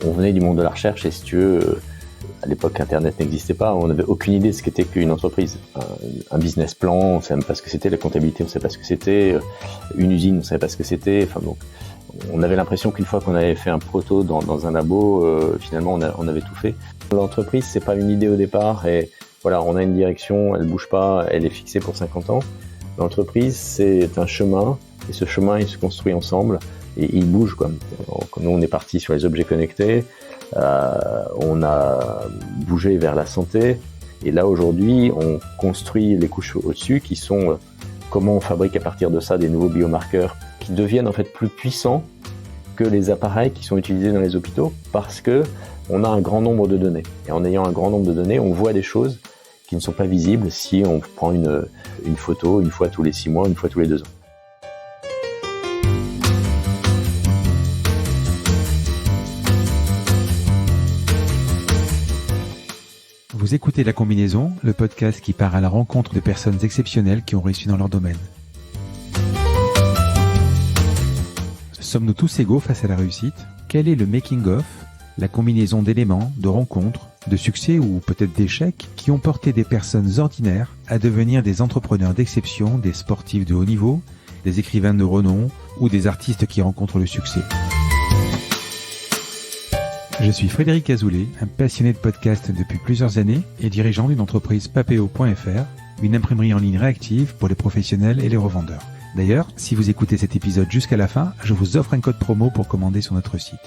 on venait du monde de la recherche et si tu veux, à l'époque Internet n'existait pas, on n'avait aucune idée de ce qu'était qu'une entreprise. Un business plan, on ne savait même pas ce que c'était, la comptabilité on ne savait pas ce que c'était, une usine on ne savait pas ce que c'était, enfin donc on avait l'impression qu'une fois qu'on avait fait un proto dans un labo, finalement on avait tout fait. L'entreprise c'est pas une idée au départ et voilà, on a une direction, elle bouge pas, elle est fixée pour 50 ans. L'entreprise c'est un chemin et ce chemin il se construit ensemble et il bouge quoi. Nous on est parti sur les objets connectés, on a bougé vers la santé et là aujourd'hui on construit les couches au-dessus qui sont comment on fabrique à partir de ça des nouveaux biomarqueurs qui deviennent en fait plus puissants que les appareils qui sont utilisés dans les hôpitaux parce que on a un grand nombre de données et en ayant un grand nombre de données on voit des choses qui ne sont pas visibles si on prend une photo une fois tous les 6 mois, une fois tous les 2 ans. Vous écoutez La Combinaison, le podcast qui part à la rencontre de personnes exceptionnelles qui ont réussi dans leur domaine. Sommes-nous tous égaux face à la réussite ? Quel est le making-of, la combinaison d'éléments, de rencontres, de succès ou peut-être d'échecs qui ont porté des personnes ordinaires à devenir des entrepreneurs d'exception, des sportifs de haut niveau, des écrivains de renom ou des artistes qui rencontrent le succès ? Je suis Frédéric Azoulay, un passionné de podcast depuis plusieurs années et dirigeant d'une entreprise Papéo.fr, une imprimerie en ligne réactive pour les professionnels et les revendeurs. D'ailleurs, si vous écoutez cet épisode jusqu'à la fin, je vous offre un code promo pour commander sur notre site.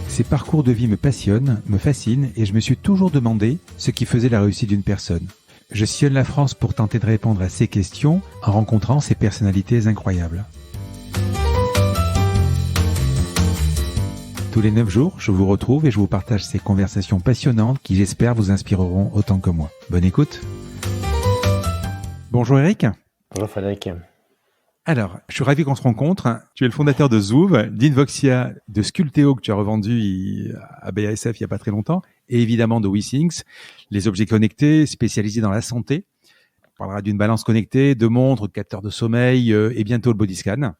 Ces parcours de vie me passionnent, me fascinent et je me suis toujours demandé ce qui faisait la réussite d'une personne. Je sillonne la France pour tenter de répondre à ces questions en rencontrant ces personnalités incroyables. Tous les 9 jours, je vous retrouve et je vous partage ces conversations passionnantes qui, j'espère, vous inspireront autant que moi. Bonne écoute. Bonjour Eric. Bonjour Frédéric. Alors, je suis ravi qu'on se rencontre. Tu es le fondateur de Zoov, d'Invoxia, de Sculteo que tu as revendu à BASF il n'y a pas très longtemps, et évidemment de WeThings, les objets connectés spécialisés dans la santé. On parlera d'une balance connectée, de montres, de capteurs de sommeil et bientôt le body scan.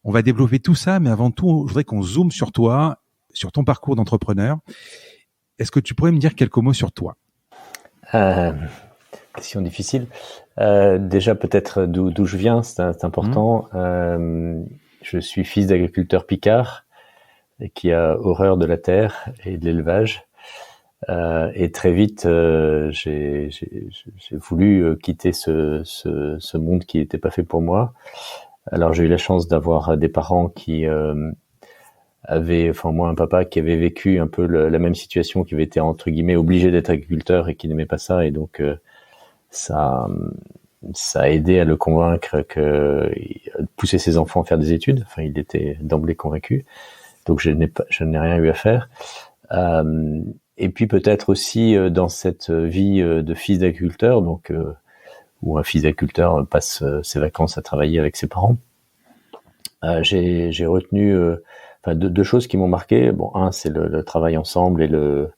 On va développer tout ça, mais avant tout, je voudrais qu'on zoome sur toi, sur ton parcours d'entrepreneur. Est-ce que tu pourrais me dire quelques mots sur toi ? Question difficile. Déjà, peut-être d'où je viens, c'est important. Je suis fils d'agriculteur picard qui a horreur de la terre et de l'élevage. Et très vite, j'ai voulu quitter ce monde qui n'était pas fait pour moi. Alors j'ai eu la chance d'avoir des parents qui moi un papa qui avait vécu un peu la même situation, qui avait été entre guillemets obligé d'être agriculteur et qui n'aimait pas ça, et donc ça a aidé à le convaincre de pousser ses enfants à faire des études. Enfin, il était d'emblée convaincu. Donc je n'ai rien eu à faire. Et puis peut-être aussi dans cette vie de fils d'agriculteur, donc où un fils d'agriculteur passe ses vacances à travailler avec ses parents. J'ai retenu deux choses qui m'ont marqué. Bon, un, c'est le travail ensemble et le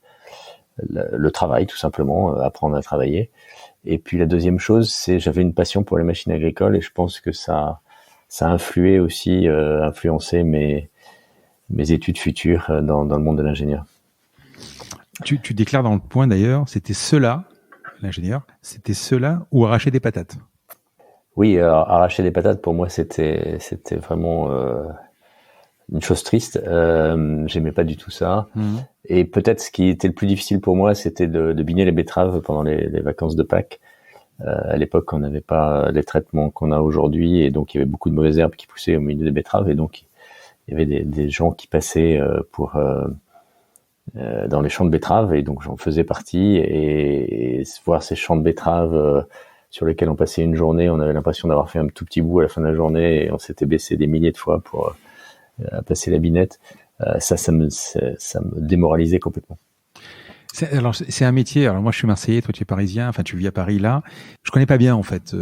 travail, tout simplement, apprendre à travailler. Et puis la deuxième chose, c'est j'avais une passion pour les machines agricoles et je pense que ça a influé aussi, influencé mes études futures dans le monde de l'ingénieur. Tu déclares dans le point d'ailleurs, c'était cela, l'ingénieur, c'était cela ou arracher des patates. Oui, arracher des patates pour moi c'était vraiment une chose triste. J'aimais pas du tout ça. Et peut-être ce qui était le plus difficile pour moi, c'était de biner les betteraves pendant les vacances de Pâques. À l'époque, on n'avait pas les traitements qu'on a aujourd'hui, et donc il y avait beaucoup de mauvaises herbes qui poussaient au milieu des betteraves, et donc il y avait des gens qui passaient dans les champs de betteraves, et donc j'en faisais partie, et voir ces champs de betteraves sur lesquels on passait une journée, on avait l'impression d'avoir fait un tout petit bout à la fin de la journée, et on s'était baissé des milliers de fois pour passer la binette. Ça me démoralisait complètement. C'est un métier. Alors moi, je suis Marseillais, toi tu es Parisien. Enfin, tu vis à Paris là. Je connais pas bien en fait.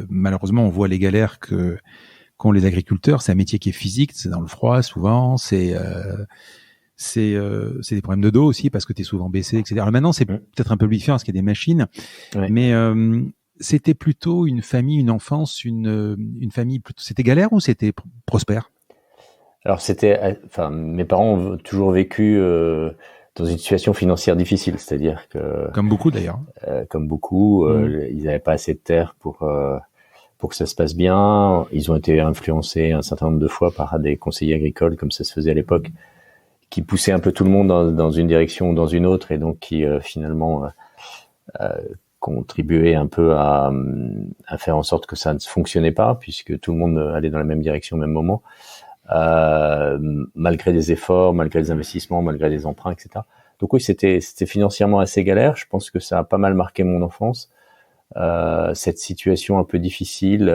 Malheureusement, on voit les galères qu'ont les agriculteurs. C'est un métier qui est physique. C'est dans le froid souvent. C'est des problèmes de dos aussi parce que tu es souvent baissé, etc. Alors maintenant, c'est peut-être un peu différent parce qu'il y a des machines. Ouais. Mais c'était plutôt une famille, une enfance, une famille. C'était galère ou c'était prospère? Alors mes parents ont toujours vécu dans une situation financière difficile, c'est-à-dire que Comme beaucoup d'ailleurs. comme beaucoup, ils n'avaient pas assez de terres pour que ça se passe bien. Ils ont été influencés un certain nombre de fois par des conseillers agricoles, comme ça se faisait à l'époque, qui poussaient un peu tout le monde dans une direction ou dans une autre, et donc qui finalement contribuaient un peu à faire en sorte que ça ne fonctionnait pas, puisque tout le monde allait dans la même direction au même moment. Malgré des efforts, malgré des investissements, malgré des emprunts, etc. Donc oui, c'était financièrement assez galère. Je pense que ça a pas mal marqué mon enfance. Cette situation un peu difficile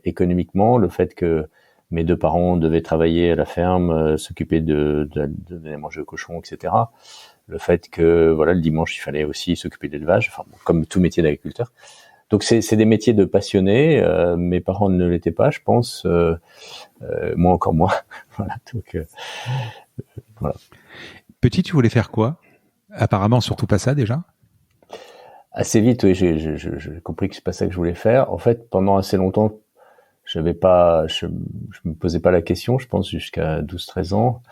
économiquement, le fait que mes deux parents devaient travailler à la ferme, s'occuper de donner à manger aux cochons, etc. Le fait que voilà, le dimanche il fallait aussi s'occuper d'élevage, enfin bon, comme tout métier d'agriculteur. Donc c'est des métiers de passionnés. Mes parents ne l'étaient pas, je pense. Moi encore moins. Voilà. Donc voilà. Petit, tu voulais faire quoi? Apparemment, surtout pas ça déjà. Assez vite, oui, j'ai compris que c'est pas ça que je voulais faire. En fait, pendant assez longtemps, je me posais pas la question, je pense, jusqu'à 12-13 ans.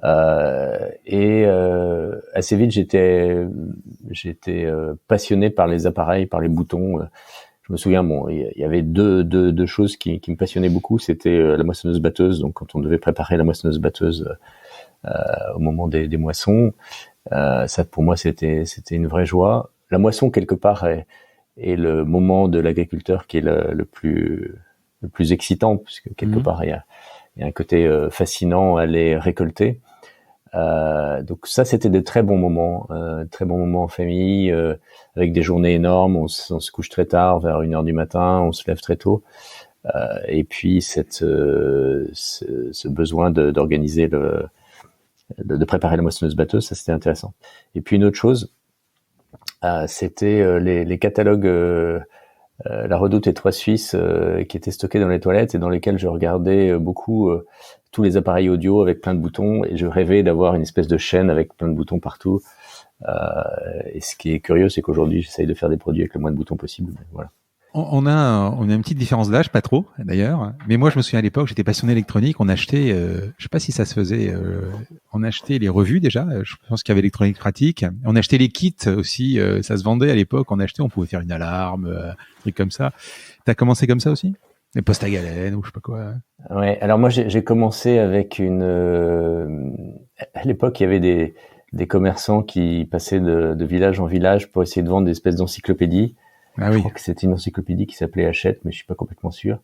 Assez vite, j'étais passionné par les appareils, par les boutons. Je me souviens, bon, il y avait deux choses qui me passionnaient beaucoup. C'était la moissonneuse-batteuse. Donc, quand on devait préparer la moissonneuse-batteuse au moment des moissons, ça pour moi c'était une vraie joie. La moisson quelque part est le moment de l'agriculteur qui est le plus excitant, puisque quelque part il y a un côté fascinant à les récolter. Donc ça c'était de très bons moments en famille, avec des journées énormes. On se couche très tard, vers 1h du matin, on se lève très tôt. Et puis ce besoin d'organiser de préparer la moissonneuse-batteuse, ça c'était intéressant. Et puis une autre chose, c'était les catalogues La Redoute et Trois Suisses qui étaient stockés dans les toilettes et dans lesquels je regardais beaucoup tous les appareils audio avec plein de boutons, et je rêvais d'avoir une espèce de chaîne avec plein de boutons partout. Et ce qui est curieux, c'est qu'aujourd'hui j'essaye de faire des produits avec le moins de boutons possible. Mais voilà. On a une petite différence d'âge, pas trop d'ailleurs. Mais moi, je me souviens à l'époque, j'étais passionné électronique. On achetait, je sais pas si ça se faisait, on achetait les revues déjà. Je pense qu'il y avait Électronique Pratique. On achetait les kits aussi. Ça se vendait à l'époque. On achetait, on pouvait faire une alarme, un truc comme ça. T'as commencé comme ça aussi? Les postes à galène ou je sais pas quoi. Ouais. Alors moi, j'ai commencé avec à l'époque, il y avait des commerçants qui passaient de village en village pour essayer de vendre des espèces d'encyclopédies. Ah Je oui. crois que c'était une encyclopédie qui s'appelait Hachette, mais je suis pas complètement sûr.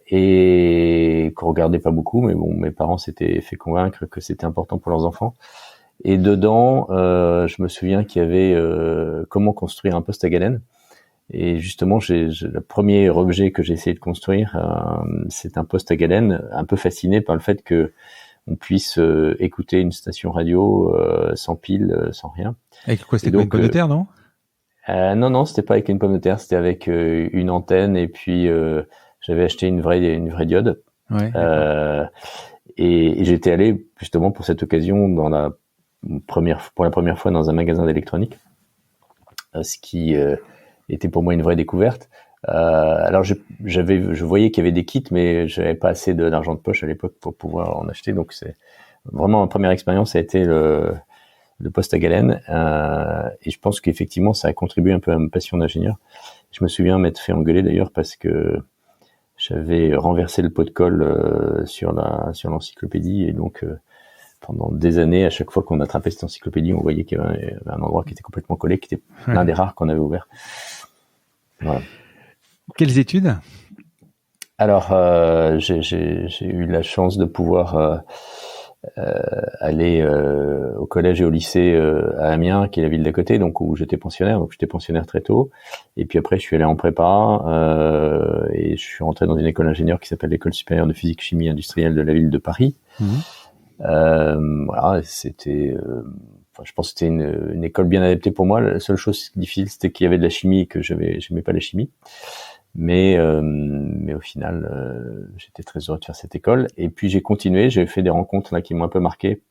Et qu'on regardait pas beaucoup, mais bon, mes parents s'étaient fait convaincre que c'était important pour leurs enfants. Et dedans, je me souviens qu'il y avait comment construire un poste à galène. Et justement, le premier objet que j'ai essayé de construire, c'est un poste à galène, un peu fasciné par le fait que on puisse écouter une station radio sans pile, sans rien. Avec quoi, c'était quoi, une pomme de terre, non? Non, c'était pas avec une pomme de terre, c'était avec une antenne, et puis j'avais acheté une vraie diode. Ouais. Et j'étais allé justement pour cette occasion pour la première fois dans un magasin d'électronique, ce qui était pour moi une vraie découverte. Alors je voyais qu'il y avait des kits, mais j'avais pas assez d'argent de poche à l'époque pour pouvoir en acheter. Donc c'est vraiment ma première expérience, ça a été le poste à galène, et je pense qu'effectivement ça a contribué un peu à ma passion d'ingénieur. Je me souviens m'être fait engueuler d'ailleurs parce que j'avais renversé le pot de colle sur l'encyclopédie, et donc pendant des années, à chaque fois qu'on attrapait cette encyclopédie, on voyait qu'il y avait un endroit qui était complètement collé, qui était l'un des rares qu'on avait ouvert. Voilà. Quelles études? Alors j'ai eu la chance de pouvoir aller au collège et au lycée à Amiens, qui est la ville d'à côté, donc où j'étais pensionnaire. Donc j'étais pensionnaire très tôt. Et puis après, je suis allé en prépa et je suis rentré dans une école d'ingénieur qui s'appelle l'École supérieure de physique chimie industrielle de la ville de Paris. Voilà, c'était, je pense que c'était une école bien adaptée pour moi. La seule chose difficile, c'était qu'il y avait de la chimie et que j'aimais pas la chimie. Mais au final, j'étais très heureux de faire cette école. Et puis j'ai continué, j'ai fait des rencontres là qui m'ont un peu marqué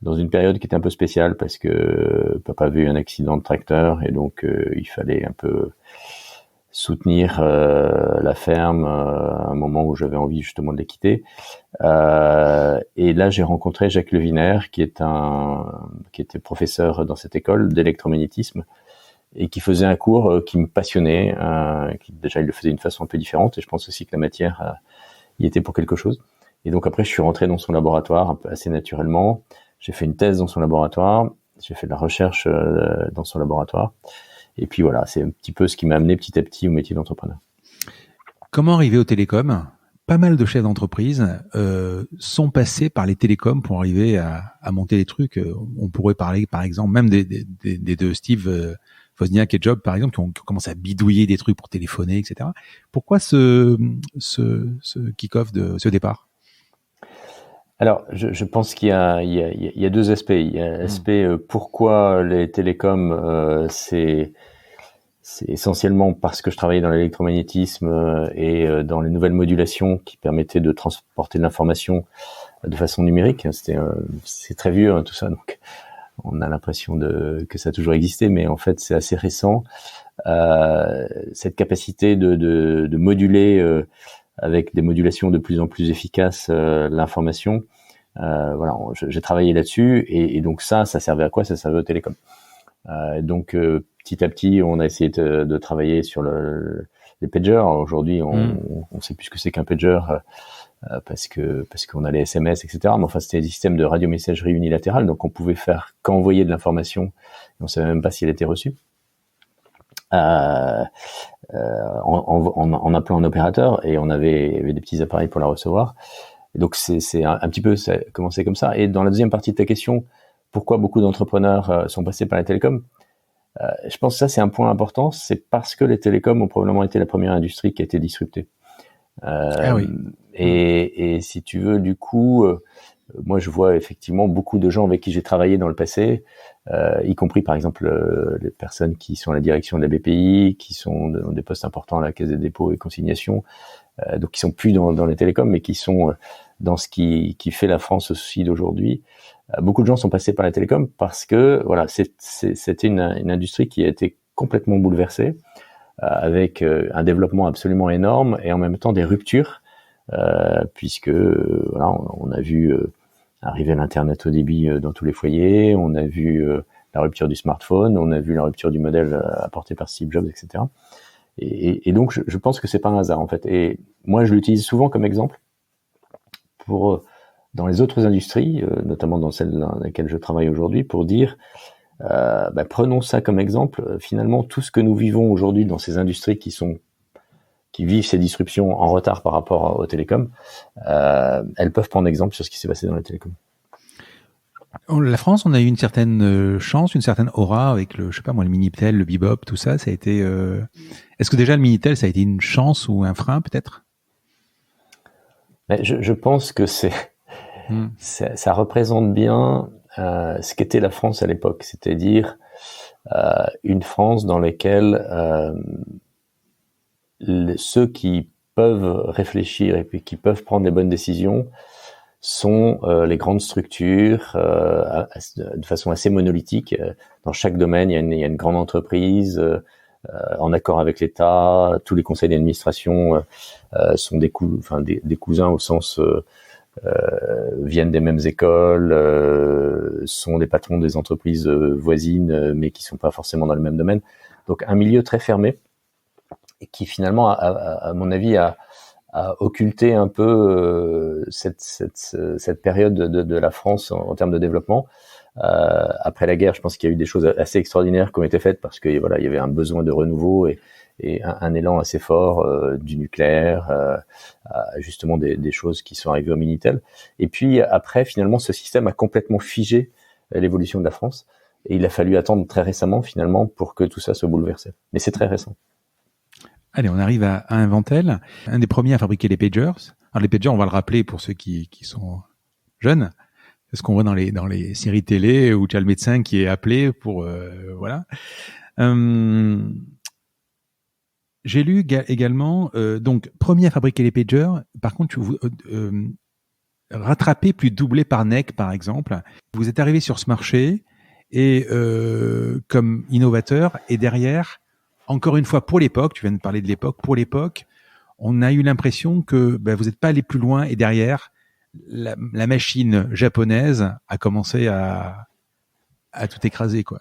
dans une période qui était un peu spéciale parce que papa avait eu un accident de tracteur, et donc il fallait un peu soutenir la ferme à un moment où j'avais envie justement de les quitter. Et là, j'ai rencontré Jacques Leviner, qui était professeur dans cette école d'électromagnétisme et qui faisait un cours qui me passionnait. Déjà, il le faisait d'une façon un peu différente, et je pense aussi que la matière y était pour quelque chose. Et donc après, je suis rentré dans son laboratoire un peu assez naturellement. J'ai fait une thèse dans son laboratoire. J'ai fait de la recherche dans son laboratoire. Et puis voilà, c'est un petit peu ce qui m'a amené petit à petit au métier d'entrepreneur. Comment arriver aux télécoms ? Pas mal de chefs d'entreprise sont passés par les télécoms pour arriver à monter les trucs. On pourrait parler, par exemple, même des deux Steve Wozniak et Jobs, par exemple, qui ont commencé à bidouiller des trucs pour téléphoner, etc. Pourquoi ce kick-off de ce départ ? Alors, je pense qu'il y a deux aspects. Il y a l'aspect pourquoi les télécoms, c'est essentiellement parce que je travaillais dans l'électromagnétisme et dans les nouvelles modulations qui permettaient de transporter de l'information de façon numérique. C'est très vieux, tout ça, donc on a l'impression que ça a toujours existé, mais en fait c'est assez récent. Cette capacité de moduler avec des modulations de plus en plus efficaces l'information. Voilà, j'ai travaillé là-dessus et donc ça servait à quoi? Ça servait aux télécoms. Donc petit à petit, on a essayé de travailler sur les pagers. Aujourd'hui, on sait plus ce que c'est qu'un pager parce qu'on a les SMS, etc. Mais enfin, c'était des systèmes de radiomessagerie unilatérale, donc on pouvait faire qu'envoyer de l'information et on savait même pas si elle était reçue. En appelant un opérateur, et on avait des petits appareils pour la recevoir. Et donc c'est un petit peu, ça a commencé comme ça. Et dans la deuxième partie de ta question, pourquoi beaucoup d'entrepreneurs sont passés par les télécoms? Je pense que ça c'est un point important, c'est parce que les télécoms ont probablement été la première industrie qui a été disruptée. Ah oui. Et si tu veux, du coup, moi je vois effectivement beaucoup de gens avec qui j'ai travaillé dans le passé, y compris par exemple les personnes qui sont à la direction de la BPI, qui sont dans des postes importants à la Caisse des dépôts et consignations, donc qui sont plus dans les télécoms, mais qui sont dans ce qui fait la France aussi d'aujourd'hui. Beaucoup de gens sont passés par les télécoms parce que voilà, c'était une industrie qui a été complètement bouleversée, avec un développement absolument énorme et en même temps des ruptures, puisque voilà, on a vu arriver l'Internet haut débit dans tous les foyers, on a vu la rupture du smartphone, on a vu la rupture du modèle apporté par Steve Jobs, etc. Et donc je pense que c'est pas un hasard en fait. Et moi je l'utilise souvent comme exemple pour dans les autres industries, notamment dans celle dans laquelle je travaille aujourd'hui, pour dire prenons ça comme exemple. Finalement, tout ce que nous vivons aujourd'hui dans ces industries qui vivent ces disruptions en retard par rapport aux télécoms, elles peuvent prendre exemple sur ce qui s'est passé dans les télécoms. La France, on a eu une certaine chance, une certaine aura avec le Minitel, le Bebop, tout ça. Ça a été. Est-ce que déjà le Minitel, ça a été une chance ou un frein peut-être? Mais je pense que ça représente bien ce qu'était la France à l'époque, c'est-à-dire une France dans laquelle ceux qui peuvent réfléchir et puis qui peuvent prendre les bonnes décisions sont les grandes structures de façon assez monolithique. Dans chaque domaine, il y a une grande entreprise en accord avec l'État. Tous les conseils d'administration sont des cousins au sens viennent des mêmes écoles, sont les patrons des entreprises voisines, mais qui sont pas forcément dans le même domaine. Donc un milieu très fermé et qui finalement, à mon avis, a occulté un peu cette période de la France en termes de développement. Après la guerre, je pense qu'il y a eu des choses assez extraordinaires qui ont été faites parce que voilà, il y avait un besoin de renouveau et un élan assez fort du nucléaire, justement des choses qui sont arrivées au Minitel. Et puis après, finalement, ce système a complètement figé l'évolution de la France. Et il a fallu attendre très récemment, finalement, pour que tout ça soit bouleversé. Mais c'est très récent. Allez, on arrive à Inventel, un des premiers à fabriquer les pagers. Alors les pagers, on va le rappeler pour ceux qui sont jeunes. C'est ce qu'on voit dans les séries télé où tu as le médecin qui est appelé pour voilà. J'ai lu également donc premier à fabriquer les pagers. Par contre, rattrapé plus doublé par NEC par exemple. Vous êtes arrivé sur ce marché et comme innovateur et derrière encore une fois, pour l'époque, tu viens de parler de l'époque, pour l'époque, on a eu l'impression que vous n'êtes pas allé plus loin et derrière, la machine japonaise a commencé à tout écraser, quoi.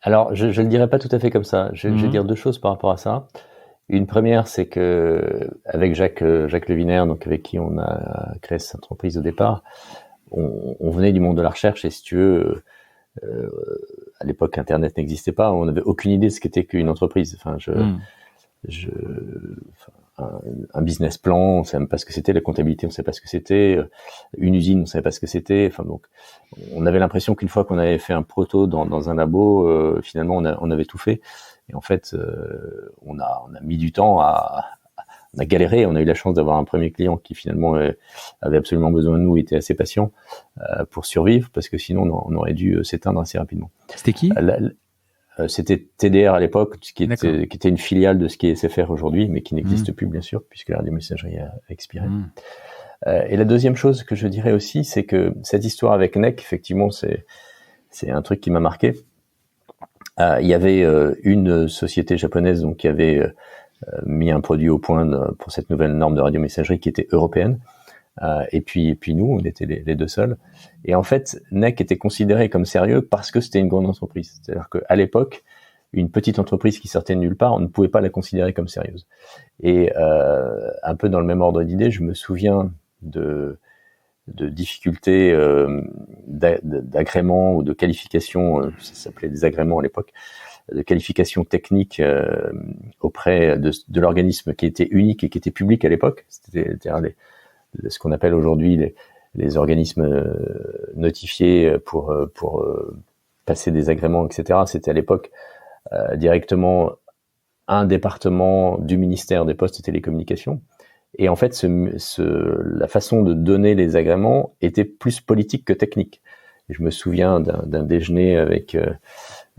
Alors, je le dirais pas tout à fait comme ça. Je vais dire deux choses par rapport à ça. Une première, c'est que avec Jacques Leviner, donc avec qui on a créé cette entreprise au départ, on venait du monde de la recherche et si tu veux, à l'époque Internet n'existait pas, on n'avait aucune idée de ce qu'était qu'une entreprise. Enfin, un business plan, on savait même pas ce que c'était, la comptabilité, on savait pas ce que c'était, une usine, on savait pas ce que c'était. Enfin donc, on avait l'impression qu'une fois qu'on avait fait un proto dans un labo, finalement on avait tout fait. Et en fait, on a mis du temps on a galéré. On a eu la chance d'avoir un premier client qui finalement avait absolument besoin de nous, était assez patient pour survivre, parce que sinon on aurait dû s'éteindre assez rapidement. C'était qui ? C'était TDR à l'époque, qui était une filiale de ce qui est SFR aujourd'hui, mais qui n'existe plus, bien sûr, puisque la radiomessagerie a expiré. Et la deuxième chose que je dirais aussi, c'est que cette histoire avec NEC, effectivement, c'est un truc qui m'a marqué. Il y avait une société japonaise donc qui avait mis un produit au point pour cette nouvelle norme de radiomessagerie qui était européenne. Et puis nous, on était les deux seuls. Et en fait, NEC était considéré comme sérieux parce que c'était une grande entreprise. C'est-à-dire qu'à l'époque, une petite entreprise qui sortait de nulle part, on ne pouvait pas la considérer comme sérieuse. Et un peu dans le même ordre d'idée, je me souviens de difficultés d'agrément ou de qualification, ça s'appelait des agréments à l'époque, de qualification technique auprès de l'organisme qui était unique et qui était public à l'époque. C'est-à-dire ce qu'on appelle aujourd'hui les organismes notifiés pour passer des agréments, etc. C'était à l'époque directement un département du ministère des Postes et Télécommunications. Et en fait, la façon de donner les agréments était plus politique que technique. Et je me souviens d'un déjeuner avec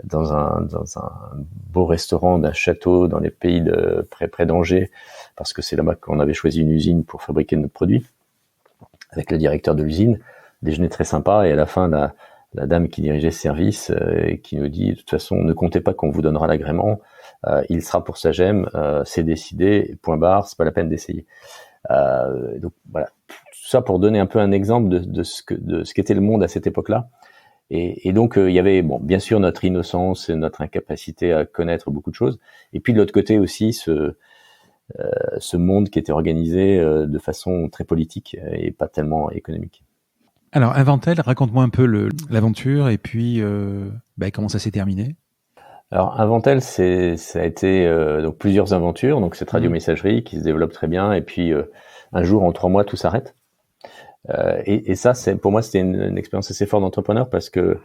dans un beau restaurant d'un château dans les pays de près d'Angers, parce que c'est là-bas qu'on avait choisi une usine pour fabriquer notre produit, avec le directeur de l'usine. Déjeuner très sympa, et à la fin, la dame qui dirigeait ce service qui nous dit, de toute façon, ne comptez pas qu'on vous donnera l'agrément, il sera pour Sagem, c'est décidé, point barre, c'est pas la peine d'essayer. Donc voilà, tout ça pour donner un peu un exemple de ce qu'était le monde à cette époque-là. Et donc il y avait bien sûr notre innocence et notre incapacité à connaître beaucoup de choses, et puis de l'autre côté aussi ce monde qui était organisé de façon très politique et pas tellement économique. Alors Inventel, raconte-moi un peu l'aventure et puis comment ça s'est terminé. Alors Inventel, ça a été donc plusieurs aventures, donc cette radiomessagerie qui se développe très bien, et puis un jour en 3 mois tout s'arrête. Et ça, pour moi, c'était une expérience assez forte d'entrepreneur, parce que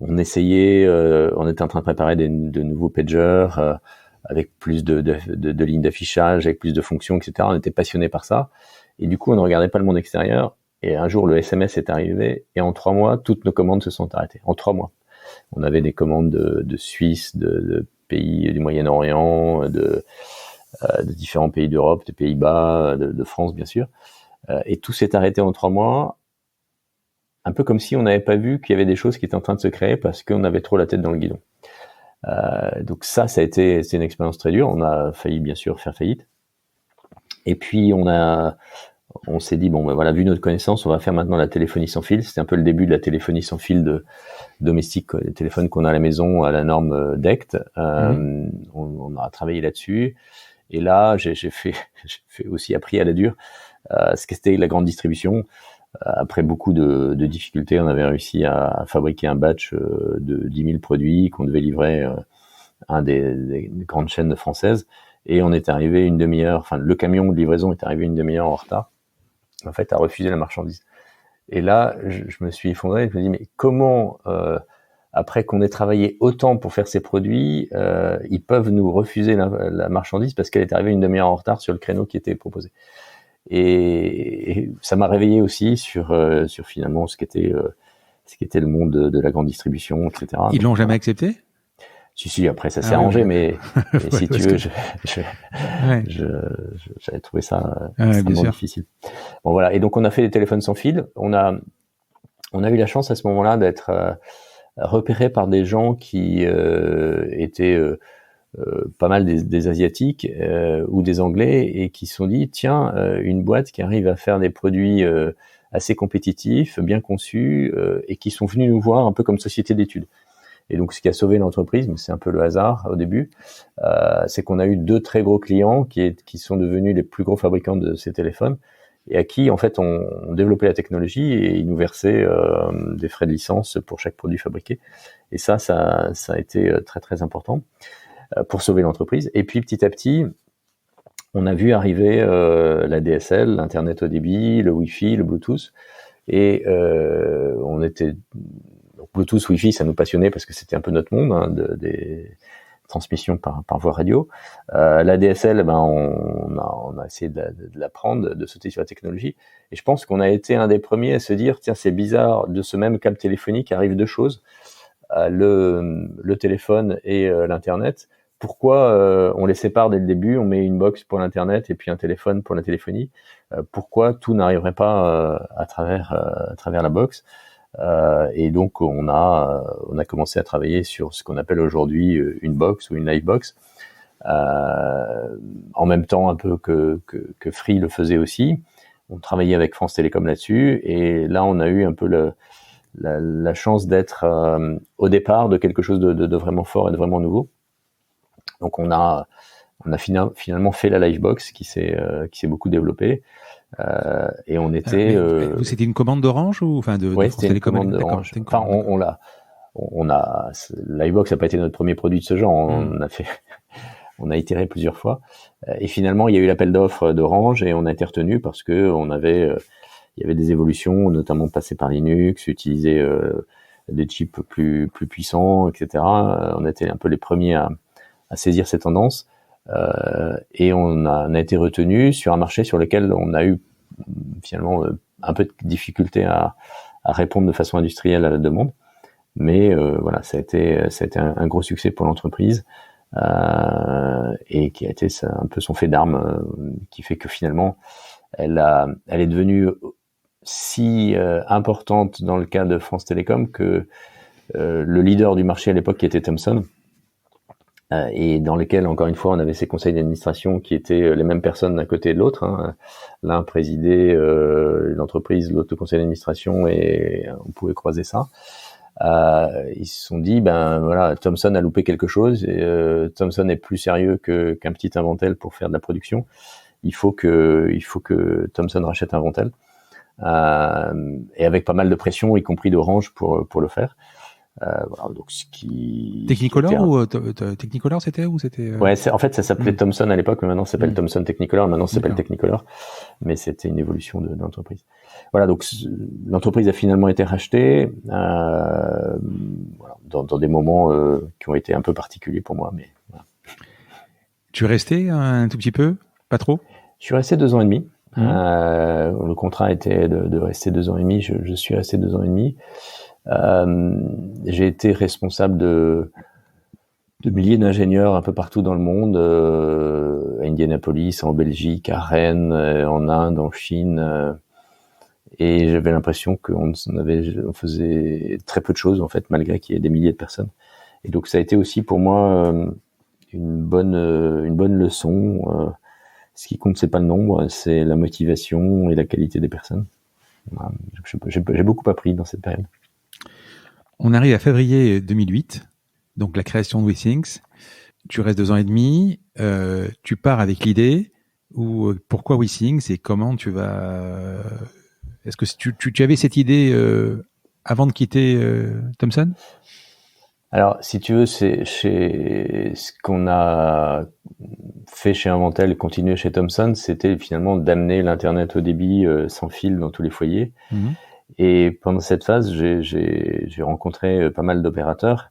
on essayait, on était en train de préparer de nouveaux pagers avec plus de lignes d'affichage, avec plus de fonctions, etc. On était passionné par ça, et du coup, on ne regardait pas le monde extérieur. Et un jour, le SMS est arrivé, et en 3 mois, toutes nos commandes se sont arrêtées. En 3 mois. On avait des commandes de Suisse, de pays du Moyen-Orient, de différents pays d'Europe, des Pays-Bas, de France, bien sûr. Et tout s'est arrêté en 3 mois, un peu comme si on n'avait pas vu qu'il y avait des choses qui étaient en train de se créer parce qu'on avait trop la tête dans le guidon. Donc c'est une expérience très dure. On a failli, bien sûr, faire faillite. Et puis on s'est dit, vu notre connaissance, on va faire maintenant la téléphonie sans fil. C'était un peu le début de la téléphonie sans fil domestique, les téléphones qu'on a à la maison à la norme DECT. On a travaillé là-dessus. Et là, j'ai aussi appris à la dure ce qu'était la grande distribution. Après beaucoup de difficultés, on avait réussi à fabriquer un batch de 10 000 produits qu'on devait livrer à un des grandes chaînes françaises. Et on est arrivé une demi-heure, le camion de livraison est arrivé une demi-heure en retard, en fait, à refuser la marchandise. Et là, je me suis effondré, je me dis, mais comment, après qu'on ait travaillé autant pour faire ces produits, ils peuvent nous refuser la marchandise parce qu'elle est arrivée une demi-heure en retard sur le créneau qui était proposé. Et ça m'a réveillé aussi sur finalement ce qu'était le monde de la grande distribution, etc. Ils l'ont jamais accepté ? Si, après ça s'est arrangé, mais si tu veux, j'avais trouvé ça extrêmement difficile. Bon voilà, et donc on a fait des téléphones sans fil. On a eu la chance à ce moment-là d'être repéré par des gens qui étaient pas mal des Asiatiques ou des Anglais et qui se sont dit tiens, une boîte qui arrive à faire des produits assez compétitifs, bien conçus et qui sont venus nous voir un peu comme société d'études. Et donc ce qui a sauvé l'entreprise, mais c'est un peu le hasard au début, c'est qu'on a eu 2 très gros clients qui sont devenus les plus gros fabricants de ces téléphones et à qui en fait on développait la technologie et ils nous versaient des frais de licence pour chaque produit fabriqué. Et ça a été très très important pour sauver l'entreprise. Et puis petit à petit, on a vu arriver la DSL, l'Internet haut débit, le Wi-Fi, le Bluetooth. Et on était... Donc, Bluetooth, Wi-Fi, ça nous passionnait parce que c'était un peu notre monde, hein, des transmissions par voie radio. La DSL, on a essayé de l'apprendre, de sauter sur la technologie. Et je pense qu'on a été un des premiers à se dire, tiens, c'est bizarre, de ce même câble téléphonique arrivent 2 choses, le téléphone et l'Internet. Pourquoi on les sépare dès le début, on met une box pour l'Internet et puis un téléphone pour la téléphonie? Pourquoi tout n'arriverait pas à travers la box? Et donc on a commencé à travailler sur ce qu'on appelle aujourd'hui une box ou une livebox, en même temps un peu que Free le faisait aussi. On travaillait avec France Télécom là-dessus, et là on a eu un peu la chance d'être au départ de quelque chose de vraiment fort et de vraiment nouveau. Donc on a finalement fait la livebox qui s'est beaucoup développée. Et on était. C'était une commande d'Orange ou enfin de France c'était une commande d'Orange. Enfin, Livebox n'a pas été notre premier produit de ce genre. On a itéré plusieurs fois. Et finalement, il y a eu l'appel d'offres d'Orange et on a été retenu parce que il y avait des évolutions, notamment passer par Linux, utiliser des chips plus puissants, etc. On était un peu les premiers à saisir ces tendances. Et on a été retenu sur un marché sur lequel on a eu finalement un peu de difficulté à répondre de façon industrielle à la demande. Mais voilà, ça a été un gros succès pour l'entreprise et qui a été un peu son fait d'armes, qui fait que finalement elle est devenue si importante dans le cas de France Télécom que le leader du marché à l'époque, qui était Thomson, et dans lesquels, encore une fois, on avait ces conseils d'administration qui étaient les mêmes personnes d'un côté et de l'autre, hein. L'un présidait l'entreprise, l'autre le conseil d'administration, et on pouvait croiser ça. Ils se sont dit, voilà, Thomson a loupé quelque chose, et Thomson est plus sérieux qu'un petit Inventel pour faire de la production. Il faut que Thomson rachète Inventel, et avec pas mal de pression, y compris d'Orange pour le faire. Voilà, donc Technicolor ou Technicolor c'était Ouais, en fait ça s'appelait Thomson à l'époque, mais maintenant ça s'appelle Thomson Technicolor. Maintenant ça s'appelle Technicolor, mais c'était une évolution de l'entreprise. Voilà, donc l'entreprise a finalement été rachetée voilà, dans des moments qui ont été un peu particuliers pour moi, mais voilà. Tu es resté un tout petit peu, pas trop? Je suis resté 2 ans et demi. Le contrat était de rester 2 ans et demi. Je suis resté 2 ans et demi. J'ai été responsable de milliers d'ingénieurs un peu partout dans le monde, à Indianapolis, en Belgique, à Rennes, en Inde, en Chine, et j'avais l'impression qu'on faisait très peu de choses en fait, malgré qu'il y ait des milliers de personnes. Et donc ça a été aussi pour moi une bonne leçon. Ce qui compte, c'est pas le nombre, c'est la motivation et la qualité des personnes. Voilà. J'ai beaucoup appris dans cette période. On arrive à février 2008, donc la création de WeThings. Tu restes 2 ans et demi. Tu pars avec l'idée, ou pourquoi WeThings et comment tu vas... Est-ce que tu avais cette idée avant de quitter Thomson? Alors, si tu veux, c'est ce qu'on a fait chez Inventel et continué chez Thomson, c'était finalement d'amener l'Internet haut débit sans fil dans tous les foyers. Et pendant cette phase, j'ai rencontré pas mal d'opérateurs,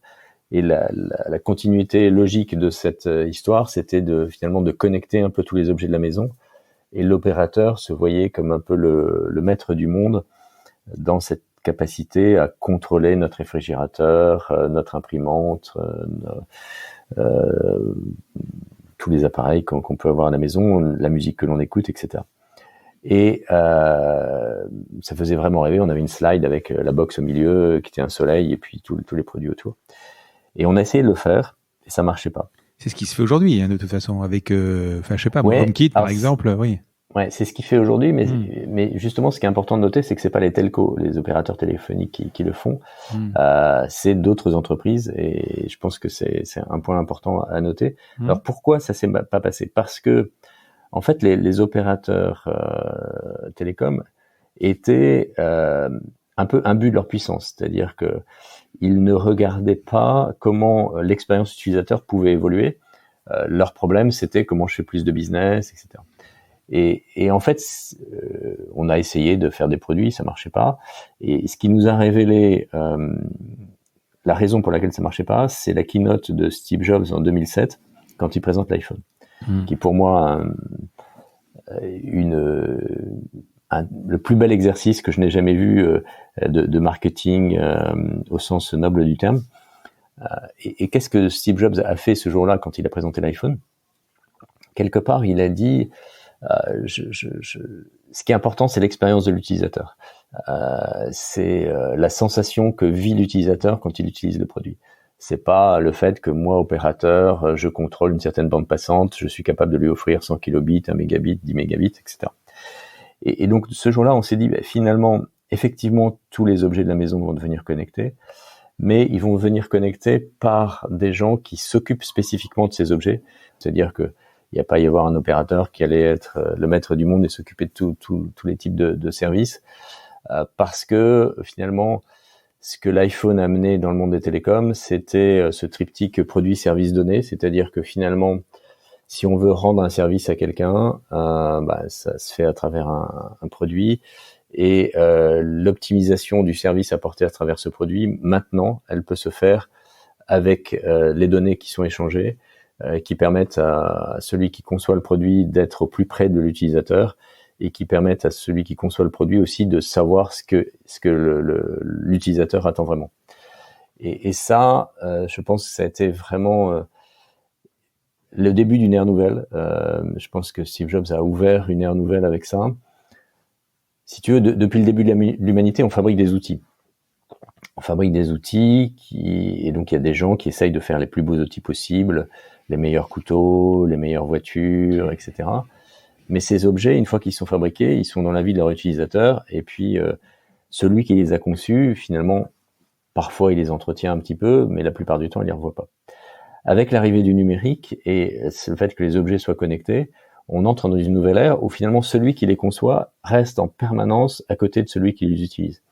et la continuité logique de cette histoire, c'était finalement de connecter un peu tous les objets de la maison, et l'opérateur se voyait comme un peu le maître du monde dans cette capacité à contrôler notre réfrigérateur, notre imprimante, tous les appareils qu'on peut avoir à la maison, la musique que l'on écoute, etc. Et ça faisait vraiment rêver. On avait une slide avec la box au milieu qui était un soleil et puis tous les produits autour. Et on a essayé de le faire et ça marchait pas. C'est ce qui se fait aujourd'hui, hein, de toute façon, avec, je sais pas, Ouais, HomeKit, par alors, exemple, oui. ouais, c'est ce qu'il fait aujourd'hui, mais justement, ce qui est important de noter, c'est que c'est pas les telcos, les opérateurs téléphoniques qui le font, c'est d'autres entreprises, et je pense que c'est un point important à noter. Alors pourquoi ça s'est pas passé? Parce que en fait, les opérateurs télécoms étaient un peu imbus de leur puissance, c'est-à-dire que ils ne regardaient pas comment l'expérience utilisateur pouvait évoluer. Leur problème, c'était comment je fais plus de business, etc. Et en fait, on a essayé de faire des produits, ça marchait pas. Et ce qui nous a révélé la raison pour laquelle ça marchait pas, c'est la keynote de Steve Jobs en 2007, quand il présente l'iPhone, qui est pour moi le plus bel exercice que je n'ai jamais vu de marketing au sens noble du terme. Et qu'est-ce que Steve Jobs a fait ce jour-là quand il a présenté l'iPhone? Quelque part, il a dit ce qui est important, c'est l'expérience de l'utilisateur. C'est la sensation que vit l'utilisateur quand il utilise le produit. C'est pas le fait que moi, opérateur, je contrôle une certaine bande passante, je suis capable de lui offrir 100 kilobits, 1 mégabit, 10 mégabits, etc. Et donc, ce jour-là, on s'est dit, finalement, effectivement, tous les objets de la maison vont devenir connectés, mais ils vont devenir connectés par des gens qui s'occupent spécifiquement de ces objets. C'est-à-dire que il n'y a pas y avoir un opérateur qui allait être le maître du monde et s'occuper de tous les types de services, parce que finalement, ce que l'iPhone a amené dans le monde des télécoms, c'était ce triptyque produit, service, données, c'est-à-dire que finalement, si on veut rendre un service à quelqu'un, ça se fait à travers un produit, et l'optimisation du service apporté à travers ce produit, maintenant, elle peut se faire avec les données qui sont échangées, qui permettent à celui qui conçoit le produit d'être au plus près de l'utilisateur, et qui permettent à celui qui conçoit le produit aussi de savoir ce que l'utilisateur attend vraiment. Et ça, je pense que ça a été vraiment le début d'une ère nouvelle. Je pense que Steve Jobs a ouvert une ère nouvelle avec ça. Si tu veux, depuis le début de l'humanité, on fabrique des outils. On fabrique des outils et donc il y a des gens qui essayent de faire les plus beaux outils possibles, les meilleurs couteaux, les meilleures voitures, etc. Mais ces objets, une fois qu'ils sont fabriqués, ils sont dans la vie de leur utilisateur, et puis celui qui les a conçus, finalement, parfois il les entretient un petit peu, mais la plupart du temps il les revoit pas. Avec l'arrivée du numérique et le fait que les objets soient connectés, on entre dans une nouvelle ère où finalement celui qui les conçoit reste en permanence à côté de celui qui les utilise.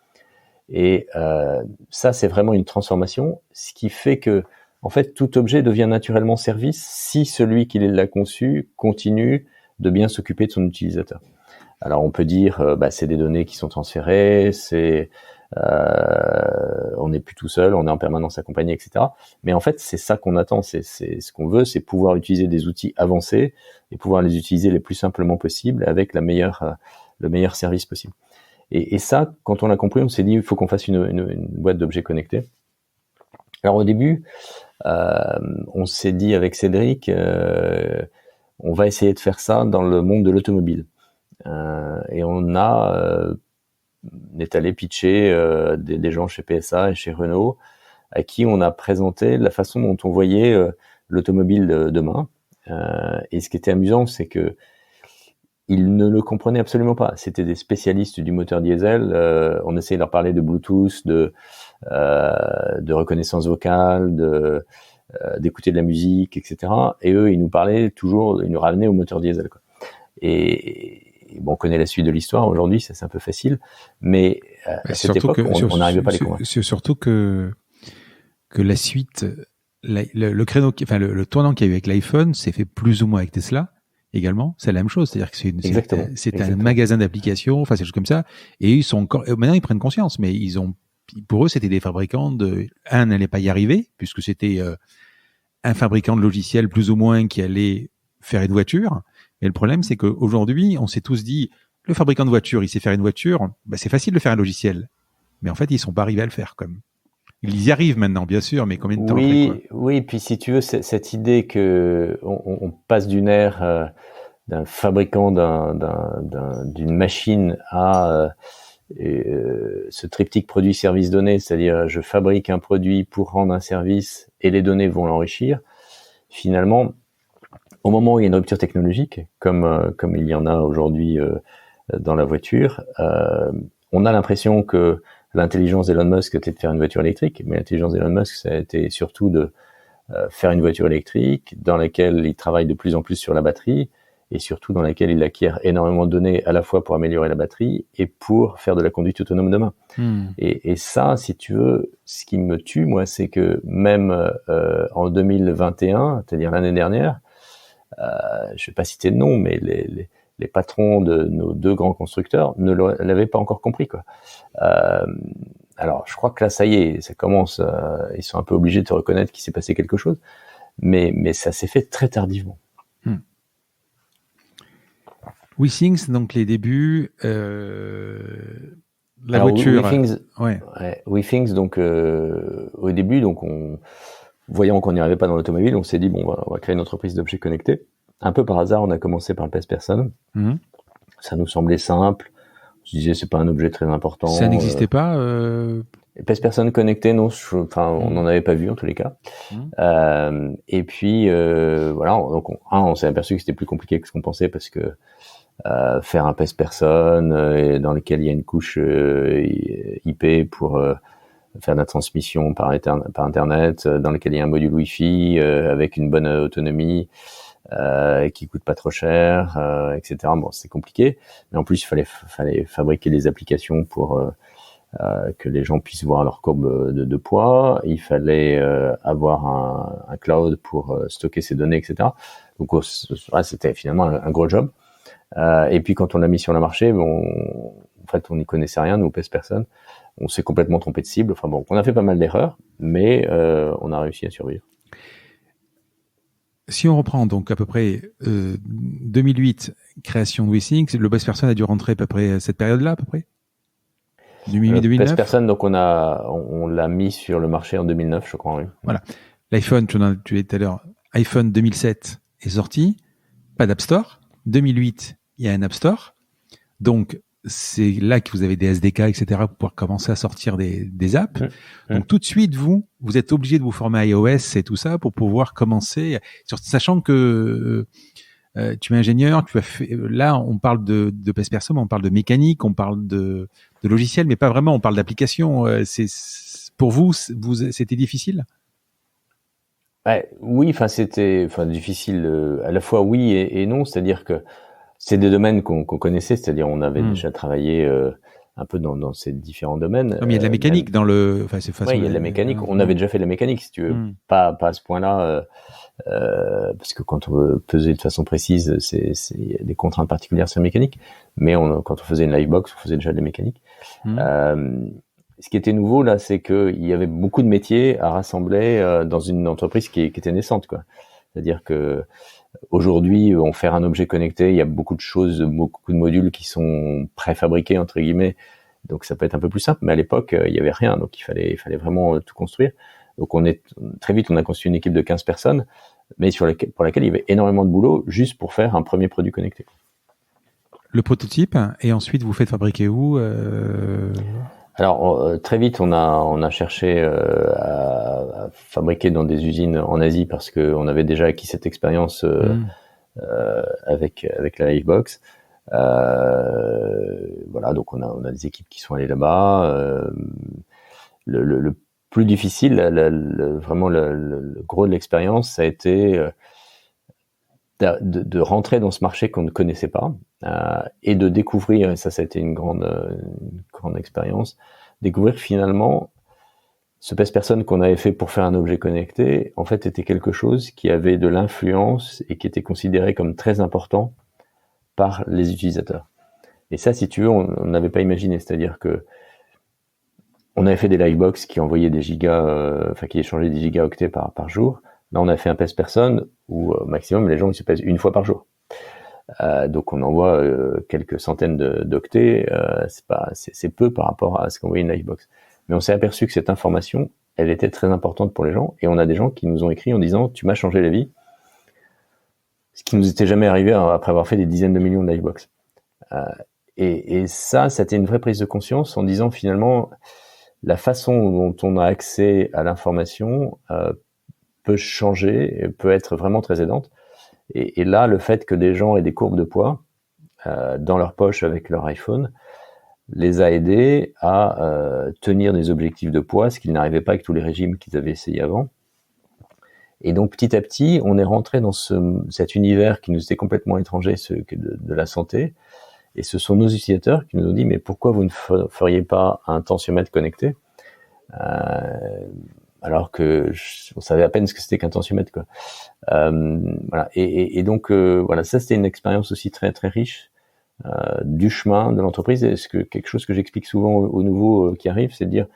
Et ça, c'est vraiment une transformation, ce qui fait que, en fait, tout objet devient naturellement service si celui qui l'a conçu continue de bien s'occuper de son utilisateur. Alors, on peut dire, c'est des données qui sont transférées, on n'est plus tout seul, on est en permanence accompagné, etc. Mais en fait, c'est ça qu'on attend, c'est ce qu'on veut, c'est pouvoir utiliser des outils avancés et pouvoir les utiliser les plus simplement possible avec le meilleur service possible. Et ça, quand on l'a compris, on s'est dit, il faut qu'on fasse une boîte d'objets connectés. Alors au début, on s'est dit avec Cédric, on va essayer de faire ça dans le monde de l'automobile. Et on est allé pitcher des gens chez PSA et chez Renault, à qui on a présenté la façon dont on voyait l'automobile de demain. Et ce qui était amusant, c'est que ils ne le comprenaient absolument pas. C'était des spécialistes du moteur diesel. On essayait de leur parler de Bluetooth, de reconnaissance vocale, d'écouter de la musique, etc. Et eux, ils nous parlaient toujours, ils nous ramenaient au moteur diesel, quoi. Et bon, on connaît la suite de l'histoire. Aujourd'hui, ça c'est un peu facile, mais à cette époque, on n'arrivait pas à les convaincre. C'est surtout que la suite, le créneau, enfin le tournant qu'il y a eu avec l'iPhone, s'est fait plus ou moins avec Tesla. Également, c'est la même chose, c'est-à-dire que c'est un magasin d'applications, enfin c'est des choses comme ça, et ils sont encore, maintenant ils prennent conscience, mais pour eux c'était des fabricants n'allait pas y arriver, puisque c'était un fabricant de logiciels plus ou moins qui allait faire une voiture, mais le problème c'est qu'aujourd'hui on s'est tous dit, le fabricant de voiture, il sait faire une voiture, c'est facile de faire un logiciel, mais en fait ils sont pas arrivés à le faire quand même. Ils y arrivent maintenant, bien sûr, mais combien de temps après, quoi ? Oui, puis si tu veux, cette idée que on passe d'une ère d'un fabricant d'une machine à ce triptyque produit, service, données, c'est-à-dire je fabrique un produit pour rendre un service et les données vont l'enrichir. finalement, au moment où il y a une rupture technologique, comme il y en a aujourd'hui dans la voiture, on a l'impression que l'intelligence d'Elon Musk était de faire une voiture électrique, mais l'intelligence d'Elon Musk, ça a été surtout de faire une voiture électrique dans laquelle il travaille de plus en plus sur la batterie et surtout dans laquelle il acquiert énormément de données à la fois pour améliorer la batterie et pour faire de la conduite autonome demain. Et ça, si tu veux, ce qui me tue, moi, c'est que même en 2021, c'est-à-dire l'année dernière, je vais pas citer de nom, mais les patrons de nos deux grands constructeurs ne l'avaient pas encore compris, quoi. Alors, je crois que là, ça y est, ça commence. Ils sont un peu obligés de te reconnaître qu'il s'est passé quelque chose, mais ça s'est fait très tardivement. WeThings, donc les débuts, la Alors, voiture. WeThings, donc au début, donc voyant qu'on n'y arrivait pas dans l'automobile, on s'est dit bon, on va créer une entreprise d'objets connectés. Un peu par hasard, on a commencé par le pèse-personne. Ça nous semblait simple. On se disait c'est pas un objet très important. Ça n'existait pas. Pèse-personne connecté, non. On n'en avait pas vu en tous les cas. Et puis voilà, donc on s'est aperçu que c'était plus compliqué que ce qu'on pensait parce que faire un pèse-personne dans lequel il y a une couche IP pour faire de la transmission par internet, dans lequel il y a un module Wi-Fi avec une bonne autonomie. Qui coûte pas trop cher, etc. Bon, c'est compliqué, mais en plus il fallait fabriquer des applications pour que les gens puissent voir leur courbe de poids. Il fallait avoir un cloud pour stocker ces données, etc. Donc c'était finalement un gros job. Et puis quand on l'a mis sur le marché, en fait on n'y connaissait rien, nous pèse-personne. On s'est complètement trompé de cible. Enfin bon, on a fait pas mal d'erreurs, mais on a réussi à survivre. Si on reprend donc à peu près 2008, création de WeThings, le pèse-personne a dû rentrer à peu près cette période-là, à peu près 2008-2009. Pèse-personne, donc on l'a mis sur le marché en 2009, je crois. Oui. Voilà. L'iPhone, tu disais tout à l'heure, iPhone 2007 est sorti, pas d'App Store. 2008, il y a un App Store. Donc c'est là que vous avez des SDK, etc. pour pouvoir commencer à sortir des apps. Donc tout de suite, vous êtes obligé de vous former à iOS et tout ça pour pouvoir commencer, sachant que tu es ingénieur, tu as fait, là on parle de pèse-personne, on parle de mécanique, on parle de logiciel, mais pas vraiment, on parle d'application. Pour vous, c'était difficile? Oui, c'était difficile à la fois oui et non, c'est-à-dire que c'est des domaines qu'on connaissait, c'est-à-dire on avait déjà travaillé un peu dans ces différents domaines. Non, mais il y a de la mécanique dans le. Oui, il y a de la mécanique. On avait déjà fait de la mécanique, si tu veux. Pas à ce point-là, parce que quand on veut peser de façon précise, il y a des contraintes particulières sur la mécanique. Mais quand on faisait une livebox, on faisait déjà de la mécanique. Ce qui était nouveau là, c'est qu'il y avait beaucoup de métiers à rassembler dans une entreprise qui était naissante, quoi. C'est-à-dire que aujourd'hui, faire un objet connecté, il y a beaucoup de choses, beaucoup de modules qui sont préfabriqués entre guillemets, donc ça peut être un peu plus simple. Mais à l'époque, il y avait rien, donc il fallait vraiment tout construire. Donc très vite, on a construit une équipe de 15 personnes, mais pour laquelle il y avait énormément de boulot juste pour faire un premier produit connecté. Le prototype, et ensuite vous faites fabriquer où Alors très vite, on a cherché à fabriquer dans des usines en Asie parce que on avait déjà acquis cette expérience avec la Livebox. Voilà, donc on a des équipes qui sont allées là-bas. Le plus difficile, vraiment le gros de l'expérience, ça a été de rentrer dans ce marché qu'on ne connaissait pas et de découvrir, et ça a été une grande expérience, découvrir finalement ce pèse-personne qu'on avait fait pour faire un objet connecté, en fait, était quelque chose qui avait de l'influence et qui était considéré comme très important par les utilisateurs. Et ça, si tu veux, on n'avait pas imaginé, c'est-à-dire que on avait fait des livebox qui envoyaient des gigas, qui échangeaient des gigaoctets par jour. Là, on a fait un pèse-personne où au maximum les gens ils se pèsent une fois par jour. Donc on envoie quelques centaines d'octets, c'est peu par rapport à ce qu'envoyait une livebox. Mais on s'est aperçu que cette information, elle était très importante pour les gens, et on a des gens qui nous ont écrit en disant tu m'as changé la vie, ce qui nous était jamais arrivé après avoir fait des dizaines de millions de livebox. Et ça, c'était une vraie prise de conscience en disant finalement la façon dont on a accès à l'information peut changer, et peut être vraiment très aidante. Et là, le fait que des gens aient des courbes de poids dans leur poche avec leur iPhone les a aidés à tenir des objectifs de poids, ce qu'ils n'arrivaient pas avec tous les régimes qu'ils avaient essayés avant. Et donc petit à petit, on est rentré dans cet univers qui nous était complètement étranger, de la santé. Et ce sont nos utilisateurs qui nous ont dit, mais pourquoi vous ne feriez pas un tensiomètre connecté alors que on savait à peine ce que c'était qu'un tensiomètre, quoi. Voilà. Et donc voilà, ça c'était une expérience aussi très très riche du chemin de l'entreprise. Et quelque chose que j'explique souvent aux nouveaux qui arrivent, c'est de dire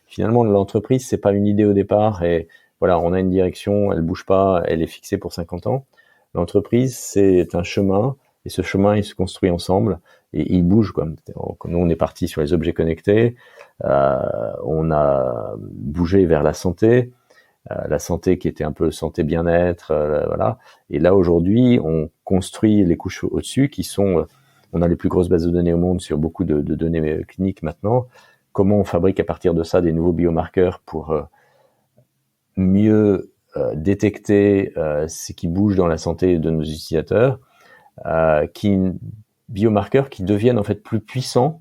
finalement l'entreprise c'est pas une idée au départ et voilà, on a une direction, elle bouge pas, elle est fixée pour 50 ans. L'entreprise c'est un chemin et ce chemin il se construit ensemble et il bouge, quoi. Nous on est parti sur les objets connectés, on a bougé vers la santé qui était un peu santé bien-être, voilà. Et là aujourd'hui on construit les couches au-dessus qui sont on a les plus grosses bases de données au monde sur beaucoup de données cliniques maintenant. Comment on fabrique à partir de ça des nouveaux biomarqueurs pour mieux détecter ce qui bouge dans la santé de nos utilisateurs, biomarqueurs qui deviennent en fait plus puissants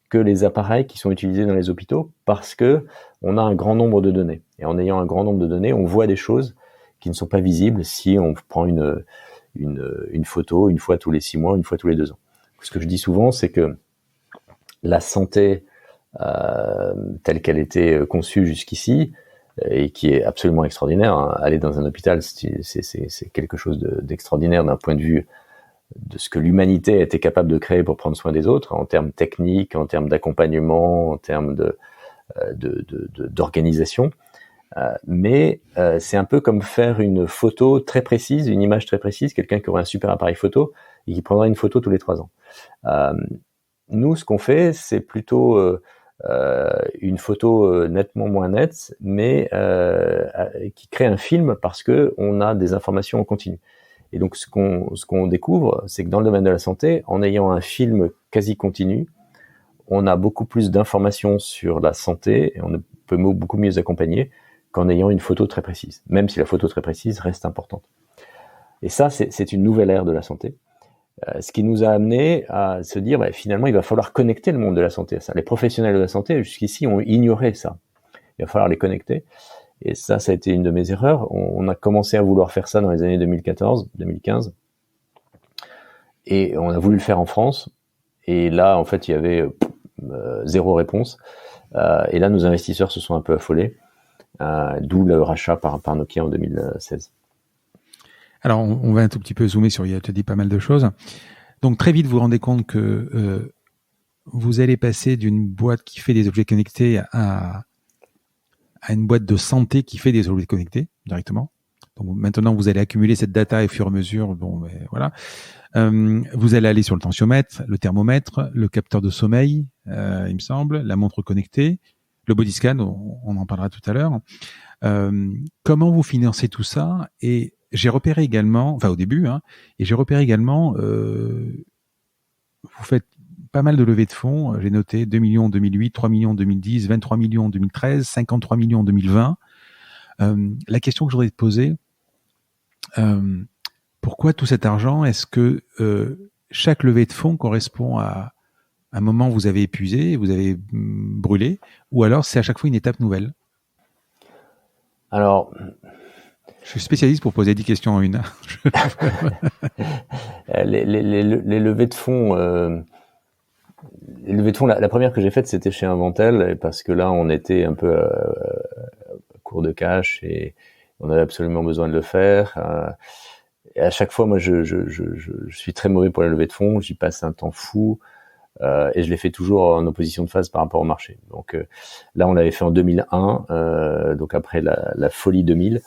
que les appareils qui sont utilisés dans les hôpitaux parce que on a un grand nombre de données. Et en ayant un grand nombre de données, on voit des choses qui ne sont pas visibles si on prend une photo une fois tous les 6 mois, une fois tous les 2 ans. Ce que je dis souvent, c'est que la santé telle qu'elle était conçue jusqu'ici, et qui est absolument extraordinaire, hein. Aller dans un hôpital, c'est quelque chose d'extraordinaire d'un point de vue de ce que l'humanité a été capable de créer pour prendre soin des autres, en termes techniques, en termes d'accompagnement, en termes d'organisation. Mais c'est un peu comme faire une photo très précise, une image très précise, quelqu'un qui aurait un super appareil photo et qui prendra une photo tous les 3 ans. Nous, ce qu'on fait, c'est plutôt une photo nettement moins nette, mais qui crée un film parce que on a des informations en continu. Et donc, ce qu'on découvre, c'est que dans le domaine de la santé, en ayant un film quasi continu, on a beaucoup plus d'informations sur la santé et on peut beaucoup mieux accompagner qu'en ayant une photo très précise, même si la photo très précise reste importante. Et ça, c'est une nouvelle ère de la santé. Ce qui nous a amené à se dire, finalement, il va falloir connecter le monde de la santé à ça. Les professionnels de la santé, jusqu'ici, ont ignoré ça. Il va falloir les connecter. Et ça a été une de mes erreurs. On a commencé à vouloir faire ça dans les années 2014, 2015. Et on a voulu le faire en France. Et là, en fait, il y avait zéro réponse. Et là, nos investisseurs se sont un peu affolés. D'où le rachat par Nokia en 2016. Alors, on va un tout petit peu zoomer sur, il te dit pas mal de choses. Donc, très vite, vous vous rendez compte que vous allez passer d'une boîte qui fait des objets connectés à une boîte de santé qui fait des objets connectés directement. Donc, maintenant, vous allez accumuler cette data et au fur et à mesure, voilà. Vous allez aller sur le tensiomètre, le thermomètre, le capteur de sommeil, il me semble, la montre connectée, le body scan, on en parlera tout à l'heure. Comment vous financez tout ça? Et j'ai repéré également, enfin au début, et j'ai repéré également, vous faites pas mal de levées de fonds. J'ai noté 2 millions en 2008, 3 millions en 2010, 23 millions en 2013, 53 millions en 2020. La question que je voudrais te poser, pourquoi tout cet argent? Est-ce que chaque levée de fonds correspond à un moment où vous avez épuisé, vous avez brûlé, ou alors c'est à chaque fois une étape nouvelle? Alors, je suis spécialiste pour poser 10 questions en une. les levées de fonds, la première que j'ai faite, c'était chez Inventel, parce que là, on était un peu à court de cash et on avait absolument besoin de le faire. Et à chaque fois, moi, je suis très mauvais pour les levées de fonds. J'y passe un temps fou. Et je l'ai fait toujours en opposition de phase par rapport au marché. Donc là, on l'avait fait en 2001, donc après la folie 2000.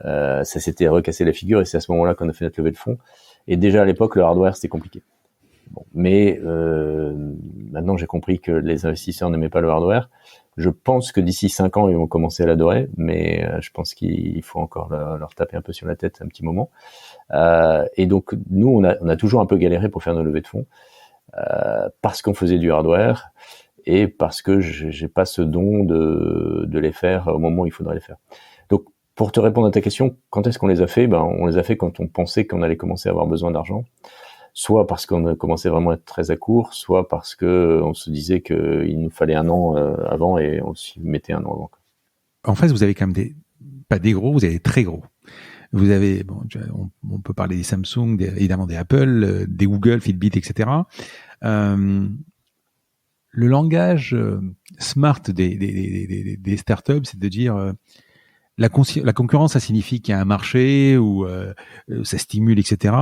Ça s'était recassé la figure et c'est à ce moment-là qu'on a fait notre levée de fonds. Et déjà à l'époque, le hardware, c'était compliqué. Bon, mais maintenant, j'ai compris que les investisseurs n'aimaient pas le hardware. Je pense que d'ici 5 ans, ils vont commencer à l'adorer, mais je pense qu'il faut encore leur taper un peu sur la tête un petit moment. Et donc, nous, on a toujours un peu galéré pour faire nos levées de fonds. Parce qu'on faisait du hardware et parce que j'ai pas ce don de les faire au moment où il faudrait les faire. Donc pour te répondre à ta question, quand est-ce qu'on les a fait? On les a fait quand on pensait qu'on allait commencer à avoir besoin d'argent. Soit parce qu'on a commencé vraiment à être très à court, soit parce que on se disait qu'il nous fallait un an avant et on s'y mettait un an avant. En fait, vous avez quand même pas des gros, vous avez des très gros. Vous avez, on peut parler des Samsung, évidemment des Apple, des Google, Fitbit, etc. Le langage smart des startups, c'est de dire la concurrence, ça signifie qu'il y a un marché où ça stimule, etc.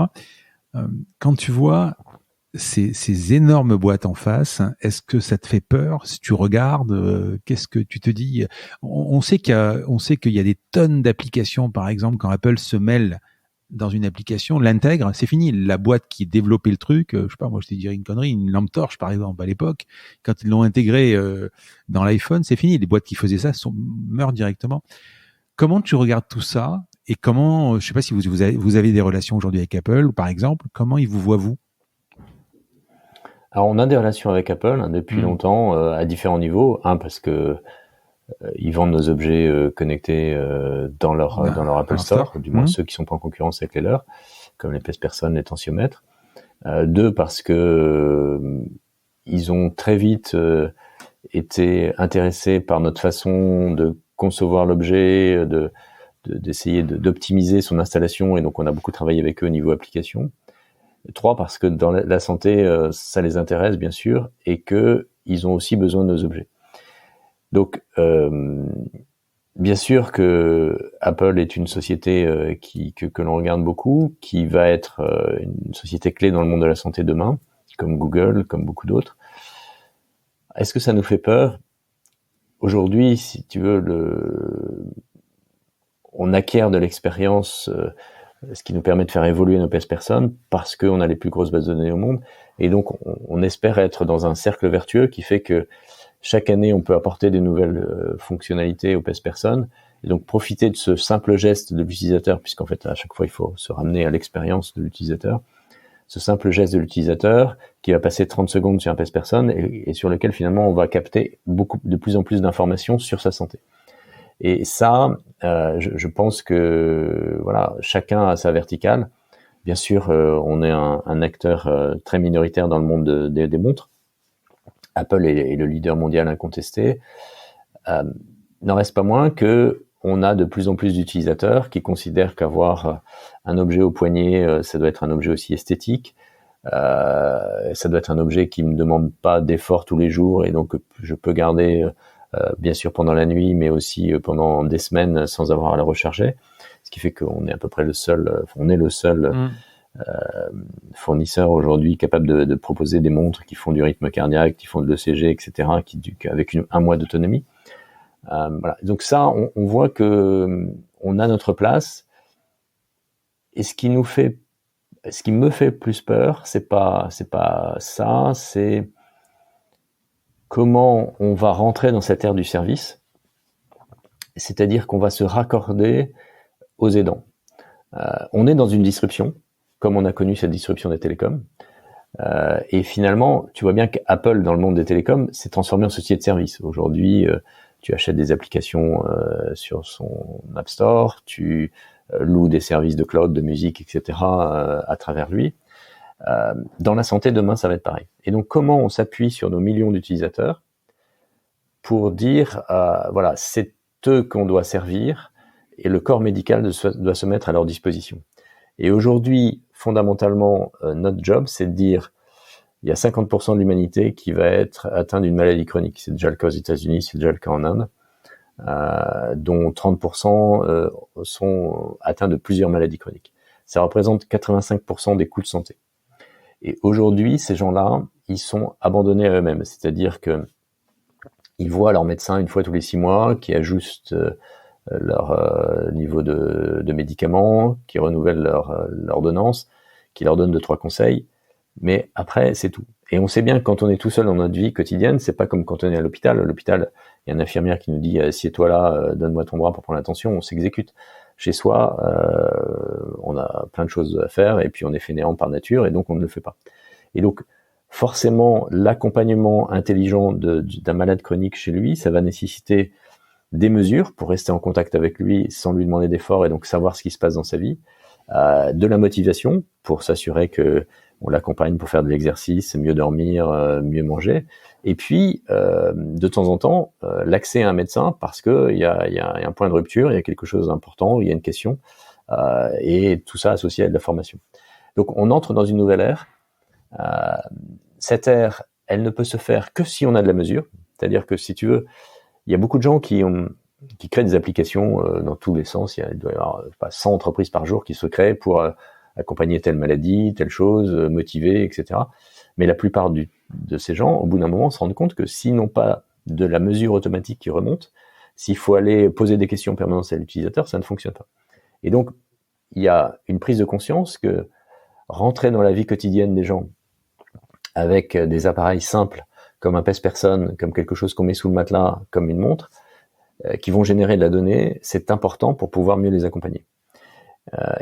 Quand tu vois ces énormes boîtes en face, est-ce que ça te fait peur? Si tu regardes, qu'est-ce que tu te dis? On sait qu'il y a des tonnes d'applications, par exemple, quand Apple se mêle dans une application, l'intègre, c'est fini. La boîte qui développait le truc, je sais pas, moi je te dirais une connerie, une lampe torche par exemple à l'époque, quand ils l'ont intégré dans l'iPhone, c'est fini. Les boîtes qui faisaient ça meurent directement. Comment tu regardes tout ça et comment, je sais pas si vous avez des relations aujourd'hui avec Apple, par exemple, comment ils vous voient vous? Alors on a des relations avec Apple depuis longtemps à différents niveaux. Parce que ils vendent nos objets connectés dans leur Apple Store, du moins ceux qui sont pas en concurrence avec les leurs, comme les pèse-personnes, les tensiomètres. 2, parce que ils ont très vite été intéressés par notre façon de concevoir l'objet, d'essayer d'optimiser son installation, et donc on a beaucoup travaillé avec eux au niveau application. 3, parce que dans la santé, ça les intéresse bien sûr, et que ils ont aussi besoin de nos objets. Donc, bien sûr que Apple est une société que l'on regarde beaucoup, qui va être une société clé dans le monde de la santé demain, comme Google, comme beaucoup d'autres. Est-ce que ça nous fait peur? Aujourd'hui, si tu veux, on acquiert de l'expérience, ce qui nous permet de faire évoluer nos pèse-personnes, parce qu'on a les plus grosses bases de données au monde, et donc on espère être dans un cercle vertueux qui fait que chaque année, on peut apporter des nouvelles fonctionnalités aux pèse-personnes, et donc profiter de ce simple geste de l'utilisateur, puisqu'en fait, à chaque fois, il faut se ramener à l'expérience de l'utilisateur. Ce simple geste de l'utilisateur qui va passer 30 secondes sur un pèse-personne et sur lequel, finalement, on va capter de plus en plus d'informations sur sa santé. Et ça, je pense que voilà, chacun a sa verticale. Bien sûr, on est un acteur très minoritaire dans le monde des montres. Apple est le leader mondial incontesté. N'en reste pas moins que on a de plus en plus d'utilisateurs qui considèrent qu'avoir un objet au poignet, ça doit être un objet aussi esthétique. Ça doit être un objet qui me demande pas d'effort tous les jours, et donc je peux garder bien sûr pendant la nuit, mais aussi pendant des semaines sans avoir à la recharger. Ce qui fait qu'on est à peu près le seul fournisseur aujourd'hui capable de proposer des montres qui font du rythme cardiaque, qui font de l'ECG, etc., avec un mois d'autonomie. Voilà. Donc ça, on voit que on a notre place. Et ce qui me fait plus peur, c'est pas ça, c'est comment on va rentrer dans cette ère du service. C'est-à-dire qu'on va se raccorder aux aidants. On est dans une disruption, comme on a connu cette disruption des télécoms. Et finalement, tu vois bien qu'Apple, dans le monde des télécoms, s'est transformé en société de service. Aujourd'hui, tu achètes des applications sur son App Store, tu loues des services de cloud, de musique, etc. À travers lui. Dans la santé, demain, ça va être pareil. Et donc, comment on s'appuie sur nos millions d'utilisateurs pour dire, voilà, c'est eux qu'on doit servir, et le corps médical doit se mettre à leur disposition. Et aujourd'hui, fondamentalement, notre job, c'est de dire, il y a 50% de l'humanité qui va être atteint d'une maladie chronique. C'est déjà le cas aux États-Unis, c'est déjà le cas en Inde, dont 30% sont atteints de plusieurs maladies chroniques. Ça représente 85% des coûts de santé. Et aujourd'hui, ces gens-là, ils sont abandonnés à eux-mêmes. C'est-à-dire que ils voient leur médecin une fois tous les 6 mois, qui ajuste leur niveau de médicaments, qui renouvelle leur ordonnance, qui leur donne 2-3 conseils, mais après c'est tout. Et on sait bien que quand on est tout seul dans notre vie quotidienne, c'est pas comme quand on est à l'hôpital. À l'hôpital, il y a une infirmière qui nous dit assieds-toi là, donne-moi ton bras pour prendre l'attention, on s'exécute. Chez soi, on a plein de choses à faire, et puis on est fainéant par nature, et donc on ne le fait pas. Et donc forcément, l'accompagnement intelligent d'un malade chronique chez lui, ça va nécessiter des mesures pour rester en contact avec lui sans lui demander d'efforts et donc savoir ce qui se passe dans sa vie, de la motivation pour s'assurer que on l'accompagne pour faire de l'exercice, mieux dormir, mieux manger, et puis de temps en temps l'accès à un médecin parce que il y a un point de rupture, il y a quelque chose d'important, il y a une question, et tout ça associé à de la formation. Donc on entre dans une nouvelle ère. Cette ère, elle ne peut se faire que si on a de la mesure, c'est-à-dire que si tu veux, il y a beaucoup de gens qui créent des applications dans tous les sens. Il doit y avoir 100 entreprises par jour qui se créent pour accompagner telle maladie, telle chose, motiver, etc. Mais la plupart de ces gens, au bout d'un moment, se rendent compte que s'ils n'ont pas de la mesure automatique qui remonte, s'il faut aller poser des questions en permanence à l'utilisateur, ça ne fonctionne pas. Et donc, il y a une prise de conscience que rentrer dans la vie quotidienne des gens avec des appareils simples, comme un pèse-personne, comme quelque chose qu'on met sous le matelas, comme une montre, qui vont générer de la donnée, c'est important pour pouvoir mieux les accompagner.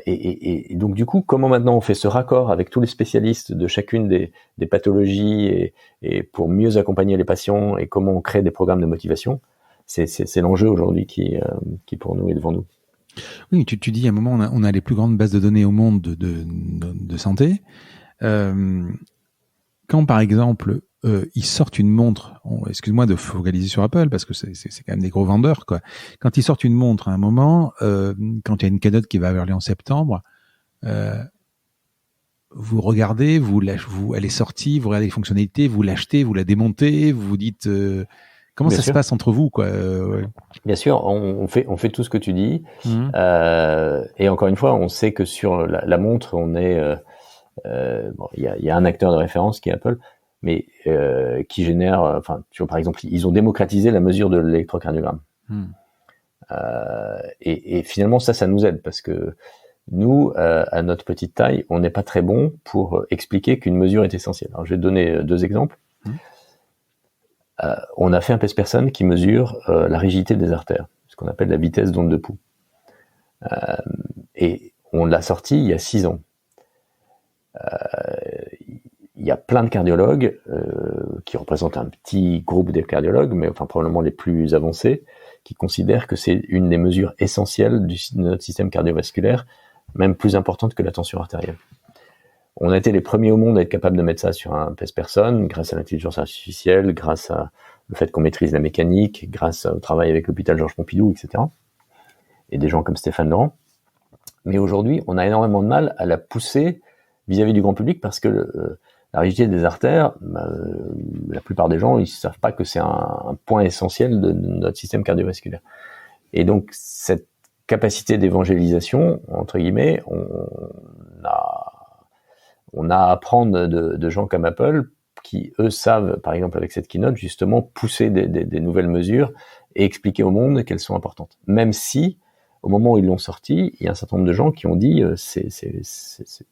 Et donc du coup, comment maintenant on fait ce raccord avec tous les spécialistes de chacune des pathologies et pour mieux accompagner les patients et comment on crée des programmes de motivation, c'est l'enjeu aujourd'hui qui pour nous est devant nous. Oui, tu dis à un moment on a les plus grandes bases de données au monde de santé. Quand par exemple ils sortent une montre, excuse-moi de focaliser sur Apple parce que c'est quand même des gros vendeurs quoi. Quand ils sortent une montre à un moment, quand il y a une keynote qui va avoir lieu en septembre, vous regardez, elle est sortie, vous regardez les fonctionnalités, vous l'achetez, vous la démontez, vous vous dites comment Bien ça sûr. se passe entre vous quoi. Ouais. Bien sûr, on fait tout ce que tu dis. Et encore une fois, on sait que sur la montre, on est bon, il y a un acteur de référence qui est Apple, mais qui génère, enfin, tu vois, par exemple, ils ont démocratisé la mesure de l'électrocardiogramme. Et finalement, ça nous aide parce que nous, à notre petite taille, on n'est pas très bon pour expliquer qu'une mesure est essentielle. Alors, je vais te donner 2 exemples. On a fait un pèse-personne qui mesure la rigidité des artères, ce qu'on appelle la vitesse d'onde de pouls. Et on l'a sorti il y a 6 ans. Il y a plein de cardiologues qui représentent un petit groupe de cardiologues, mais enfin probablement les plus avancés, qui considèrent que c'est une des mesures essentielles de notre système cardiovasculaire, même plus importante que la tension artérielle. On a été les premiers au monde à être capable de mettre ça sur un pèse-personne, grâce à l'intelligence artificielle, grâce à le fait qu'on maîtrise la mécanique, grâce au travail avec l'hôpital Georges Pompidou, etc. Et des gens comme Stéphane Laurent. Mais aujourd'hui, on a énormément de mal à la pousser vis-à-vis du grand public parce que la rigidité des artères, la plupart des gens, ils savent pas que c'est un point essentiel de notre système cardiovasculaire. Et donc, cette capacité d'évangélisation, entre guillemets, on a à apprendre de gens comme Apple qui, eux, savent, par exemple avec cette keynote, justement, pousser des nouvelles mesures et expliquer au monde qu'elles sont importantes. Même si, au moment où ils l'ont sorti, il y a un certain nombre de gens qui ont dit c'est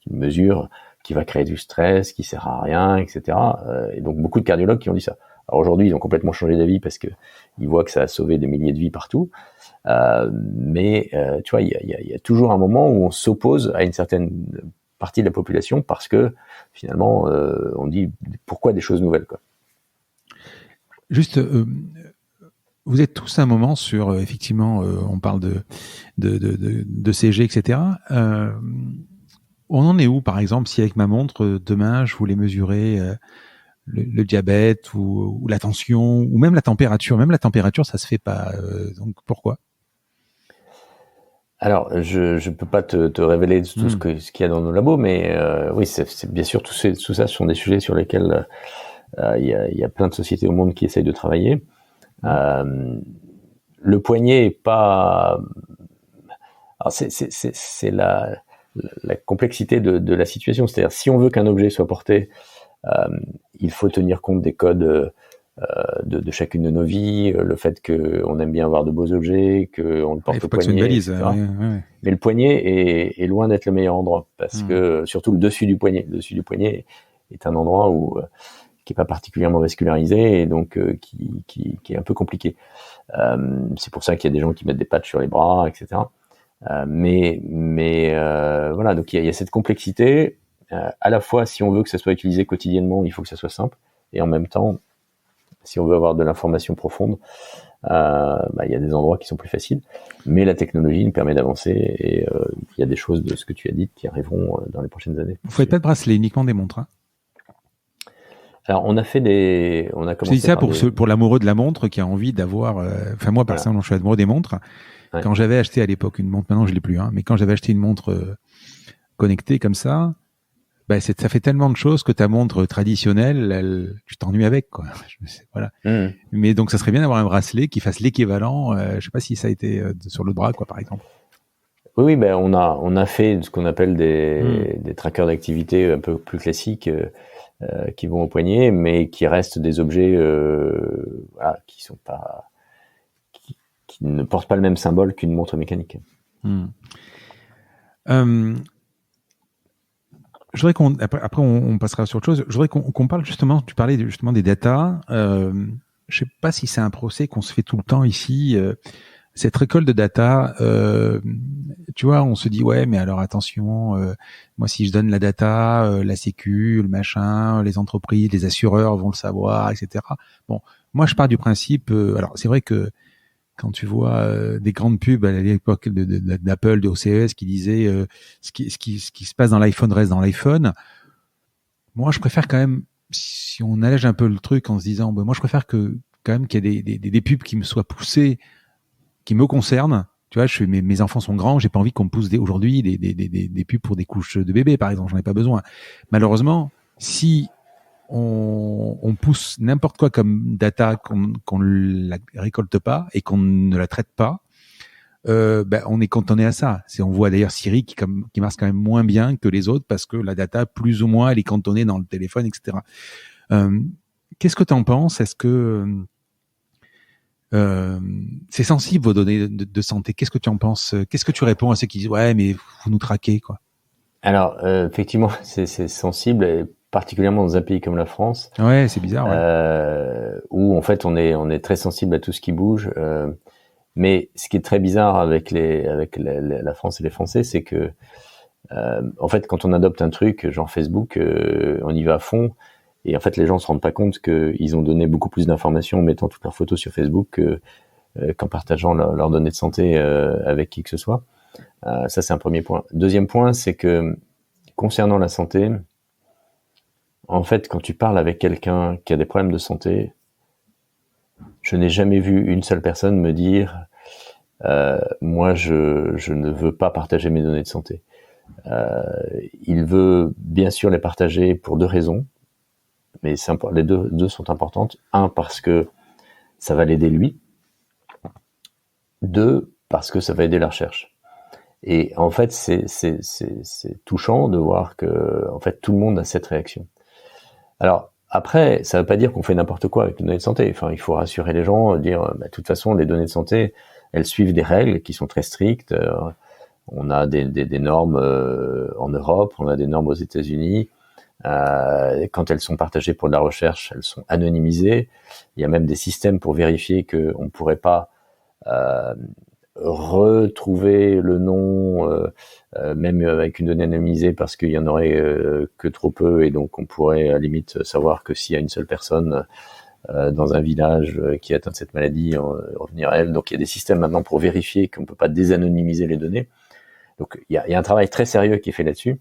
une mesure qui va créer du stress, qui sert à rien, etc. Et donc beaucoup de cardiologues qui ont dit ça. Alors aujourd'hui, ils ont complètement changé d'avis parce que ils voient que ça a sauvé des milliers de vies partout. Mais tu vois, il y a toujours un moment où on s'oppose à une certaine partie de la population parce que finalement, on dit pourquoi des choses nouvelles quoi. Juste, vous êtes tous à un moment sur effectivement, on parle de CG, etc. On en est où, par exemple, si avec ma montre demain je voulais mesurer le diabète ou la tension ou même la température. Même la température, ça se fait pas. Donc pourquoi ? Alors, je peux pas te révéler tout ce qu'il y a dans nos labos, mais oui, c'est bien sûr tout ça, ce sont des sujets sur lesquels il y a plein de sociétés au monde qui essayent de travailler. Le poignet est pas. Alors c'est la complexité de la situation. C'est-à-dire, si on veut qu'un objet soit porté, il faut tenir compte des codes de chacune de nos vies, le fait qu'on aime bien avoir de beaux objets, qu'on le porte au poignet, balise, etc. ouais. Mais le poignet est loin d'être le meilleur endroit, parce que surtout le dessus du poignet. Le dessus du poignet est un endroit qui est pas particulièrement vascularisé et donc qui est un peu compliqué. C'est pour ça qu'il y a des gens qui mettent des patchs sur les bras, etc. Mais voilà, donc il y a cette complexité. À la fois, si on veut que ça soit utilisé quotidiennement, il faut que ça soit simple, et en même temps, si on veut avoir de l'information profonde, il y a des endroits qui sont plus faciles, mais la technologie nous permet d'avancer et il y a des choses de ce que tu as dit qui arriveront dans les prochaines années. Vous faites pas de bracelet, uniquement des montres, hein? Alors on a commencé. Je dis ça pour l'amoureux de la montre qui a envie d'avoir. Moi personnellement, je suis amoureux des montres. Ouais. Quand j'avais acheté à l'époque une montre, maintenant je l'ai plus, hein, mais quand j'avais acheté une montre connectée comme ça, ça fait tellement de choses que ta montre traditionnelle, tu t'ennuies avec, quoi. Voilà. Mais donc ça serait bien d'avoir un bracelet qui fasse l'équivalent. Je sais pas si ça a été sur le bras, quoi, par exemple. Oui, on a fait ce qu'on appelle des trackers d'activité un peu plus classiques. Qui vont au poignet, mais qui restent des objets qui sont pas, qui ne portent pas le même symbole qu'une montre mécanique. Je voudrais après on passera sur autre chose. Je voudrais qu'on parle justement. Tu parlais justement des datas. Je sais pas si c'est un procès qu'on se fait tout le temps ici. Cette récolte de data, tu vois, on se dit ouais, mais alors attention, moi si je donne la data, la sécu, le machin, les entreprises, les assureurs vont le savoir, etc. Bon, moi je pars du principe, alors c'est vrai que quand tu vois des grandes pubs à l'époque d'Apple, de CES qui disaient ce qui se passe dans l'iPhone reste dans l'iPhone, moi je préfère quand même, si on allège un peu le truc en se disant, moi je préfère que quand même qu'il y ait des pubs qui me soient poussées, qui me concernent. Tu vois, mes enfants sont grands, j'ai pas envie qu'on me pousse aujourd'hui des pubs pour des couches de bébé, par exemple, j'en ai pas besoin. Malheureusement, si on pousse n'importe quoi comme data qu'on la récolte pas et qu'on ne la traite pas, on est cantonné à ça. On voit d'ailleurs Siri qui marche quand même moins bien que les autres parce que la data, plus ou moins, elle est cantonnée dans le téléphone, etc. Qu'est-ce que tu en penses? Est-ce que c'est sensible vos données de santé? Qu'est-ce que tu en penses? Qu'est-ce que tu réponds à ceux qui disent ouais, mais vous nous traquez, quoi? Alors effectivement, c'est sensible, et particulièrement dans un pays comme la France. Ouais, c'est bizarre. Ouais. Où en fait on est très sensible à tout ce qui bouge. Mais ce qui est très bizarre avec la France et les Français, c'est que en fait quand on adopte un truc genre Facebook, on y va à fond. Et en fait, les gens se rendent pas compte qu'ils ont donné beaucoup plus d'informations en mettant toutes leurs photos sur Facebook qu'en partageant leurs données de santé avec qui que ce soit. Ça, c'est un premier point. Deuxième point, c'est que concernant la santé, en fait, quand tu parles avec quelqu'un qui a des problèmes de santé, je n'ai jamais vu une seule personne me dire moi, je ne veux pas partager mes données de santé. Il veut bien sûr les partager pour deux raisons. Mais les deux sont importantes. Un, parce que ça va l'aider lui. Deux, parce que ça va aider la recherche. Et en fait, c'est touchant de voir que en fait tout le monde a cette réaction. Alors après, ça veut pas dire qu'on fait n'importe quoi avec les données de santé. Enfin, il faut rassurer les gens, dire de toute façon, les données de santé, elles suivent des règles qui sont très strictes. On a des normes en Europe, on a des normes aux États-Unis. Quand elles sont partagées pour de la recherche, elles sont anonymisées. Il y a même des systèmes pour vérifier qu'on ne pourrait pas retrouver le nom, même avec une donnée anonymisée, parce qu'il y en aurait que trop peu, et donc on pourrait à la limite savoir que s'il y a une seule personne dans un village qui est atteinte de cette maladie, revenir à elle. Donc il y a des systèmes maintenant pour vérifier qu'on ne peut pas désanonymiser les données. Donc il y a un travail très sérieux qui est fait là-dessus.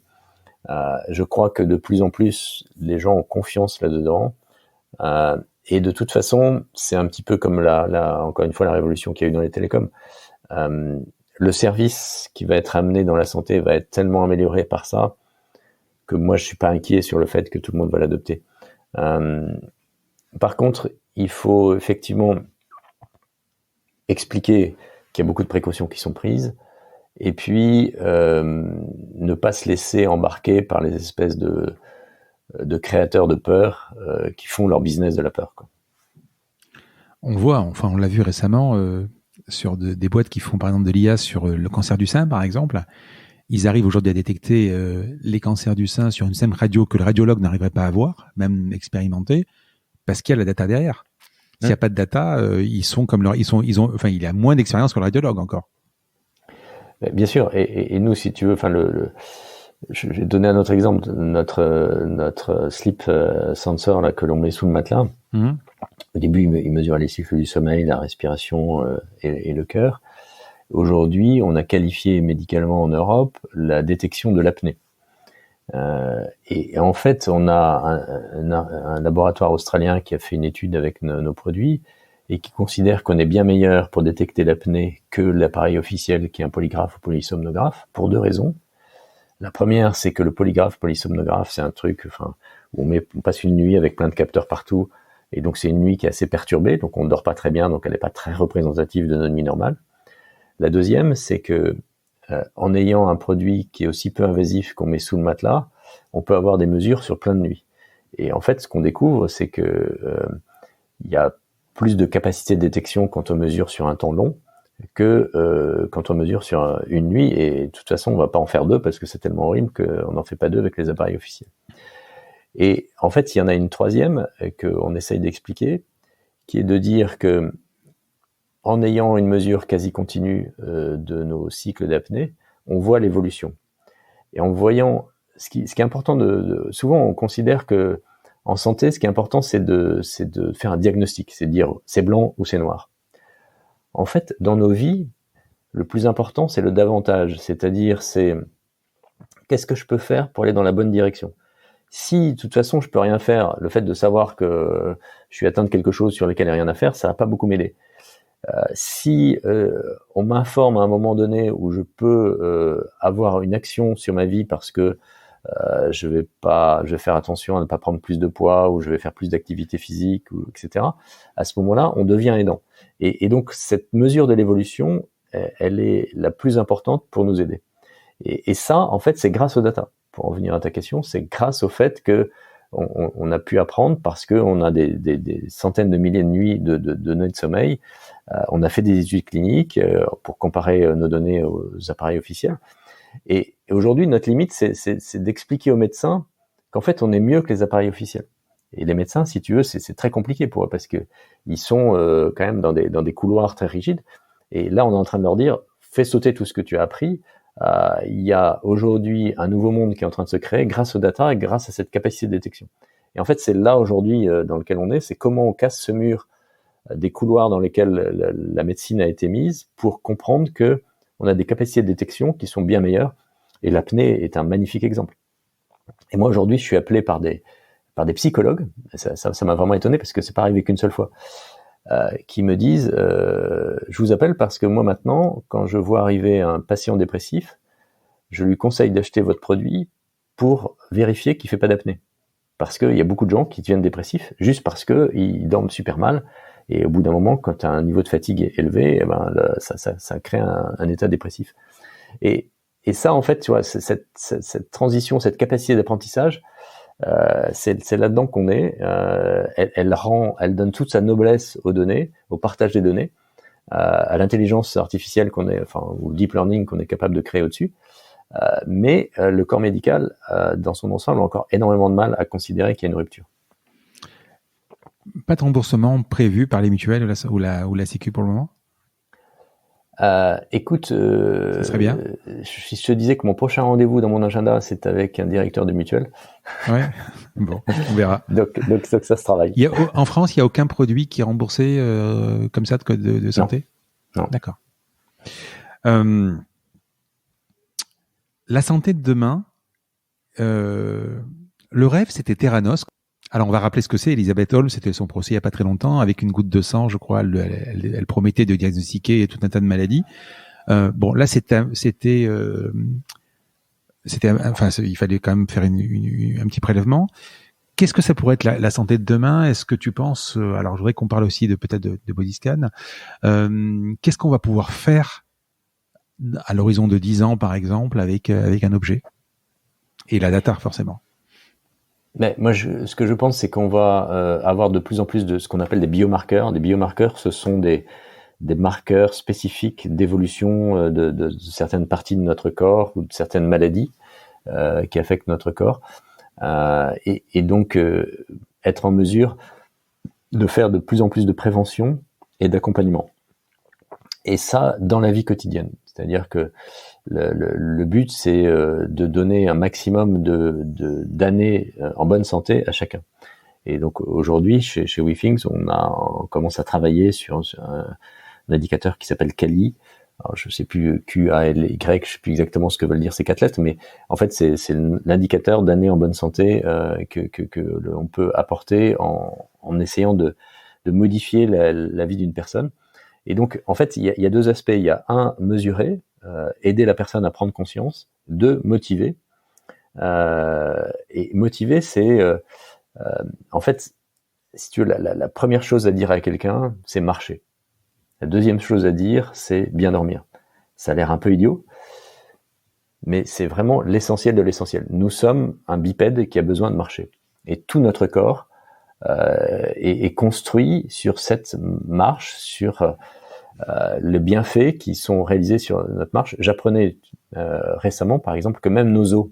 Je crois que de plus en plus les gens ont confiance là-dedans, et de toute façon c'est un petit peu comme encore une fois la révolution qu'il y a eu dans les télécoms. Le service qui va être amené dans la santé va être tellement amélioré par ça que moi je suis pas inquiet sur le fait que tout le monde va l'adopter. Par contre, il faut effectivement expliquer qu'il y a beaucoup de précautions qui sont prises. Et puis, ne pas se laisser embarquer par les espèces de créateurs de peur qui font leur business de la peur, quoi. On le voit, on l'a vu récemment sur des boîtes qui font par exemple de l'IA sur le cancer du sein, par exemple. Ils arrivent aujourd'hui à détecter les cancers du sein sur une simple radio que le radiologue n'arriverait pas à voir, même expérimenté, parce qu'il y a la data derrière. S'il n'y a pas de data, il a moins d'expérience que le radiologue encore. Bien sûr, et nous, si tu veux, je vais donner un autre exemple, notre sleep sensor là que l'on met sous le matelas. Au début, il mesurait les cycles du sommeil, la respiration et le cœur. Aujourd'hui, on a qualifié médicalement en Europe la détection de l'apnée. Et en fait, on a un laboratoire australien qui a fait une étude avec nos produits et qui considère qu'on est bien meilleur pour détecter l'apnée que l'appareil officiel qui est un polygraphe ou polysomnographe, pour 2 raisons. La première, c'est que le polygraphe, polysomnographe, c'est un truc où on passe une nuit avec plein de capteurs partout, et donc c'est une nuit qui est assez perturbée, donc on ne dort pas très bien, donc elle n'est pas très représentative de notre nuit normale. La deuxième, c'est que en ayant un produit qui est aussi peu invasif qu'on met sous le matelas, on peut avoir des mesures sur plein de nuits. Et en fait, ce qu'on découvre, c'est que il y a plus de capacité de détection quand on mesure sur un temps long que quand on mesure sur une nuit. Et de toute façon, on va pas en faire 2 parce que c'est tellement horrible qu'on n'en fait pas 2 avec les appareils officiels. Et en fait, il y en a une troisième qu'on essaye d'expliquer, qui est de dire que en ayant une mesure quasi continue de nos cycles d'apnée, on voit l'évolution. Et en voyant, ce qui est important souvent on considère que en santé, ce qui est important, c'est de faire un diagnostic, c'est de dire c'est blanc ou c'est noir. En fait, dans nos vies, le plus important, c'est le davantage, c'est-à-dire c'est qu'est-ce que je peux faire pour aller dans la bonne direction. Si, de toute façon, je peux rien faire, le fait de savoir que je suis atteint de quelque chose sur lequel il n'y a rien à faire, ça va pas beaucoup m'aider. Si on m'informe à un moment donné où je peux avoir une action sur ma vie parce que je vais faire attention à ne pas prendre plus de poids ou je vais faire plus d'activité physique, etc. À ce moment-là, on devient aidant. Et donc cette mesure de l'évolution, elle est la plus importante pour nous aider. Et ça, en fait, c'est grâce aux data. Pour en venir à ta question, c'est grâce au fait que on a pu apprendre parce que on a des centaines de milliers de nuits de nuits de sommeil. On a fait des études cliniques pour comparer nos données aux appareils officiels. Et aujourd'hui, notre limite, c'est d'expliquer aux médecins qu'en fait, on est mieux que les appareils officiels. Et les médecins, si tu veux, c'est très compliqué pour eux parce que ils sont quand même dans des couloirs très rigides. Et là, on est en train de leur dire, fais sauter tout ce que tu as appris. Il y a aujourd'hui un nouveau monde qui est en train de se créer grâce aux data et grâce à cette capacité de détection. Et en fait, c'est là aujourd'hui dans lequel on est, c'est comment on casse ce mur des couloirs dans lesquels la médecine a été mise pour comprendre que on a des capacités de détection qui sont bien meilleures. Et l'apnée est un magnifique exemple. Et moi, aujourd'hui, je suis appelé par des psychologues. Ça m'a vraiment étonné parce que c'est pas arrivé qu'une seule fois. Qui me disent je vous appelle parce que moi maintenant, quand je vois arriver un patient dépressif, je lui conseille d'acheter votre produit pour vérifier qu'il fait pas d'apnée. Parce qu'il y a beaucoup de gens qui deviennent dépressifs juste parce qu'ils dorment super mal. Et au bout d'un moment, quand tu as un niveau de fatigue élevé, ça crée un état dépressif. Et ça, en fait, tu vois, cette transition, cette capacité d'apprentissage, c'est là-dedans qu'on est. Elle donne toute sa noblesse aux données, au partage des données, à l'intelligence artificielle ou deep learning qu'on est capable de créer au-dessus. Mais le corps médical, dans son ensemble, a encore énormément de mal à considérer qu'il y a une rupture. Pas de remboursement prévu par les mutuelles ou la Sécu pour le moment ? Écoute, ça serait bien. Si je te disais que mon prochain rendez-vous dans mon agenda, c'est avec un directeur de mutuelle. Ouais. Bon, on verra. donc ça se travaille. En France, il n'y a aucun produit qui est remboursé comme ça de santé ? Non. D'accord. La santé de demain, le rêve, c'était Theranos. Alors, on va rappeler ce que c'est. Elisabeth Holmes, c'était son procès il n'y a pas très longtemps. Avec une goutte de sang, je crois, elle promettait de diagnostiquer tout un tas de maladies. Bon, là, il fallait quand même faire un petit prélèvement. Qu'est-ce que ça pourrait être la santé de demain ? Est-ce que tu penses, alors je voudrais qu'on parle aussi peut-être de body scan. Qu'est-ce qu'on va pouvoir faire à l'horizon de 10 ans, par exemple, avec un objet ? Et la data, forcément. Mais moi, ce que je pense, c'est qu'on va avoir de plus en plus de ce qu'on appelle des biomarqueurs. Des biomarqueurs, ce sont des marqueurs spécifiques d'évolution de certaines parties de notre corps ou de certaines maladies qui affectent notre corps. Et donc, être en mesure de faire de plus en plus de prévention et d'accompagnement. Et ça, dans la vie quotidienne. C'est-à-dire que le but, c'est de donner un maximum d'années en bonne santé à chacun. Et donc aujourd'hui, chez WeThings, on commence à travailler sur un indicateur qui s'appelle QALY. Alors, je sais plus QALY, je sais plus exactement ce que veulent dire ces 4 lettres, mais en fait c'est l'indicateur d'année en bonne santé on peut apporter en essayant de modifier la vie d'une personne. Et donc en fait il y a 2 aspects. Il y a un, mesurer, aider la personne à prendre conscience. 2, motiver. Et motiver, c'est en fait, si tu veux, la première chose à dire à quelqu'un, c'est marcher. La deuxième chose à dire, c'est bien dormir. Ça a l'air un peu idiot, mais c'est vraiment l'essentiel de l'essentiel. Nous sommes un bipède qui a besoin de marcher. Et tout notre corps est construit sur cette marche, sur les bienfaits qui sont réalisés sur notre marche. J'apprenais récemment, par exemple, que même nos os,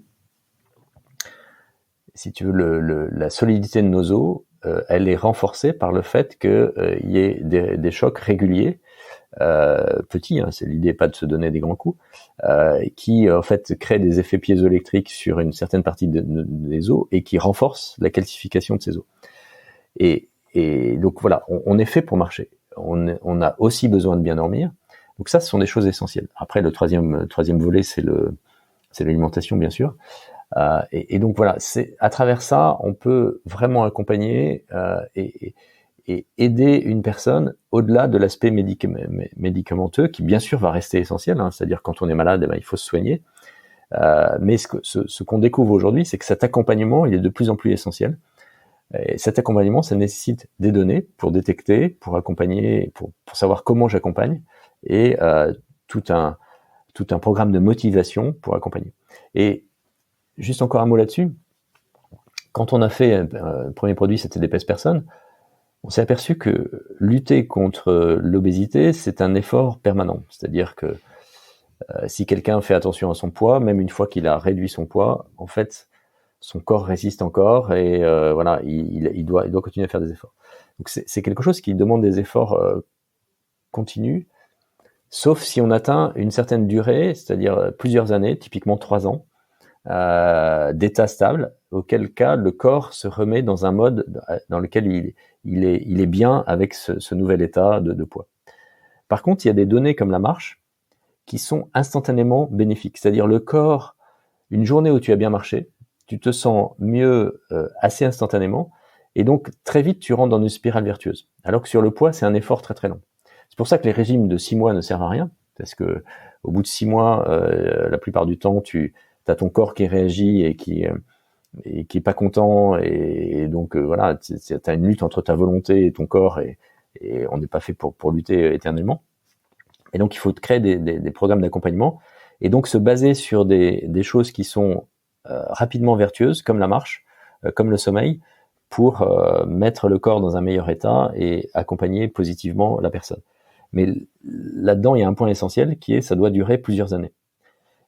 si tu veux, la solidité de nos os, elle est renforcée par le fait qu'il y ait des chocs réguliers, petits, hein, c'est l'idée pas de se donner des grands coups, qui en fait créent des effets piézoélectriques sur une certaine partie des os et qui renforcent la calcification de ces os. Et donc voilà, on est fait pour marcher. On a aussi besoin de bien dormir. Donc ça, ce sont des choses essentielles. Après, le troisième volet, c'est l'alimentation, bien sûr. Et donc voilà, c'est à travers ça, on peut vraiment accompagner et aider une personne au-delà de l'aspect médicamenteux, qui bien sûr va rester essentiel. Hein, c'est-à-dire quand on est malade, il faut se soigner. Mais ce qu'on découvre aujourd'hui, c'est que cet accompagnement, il est de plus en plus essentiel. Et cet accompagnement, ça nécessite des données pour détecter, pour accompagner, pour savoir comment j'accompagne, et tout un programme de motivation pour accompagner. Et juste encore un mot là-dessus. Quand on a fait le premier produit, c'était d'épaisse personne, on s'est aperçu que lutter contre l'obésité, c'est un effort permanent. C'est-à-dire que si quelqu'un fait attention à son poids, même une fois qu'il a réduit son poids, en fait, son corps résiste encore et voilà, il doit continuer à faire des efforts. Donc c'est quelque chose qui demande des efforts continus, sauf si on atteint une certaine durée, c'est-à-dire plusieurs années, typiquement 3 ans, d'état stable, auquel cas le corps se remet dans un mode dans lequel il est bien avec ce nouvel état de poids. Par contre, il y a des données comme la marche qui sont instantanément bénéfiques. C'est-à-dire le corps, une journée où tu as bien marché, tu te sens mieux assez instantanément, et donc très vite tu rentres dans une spirale vertueuse. Alors que sur le poids, c'est un effort très très long. C'est pour ça que les régimes de 6 mois ne servent à rien, parce que au bout de 6 mois, la plupart du temps, tu as ton corps qui réagit et qui est pas content, et donc voilà, tu as une lutte entre ta volonté et ton corps, et on n'est pas fait pour lutter éternellement. Et donc il faut créer des programmes d'accompagnement, et donc se baser sur des choses qui sont rapidement vertueuses, comme la marche, comme le sommeil, pour mettre le corps dans un meilleur état et accompagner positivement la personne. Mais là-dedans, il y a un point essentiel qui est, ça doit durer plusieurs années.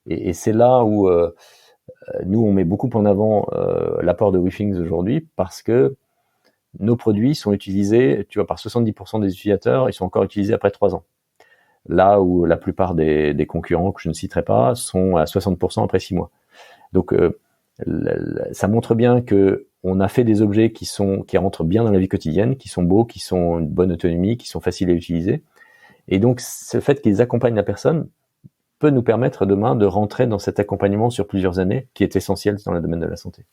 Et c'est là où nous, on met beaucoup en avant l'apport de WeThings aujourd'hui, parce que nos produits sont utilisés, tu vois, par 70% des utilisateurs, ils sont encore utilisés après 3 ans. Là où la plupart des concurrents, que je ne citerai pas, sont à 60% après 6 mois. Donc, ça montre bien que on a fait des objets qui rentrent bien dans la vie quotidienne, qui sont beaux, qui sont une bonne autonomie, qui sont faciles à utiliser. Et donc, ce fait qu'ils accompagnent la personne peut nous permettre demain de rentrer dans cet accompagnement sur plusieurs années, qui est essentiel dans le domaine de la santé.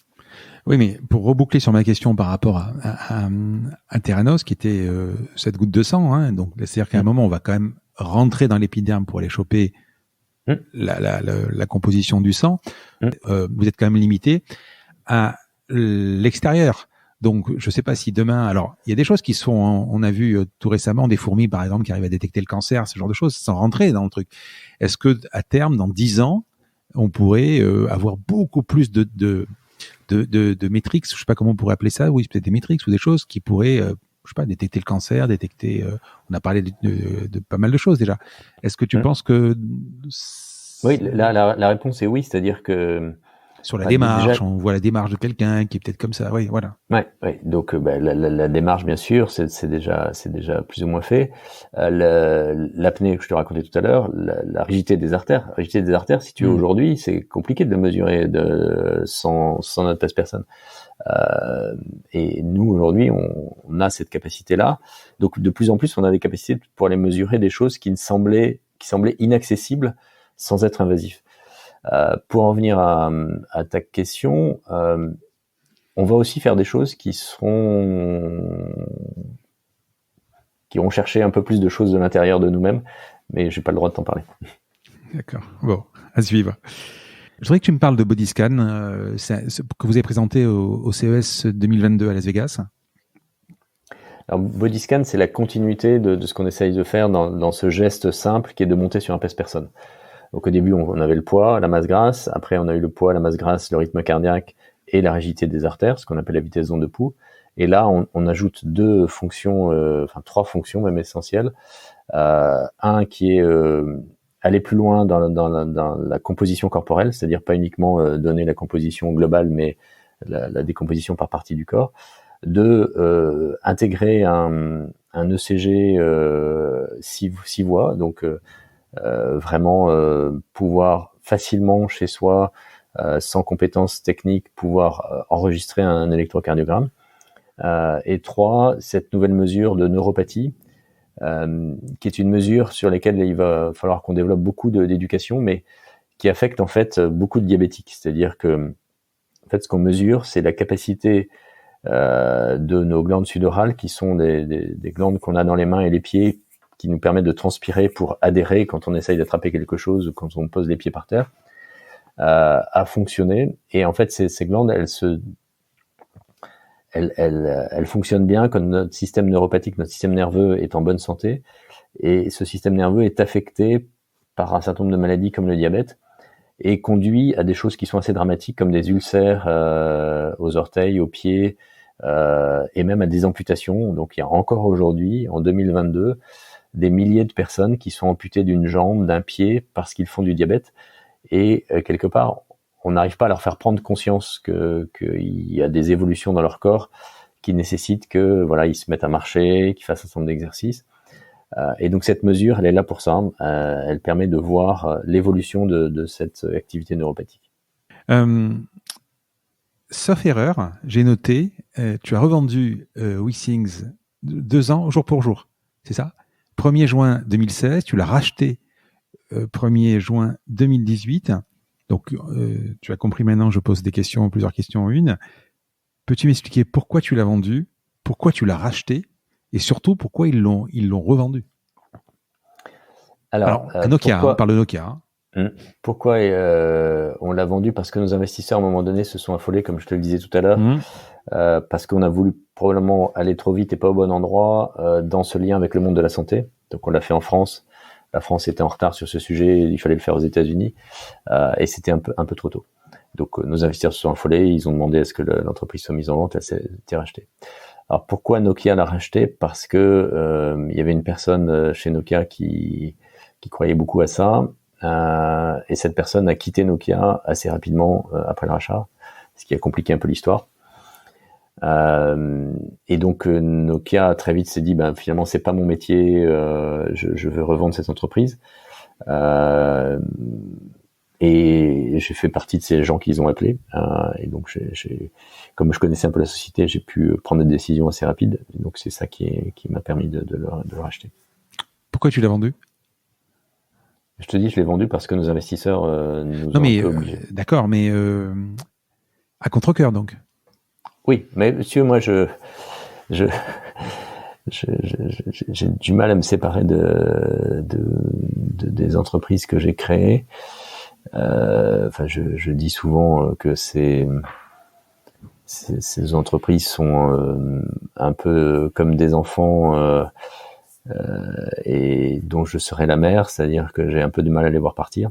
Oui, mais pour reboucler sur ma question par rapport à Theranos, qui était cette goutte de sang, hein, donc c'est-à-dire qu'à un moment, on va quand même rentrer dans l'épiderme pour aller choper la composition du sang. Vous êtes quand même limité à l'extérieur. Donc, je sais pas si demain, alors, il y a des choses qui sont, on a vu tout récemment des fourmis, par exemple, qui arrivent à détecter le cancer, ce genre de choses, sans rentrer dans le truc. Est-ce que, à terme, dans 10 ans, on pourrait avoir beaucoup plus de métriques, je sais pas comment on pourrait appeler ça, oui, peut-être des métriques ou des choses qui pourraient, je sais pas, détecter le cancer, détecter, on a parlé de pas mal de choses déjà. Est-ce que tu penses que... Oui, la réponse est oui, c'est-à-dire que Sur la démarche, déjà, on voit la démarche de quelqu'un qui est peut-être comme ça. Oui, voilà. ouais. Donc la démarche, bien sûr, c'est déjà plus ou moins fait. L'apnée que je te racontais tout à l'heure, la rigidité des artères. La rigidité des artères, si tu veux, aujourd'hui, c'est compliqué de le mesurer sans notre personne. Et nous aujourd'hui, on a cette capacité-là. Donc de plus en plus, on a des capacités pour aller mesurer des choses qui semblaient inaccessibles sans être invasifs. Pour en venir à ta question, on va aussi faire des choses qui vont chercher un peu plus de choses de l'intérieur de nous-mêmes, mais j'ai pas le droit de t'en parler. D'accord. Bon, à suivre. Je voudrais que tu me parles de Bodyscan, que vous avez présenté au CES 2022 à Las Vegas. Alors, Bodyscan, c'est la continuité de ce qu'on essaye de faire dans ce geste simple qui est de monter sur un pèse-personne. Donc au début, on avait le poids, la masse grasse. Après, on a eu le poids, la masse grasse, le rythme cardiaque et la rigidité des artères, ce qu'on appelle la vitesse d'onde de pouls. Et là, on ajoute trois fonctions même essentielles. Un qui est aller plus loin dans la composition corporelle, c'est-à-dire pas uniquement donner la composition globale, mais la décomposition par partie du corps. Deux, intégrer un ECG 6 voies, donc vraiment pouvoir facilement chez soi, sans compétences techniques, pouvoir enregistrer un électrocardiogramme. Et trois, cette nouvelle mesure de neuropathie, qui est une mesure sur laquelle il va falloir qu'on développe beaucoup d'éducation, mais qui affecte en fait beaucoup de diabétiques. C'est-à-dire que en fait, ce qu'on mesure, c'est la capacité de nos glandes sudorales, qui sont des glandes qu'on a dans les mains et les pieds, qui nous permettent de transpirer pour adhérer quand on essaye d'attraper quelque chose ou quand on pose les pieds par terre, à fonctionner. Et en fait, ces glandes, elles fonctionnent bien quand notre système neuropathique, notre système nerveux est en bonne santé. Et ce système nerveux est affecté par un certain nombre de maladies comme le diabète et conduit à des choses qui sont assez dramatiques comme des ulcères aux orteils, aux pieds, et même à des amputations. Donc il y a encore aujourd'hui, en 2022, des milliers de personnes qui sont amputées d'une jambe, d'un pied, parce qu'ils font du diabète. Et quelque part, on n'arrive pas à leur faire prendre conscience qu'il y a des évolutions dans leur corps qui nécessitent que ils se mettent à marcher, qu'ils fassent un certain nombre d'exercices. Et donc cette mesure, elle est là pour ça. Elle permet de voir l'évolution de cette activité neuropathique. Sauf erreur, j'ai noté, tu as revendu WeSings 2 ans jour pour jour, c'est ça ? 1er juin 2016, tu l'as racheté 1er juin 2018. Donc, tu as compris maintenant, je pose plusieurs questions en une. Peux-tu m'expliquer pourquoi tu l'as vendu, pourquoi tu l'as racheté et surtout pourquoi ils l'ont revendu ? Alors Nokia, on parle de Nokia. Pourquoi on l'a vendu ? Parce que nos investisseurs, à un moment donné, se sont affolés, comme je te le disais tout à l'heure, parce qu'on a voulu probablement aller trop vite et pas au bon endroit dans ce lien avec le monde de la santé. Donc on l'a fait en France. La France était en retard sur ce sujet, il fallait le faire aux États-Unis, et c'était un peu trop tôt. Donc nos investisseurs se sont affolés, ils ont demandé à ce que l'entreprise soit mise en vente, elle s'est été rachetée. Alors pourquoi Nokia l'a racheté ? Parce que il y avait une personne chez Nokia qui croyait beaucoup à ça, et cette personne a quitté Nokia assez rapidement après le rachat, ce qui a compliqué un peu l'histoire. Et donc Nokia très vite s'est dit finalement c'est pas mon métier, je veux revendre cette entreprise, et j'ai fait partie de ces gens qu'ils ont appelés, et donc comme je connaissais un peu la société, j'ai pu prendre des décisions assez rapides, et donc c'est ça qui m'a permis de le racheter. Pourquoi tu l'as vendu ? Je te dis, je l'ai vendu parce que nos investisseurs nous ont un peu obligés. D'accord, mais à contre-cœur donc. Oui, mais monsieur, moi, j'ai du mal à me séparer des entreprises que j'ai créées. Je dis souvent que ces entreprises sont un peu comme des enfants, et dont je serai la mère, c'est-à-dire que j'ai un peu de mal à les voir partir.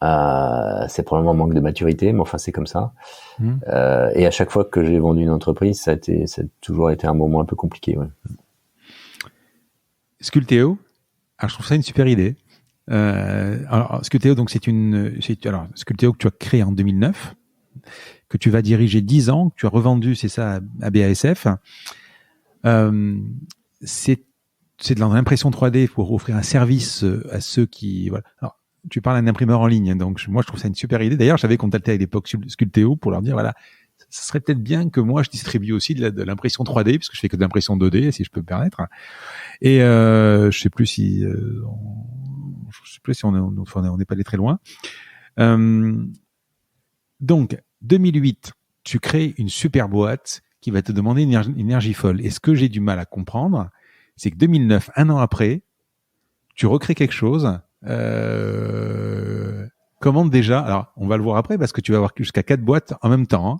C'est probablement un manque de maturité, mais enfin c'est comme ça. Et à chaque fois que j'ai vendu une entreprise, ça a toujours été un moment un peu compliqué. Ouais. Sculteo, alors je trouve ça une super idée. Alors, Sculteo, donc alors Sculteo que tu as créé en 2009, que tu vas diriger 10 ans, que tu as revendu, c'est ça, à BASF. C'est de l'impression 3D pour offrir un service à ceux qui, voilà. Alors, tu parles d'un imprimeur en ligne, donc moi je trouve ça une super idée. D'ailleurs, j'avais contacté à l'époque Sculteo pour leur dire, voilà, ça serait peut-être bien que moi je distribue aussi de l'impression 3D, puisque je fais que de l'impression 2D, si je peux me permettre. Et je sais plus si on n'est pas allé très loin. Donc 2008, tu crées une super boîte qui va te demander une énergie folle. Et ce que j'ai du mal à comprendre, c'est que 2009, un an après, tu recrées quelque chose. Comment déjà, alors on va le voir après parce que tu vas avoir jusqu'à 4 boîtes en même temps. Hein.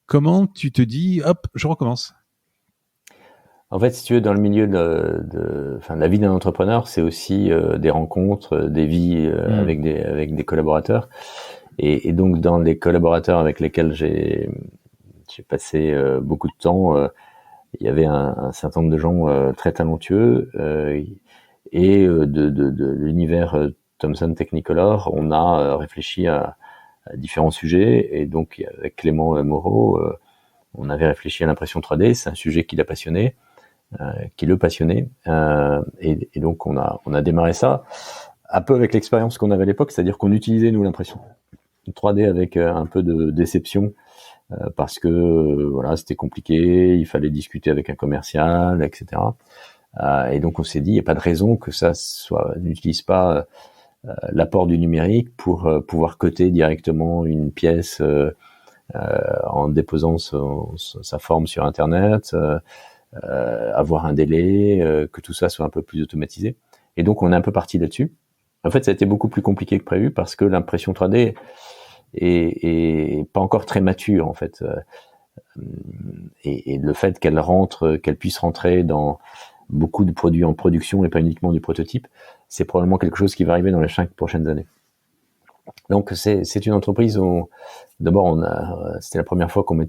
Comment tu te dis, hop, je recommence? En fait, si tu veux, dans le milieu de la vie d'un entrepreneur, c'est aussi des rencontres, des vies avec des collaborateurs. Et donc, dans les collaborateurs avec lesquels j'ai passé beaucoup de temps, il y avait un certain nombre de gens très talentueux et de l'univers Thomson Technicolor, on a réfléchi à différents sujets. Et donc, avec Clément Moreau, on avait réfléchi à l'impression 3D. C'est un sujet qui l'a passionné. Qui le passionnait, et donc on a démarré ça un peu avec l'expérience qu'on avait à l'époque, c'est-à-dire qu'on utilisait nous l'impression 3D avec un peu de déception parce que voilà, c'était compliqué, il fallait discuter avec un commercial, etc. Et donc on s'est dit il n'y a pas de raison que ça n'utilise pas l'apport du numérique pour pouvoir coter directement une pièce en déposant sa forme sur Internet. Avoir un délai, que tout ça soit un peu plus automatisé. Et donc, on est un peu parti là-dessus. En fait, ça a été beaucoup plus compliqué que prévu parce que l'impression 3D est pas encore très mature, en fait. Et le fait qu'elle puisse rentrer dans beaucoup de produits en production et pas uniquement du prototype, c'est probablement quelque chose qui va arriver dans les 5 prochaines années. Donc, c'est une entreprise où, d'abord, c'était la première fois qu'on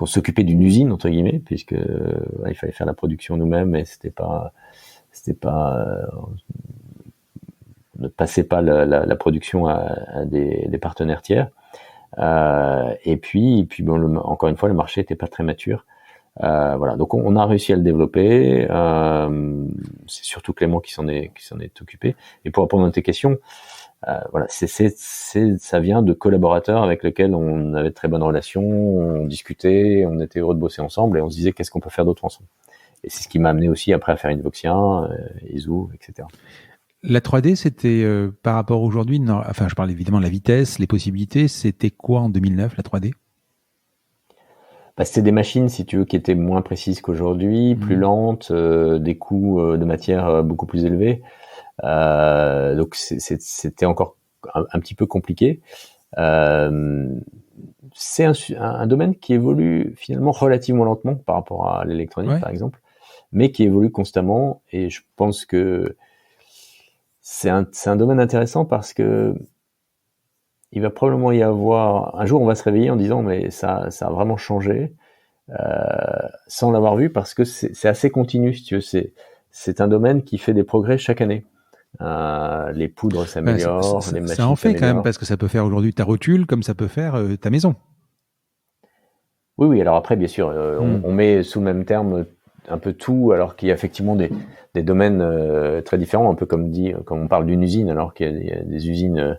s'occupait d'une usine entre guillemets, puisque il fallait faire la production nous-mêmes et ne passait pas la production à des partenaires tiers. Et puis bon, encore une fois, le marché était pas très mature. Voilà, donc on a réussi à le développer. C'est surtout Clément qui s'en est occupé. Et pour répondre à tes questions, voilà, ça vient de collaborateurs avec lesquels on avait de très bonnes relations, on discutait, on était heureux de bosser ensemble et on se disait qu'est-ce qu'on peut faire d'autre ensemble. Et c'est ce qui m'a amené aussi après à faire Invoxia, Izu, etc. La 3D, c'était par rapport à aujourd'hui, enfin je parle évidemment de la vitesse, les possibilités, c'était quoi en 2009 la 3D? C'était des machines, si tu veux, qui étaient moins précises qu'aujourd'hui, plus lentes, des coûts de matière beaucoup plus élevés. Donc c'était encore un petit peu compliqué. C'est un domaine qui évolue finalement relativement lentement par rapport à l'électronique, par exemple, mais qui évolue constamment. Et je pense que c'est un domaine intéressant parce que il va probablement y avoir un jour on va se réveiller en disant mais ça a vraiment changé sans l'avoir vu parce que c'est assez continu, si tu veux. C'est un domaine qui fait des progrès chaque année. Les poudres s'améliorent, les machines ça en fait s'améliorent. quand même parce que ça peut faire aujourd'hui ta rotule comme ça peut faire ta maison. Oui, alors après bien sûr on met sous le même terme un peu tout, alors qu'il y a effectivement des domaines très différents, un peu comme on parle d'une usine, alors qu'il y a des usines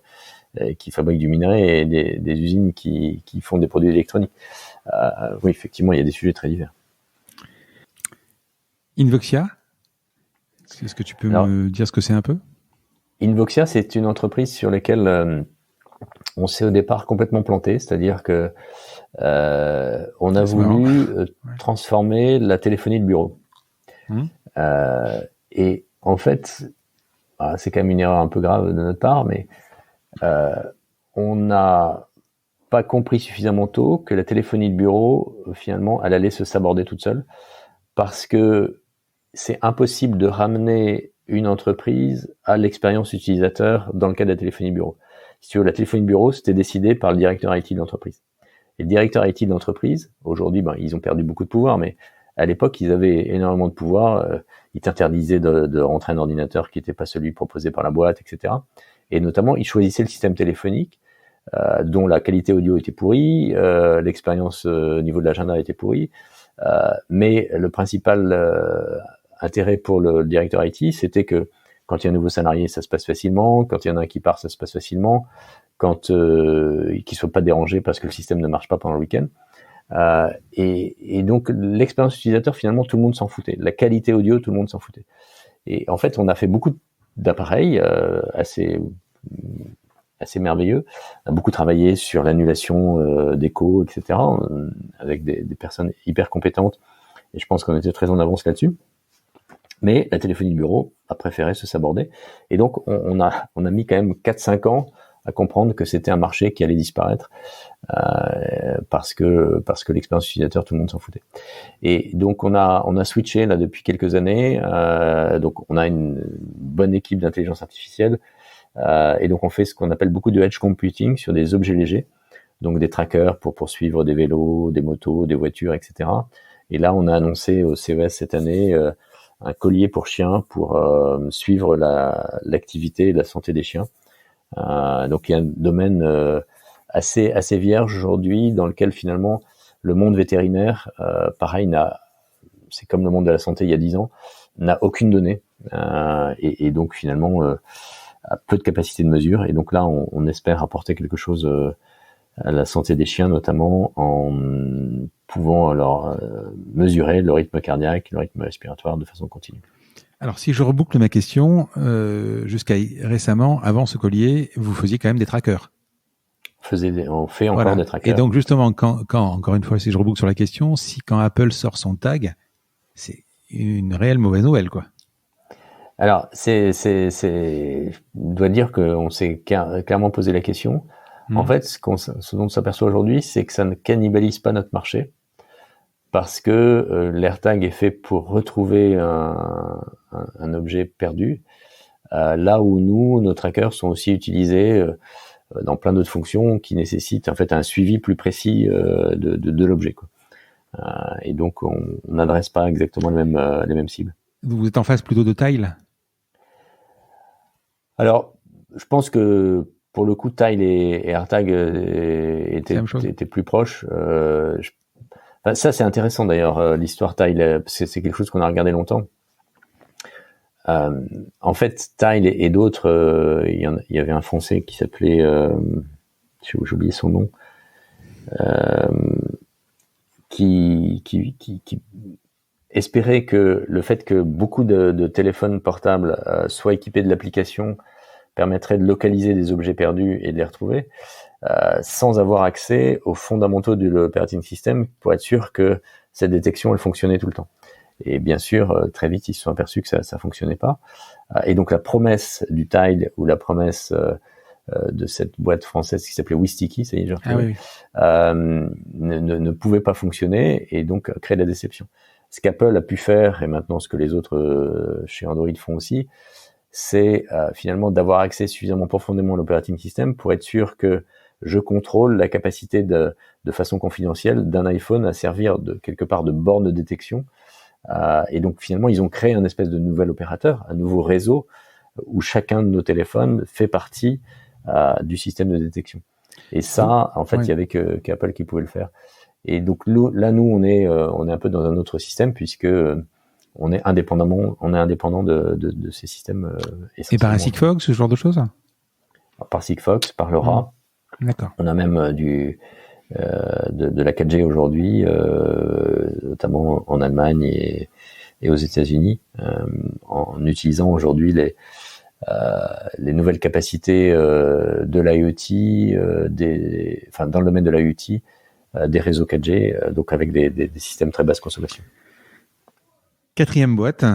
qui fabriquent du minerai et des usines qui font des produits électroniques. Oui, effectivement, il y a des sujets très divers. Invoxia, est-ce que tu peux me dire ce que c'est un peu? Invoxia, c'est une entreprise sur laquelle on s'est au départ complètement planté, c'est-à-dire que on a voulu transformer la téléphonie de bureau. Et en fait, c'est quand même une erreur un peu grave de notre part, mais on n'a pas compris suffisamment tôt que la téléphonie de bureau, finalement, elle allait se saborder toute seule, parce que c'est impossible de ramener une entreprise à l'expérience utilisateur dans le cas de la téléphonie de bureau. Si tu veux, la téléphonie de bureau, c'était décidé par le directeur IT de l'entreprise. Et le directeur IT de l'entreprise, aujourd'hui, ils ont perdu beaucoup de pouvoir, mais à l'époque, ils avaient énormément de pouvoir. Ils t'interdisaient de rentrer un ordinateur qui n'était pas celui proposé par la boîte, etc. Et notamment, ils choisissaient le système téléphonique dont la qualité audio était pourrie, l'expérience au niveau de l'agenda était pourrie, mais le principal intérêt pour le directeur IT, c'était que quand il y a un nouveau salarié, ça se passe facilement, quand il y en a un qui part, ça se passe facilement, quand qu'il soit pas dérangé parce que le système ne marche pas pendant le week-end. Et donc l'expérience utilisateur, finalement, tout le monde s'en foutait. La qualité audio, tout le monde s'en foutait. Et en fait, on a fait beaucoup d'appareils assez merveilleux. On a beaucoup travaillé sur l'annulation d'écho, etc., avec des personnes hyper compétentes. Et je pense qu'on était très en avance là-dessus. Mais la téléphonie de bureau a préféré se saborder. Et donc, on a mis quand même 4-5 ans à comprendre que c'était un marché qui allait disparaître parce que l'expérience utilisateur, tout le monde s'en foutait. Et donc, on a switché là depuis quelques années. Donc, on a une bonne équipe d'intelligence artificielle. Et donc, on fait ce qu'on appelle beaucoup de edge computing sur des objets légers. Donc, des trackers pour poursuivre des vélos, des motos, des voitures, etc. Et là, on a annoncé au CES cette année un collier pour chiens pour suivre l'activité et la santé des chiens. Donc il y a un domaine assez vierge aujourd'hui dans lequel finalement le monde vétérinaire, pareil, c'est comme le monde de la santé il y a 10 ans, n'a aucune donnée et donc finalement a peu de capacité de mesure. Et donc là, on espère apporter quelque chose à la santé des chiens, notamment en pouvant alors mesurer le rythme cardiaque, le rythme respiratoire de façon continue. Alors, si je reboucle ma question, jusqu'à récemment, avant ce collier, vous faisiez quand même des trackers. On fait encore des trackers. Et donc, justement, quand, encore une fois, si je reboucle sur la question, quand Apple sort son tag, c'est une réelle mauvaise nouvelle, quoi. Alors, je dois dire qu'on s'est clairement posé la question. En fait, ce dont on s'aperçoit aujourd'hui, c'est que ça ne cannibalise pas notre marché, parce que l'AirTag est fait pour retrouver un objet perdu, là où nos trackers sont aussi utilisés dans plein d'autres fonctions qui nécessitent en fait un suivi plus précis de l'objet, quoi. Et donc, on n'adresse pas exactement les mêmes cibles. Vous êtes en phase plutôt de taille? Alors, je pense que pour le coup, Tile et AirTag étaient plus proches. Ça, c'est intéressant d'ailleurs, l'histoire Tile, parce que c'est quelque chose qu'on a regardé longtemps. En fait, Tile et d'autres, il y avait un Français qui s'appelait, j'ai oublié son nom, qui espérait que le fait que beaucoup de téléphones portables soient équipés de l'application permettrait de localiser des objets perdus et de les retrouver, sans avoir accès aux fondamentaux de l'operating system pour être sûr que cette détection elle fonctionnait tout le temps. Et bien sûr, très vite ils se sont aperçus que ça fonctionnait pas. Et donc la promesse du Tile ou la promesse de cette boîte française qui s'appelait Wistiki, ça y est, j'ai retrouvé, ne pouvait pas fonctionner et donc créer de la déception. Ce qu'Apple a pu faire, et maintenant ce que les autres chez Android font aussi, c'est finalement d'avoir accès suffisamment profondément à l'operating system pour être sûr que je contrôle la capacité de façon confidentielle d'un iPhone à servir quelque part de borne de détection. Et donc finalement, ils ont créé un espèce de nouvel opérateur, un nouveau réseau où chacun de nos téléphones fait partie du système de détection. Et ça, en fait, il y avait qu'Apple qui pouvait le faire. Et donc là, nous, on est un peu dans un autre système puisque on est indépendant de ces systèmes. Et par un Sigfox, ce genre de choses? Par Sigfox, par LoRa. D'accord. On a même de la 4G aujourd'hui, notamment en Allemagne et aux États-Unis, en utilisant aujourd'hui les nouvelles capacités de l'IoT, dans le domaine de l'IoT, des réseaux 4G, donc avec des systèmes très basse consommation. Quatrième boîte,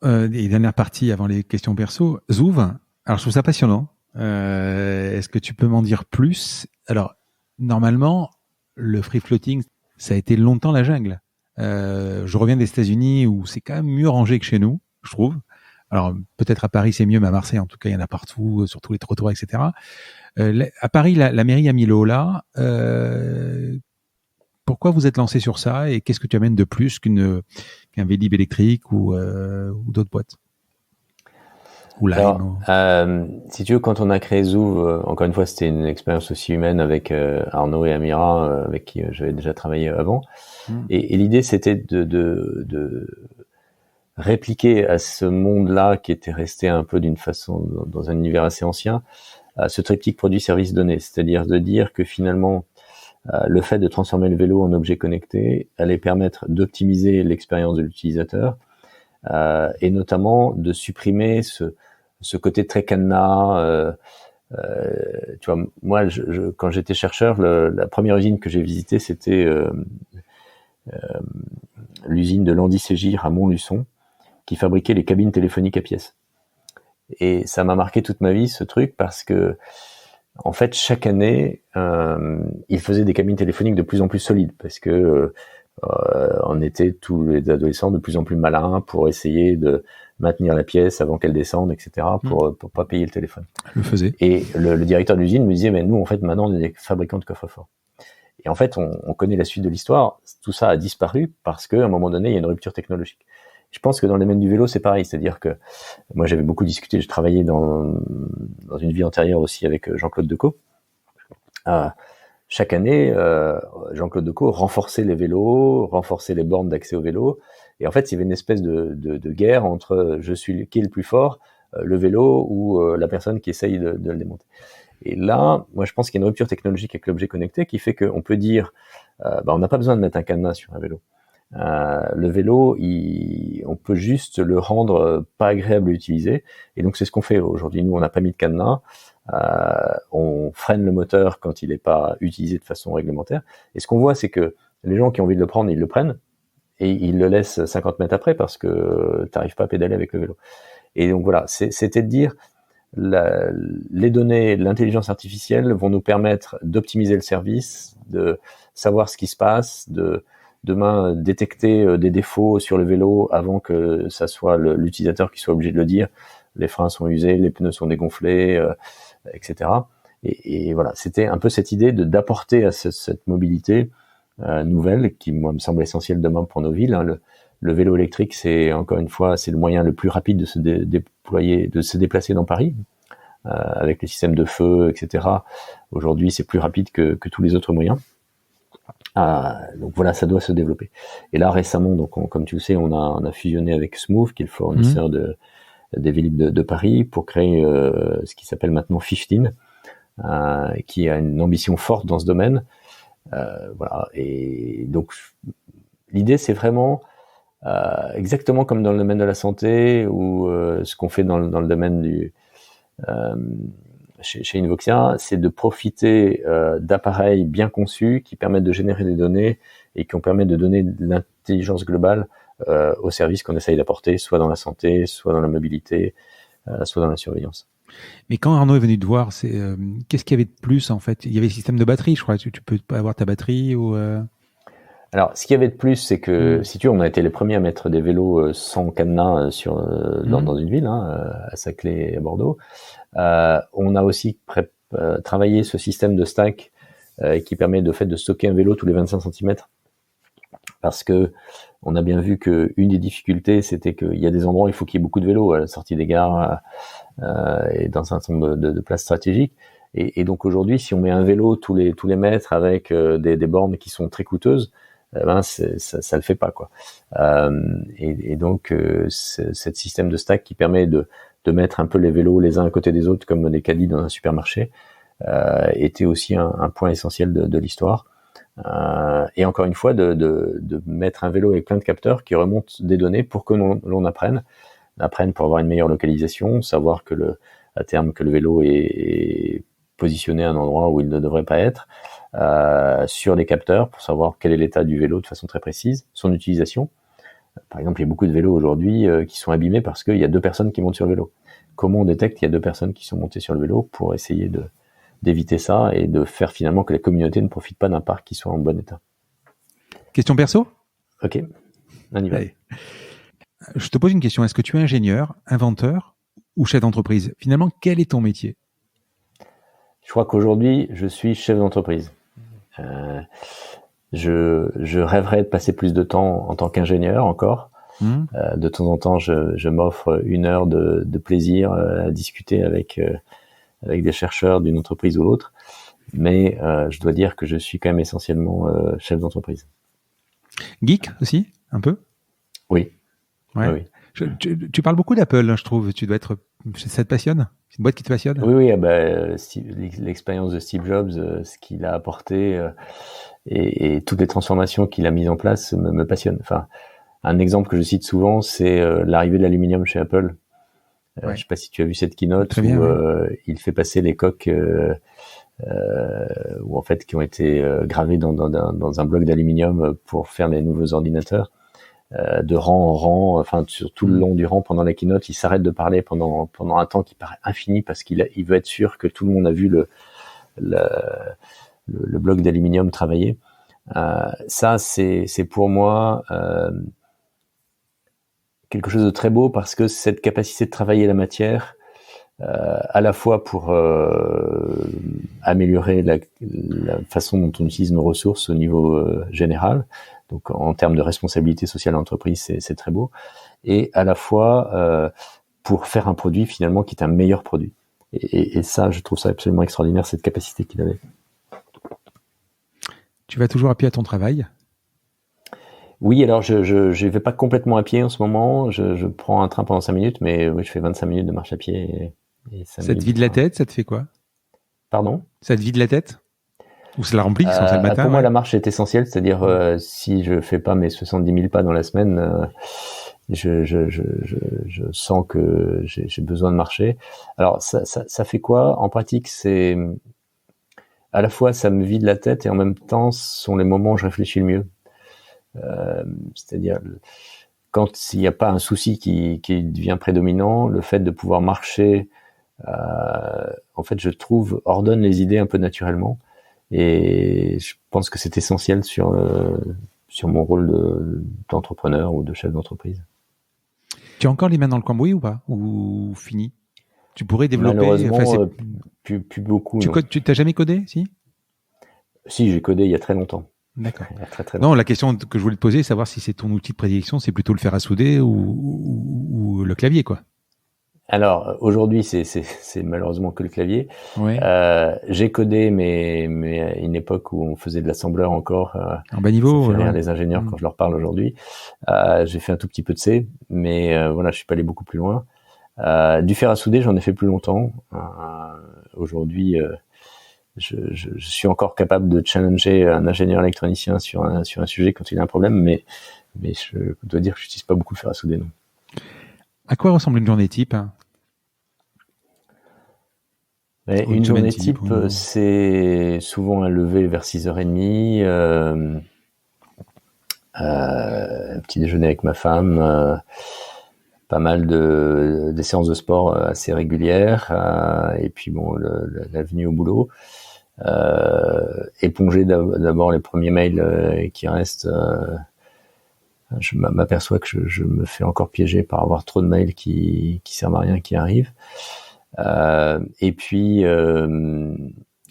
et dernière partie avant les questions perso, Zouv. Alors, je trouve ça passionnant. Est-ce que tu peux m'en dire plus? Alors, normalement, le free floating, ça a été longtemps la jungle. Je reviens des États-Unis où c'est quand même mieux rangé que chez nous, je trouve. Alors, peut-être à Paris, c'est mieux, mais à Marseille, en tout cas, il y en a partout, sur tous les trottoirs, etc. À Paris, la mairie a mis le haut là. Pourquoi vous êtes lancé sur ça et qu'est-ce que tu amènes de plus qu'un Vélib électrique ou d'autres boîtes ou Lime? Alors, si tu veux, quand on a créé Zouv, encore une fois, c'était une expérience aussi humaine avec Arnaud et Amira, avec qui j'avais déjà travaillé avant. Et l'idée, c'était de répliquer à ce monde-là qui était resté un peu d'une façon dans un univers assez ancien, ce triptyque produit-service-donné, c'est-à-dire de dire que finalement le fait de transformer le vélo en objet connecté allait permettre d'optimiser l'expérience de l'utilisateur et notamment de supprimer ce côté très cadenas. Tu vois, moi, quand j'étais chercheur, la première usine que j'ai visitée, c'était l'usine de Landy Ségir à Montluçon, qui fabriquait les cabines téléphoniques à pièces. Et ça m'a marqué toute ma vie, ce truc, parce que en fait, chaque année, ils faisaient des cabines téléphoniques de plus en plus solides, parce que on était tous les adolescents de plus en plus malins pour essayer de maintenir la pièce avant qu'elle descende, etc., pour pas payer le téléphone. Je le faisais. Et le directeur de l'usine me disait, mais nous, en fait, maintenant, on est des fabricants de coffres-forts. Et en fait, on connaît la suite de l'histoire. Tout ça a disparu parce qu'à un moment donné, il y a une rupture technologique. Je pense que dans le domaine du vélo, c'est pareil. C'est-à-dire que moi, j'avais beaucoup discuté. Je travaillais dans une vie antérieure aussi avec Jean-Claude Decaux. Chaque année, Jean-Claude Decaux renforçait les vélos, renforçait les bornes d'accès au vélo. Et en fait, il y avait une espèce de guerre entre qui est le plus fort, le vélo ou la personne qui essaye de le démonter. Et là, moi, je pense qu'il y a une rupture technologique avec l'objet connecté qui fait qu'on peut dire, on n'a pas besoin de mettre un cadenas sur un vélo. Le vélo, on peut juste le rendre pas agréable à utiliser. Et donc, c'est ce qu'on fait aujourd'hui. Nous, on n'a pas mis de cadenas. On freine le moteur quand il n'est pas utilisé de façon réglementaire. Et ce qu'on voit, c'est que les gens qui ont envie de le prendre, ils le prennent. Et ils le laissent 50 mètres après parce que tu n'arrives pas à pédaler avec le vélo. Et donc voilà, c'était de dire, les données, l'intelligence artificielle vont nous permettre d'optimiser le service, de savoir ce qui se passe, de demain détecter des défauts sur le vélo avant que ça soit l'utilisateur qui soit obligé de le dire. Les freins sont usés, les pneus sont dégonflés, etc. Et voilà, c'était un peu cette idée d'apporter à cette mobilité nouvelle qui, moi, me semble essentielle demain pour nos villes. Hein. Le vélo électrique, c'est encore une fois, c'est le moyen le plus rapide de se déployer, de se déplacer dans Paris, avec les systèmes de feu, etc. Aujourd'hui, c'est plus rapide que tous les autres moyens. Donc voilà, ça doit se développer. Et là, récemment, donc comme tu le sais, on a fusionné avec Smooth, qui est le fournisseur des Vélib de Paris, pour créer ce qui s'appelle maintenant 15, qui a une ambition forte dans ce domaine. Voilà. Et donc, l'idée, c'est vraiment exactement comme dans le domaine de la santé ou ce qu'on fait dans le domaine chez Invoxia, c'est de profiter d'appareils bien conçus qui permettent de générer des données et qui permettent de donner de l'intelligence globale aux services qu'on essaye d'apporter, soit dans la santé, soit dans la mobilité, soit dans la surveillance. Mais quand Arnaud est venu te voir, qu'est-ce qu'il y avait de plus en fait? Il y avait le système de batterie, je crois. Tu peux pas avoir ta batterie ou Alors, ce qu'il y avait de plus, c'est que, si tu veux, on a été les premiers à mettre des vélos sans cadenas dans une ville, à Saclay et à Bordeaux. On a aussi travaillé ce système de stack qui permet de stocker un vélo tous les 25 cm. Parce que on a bien vu que une des difficultés, c'était qu'il y a des endroits où il faut qu'il y ait beaucoup de vélos à la sortie des gares et dans un certain nombre de places stratégiques. Et donc aujourd'hui, si on met un vélo tous les mètres avec des bornes qui sont très coûteuses, ça le fait pas, quoi. Et donc cette système de stack qui permet de mettre un peu les vélos les uns à côté des autres comme des caddies dans un supermarché était aussi un point essentiel de l'histoire. Et encore une fois, de mettre un vélo avec plein de capteurs qui remontent des données pour que l'on apprenne pour avoir une meilleure localisation, savoir à terme que le vélo est positionné à un endroit où il ne devrait pas être, sur les capteurs pour savoir quel est l'état du vélo de façon très précise, son utilisation. Par exemple, il y a beaucoup de vélos aujourd'hui qui sont abîmés parce qu'il y a 2 personnes qui montent sur le vélo. Comment on détecte qu'il y a 2 personnes qui sont montées sur le vélo pour essayer d'éviter ça et de faire finalement que la communauté ne profite pas d'un parc qui soit en bon état. Question perso ? Ok, on y va. Allez. Je te pose une question. Est-ce que tu es ingénieur, inventeur ou chef d'entreprise ? Finalement, quel est ton métier ? Je crois qu'aujourd'hui, je suis chef d'entreprise. je rêverais de passer plus de temps en tant qu'ingénieur encore. De temps en temps, je m'offre 1 heure de plaisir à discuter avec des chercheurs d'une entreprise ou l'autre. Mais je dois dire que je suis quand même essentiellement chef d'entreprise. Geek aussi, un peu? Oui. Ouais. Oui. Tu parles beaucoup d'Apple, hein, je trouve. Ça te passionne? C'est une boîte qui te passionne? Oui. L'expérience de Steve Jobs, ce qu'il a apporté et toutes les transformations qu'il a mises en place me passionne. Enfin, un exemple que je cite souvent, c'est l'arrivée de l'aluminium chez Apple. Je ne sais pas si tu as vu cette keynote où il fait passer les coques ou en fait qui ont été gravées dans un bloc d'aluminium pour faire les nouveaux ordinateurs. De rang en rang, enfin sur tout le long du rang pendant la keynote, il s'arrête de parler pendant un temps qui paraît infini parce qu'il veut être sûr que tout le monde a vu le bloc d'aluminium travailler. Ça c'est pour moi quelque chose de très beau parce que cette capacité de travailler la matière, à la fois pour améliorer la façon dont on utilise nos ressources au niveau général, donc en termes de responsabilité sociale de l'entreprise, c'est très beau, et à la fois pour faire un produit finalement qui est un meilleur produit. Et ça, je trouve ça absolument extraordinaire, cette capacité qu'il avait. Tu vas toujours à pied à ton travail? Oui, alors je vais pas complètement à pied en ce moment, je prends un train pendant 5 minutes, mais oui, je fais 25 minutes de marche à pied. Et ça te vide la tête, ça te fait quoi? Pardon? Ça te vide la tête? Ou ça la remplit quand c'est le matin? Pour moi, la marche est essentielle, c'est-à-dire si je fais pas mes 70 000 pas dans la semaine, je sens que j'ai besoin de marcher. Alors ça fait quoi? En pratique, c'est à la fois ça me vide la tête et en même temps, ce sont les moments où je réfléchis le mieux. C'est-à-dire quand il n'y a pas un souci qui devient prédominant, le fait de pouvoir marcher, en fait, je trouve, ordonne les idées un peu naturellement. Et je pense que c'est essentiel sur mon rôle d'entrepreneur ou de chef d'entreprise. Tu as encore les mains dans le cambouis ou pas? Ou fini? Tu pourrais développer... Malheureusement, plus beaucoup. Tu t'as jamais codé, si? Si, j'ai codé il y a très longtemps. D'accord. Très non, la question que je voulais te poser, c'est savoir si c'est ton outil de prédilection, c'est plutôt le fer à souder ou le clavier, quoi. Alors aujourd'hui, c'est malheureusement que le clavier. Ouais. J'ai codé, mais à une époque où on faisait de l'assembleur encore. En bas niveau. Ça fait rire les ingénieurs quand je leur parle aujourd'hui. J'ai fait un tout petit peu de C, mais voilà, je suis pas allé beaucoup plus loin. Du fer à souder, j'en ai fait plus longtemps. Aujourd'hui, je suis encore capable de challenger un ingénieur électronicien sur un sujet quand il a un problème, mais je dois dire que je n'utilise pas beaucoup le fer à souder, non. À quoi ressemble une journée type? Une journée type, c'est souvent un lever vers 6h30, un petit déjeuner avec ma femme, pas mal des séances de sport assez régulières, et puis bon, la venue au boulot. Éponger d'abord les premiers mails qui restent. Je m'aperçois que je me fais encore piéger par avoir trop de mails qui servent à rien qui arrivent. Et puis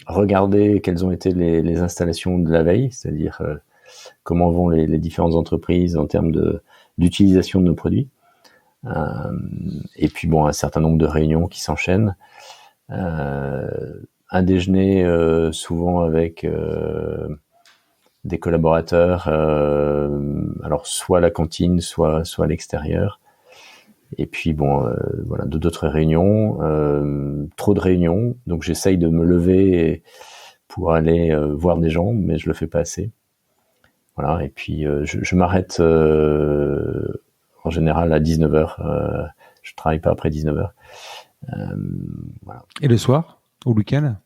regarder quelles ont été les installations de la veille, c'est-à-dire comment vont les différentes entreprises en termes d'utilisation de nos produits. Et puis bon, un certain nombre de réunions qui s'enchaînent. Un déjeuner souvent avec des collaborateurs, alors soit à la cantine, soit à l'extérieur. Et puis bon, voilà, d'autres réunions, trop de réunions, donc j'essaye de me lever pour aller voir des gens, mais je le fais pas assez. Voilà, et puis je m'arrête en général à 19h. Je travaille pas après 19h. Voilà. Et le soir, au week-end?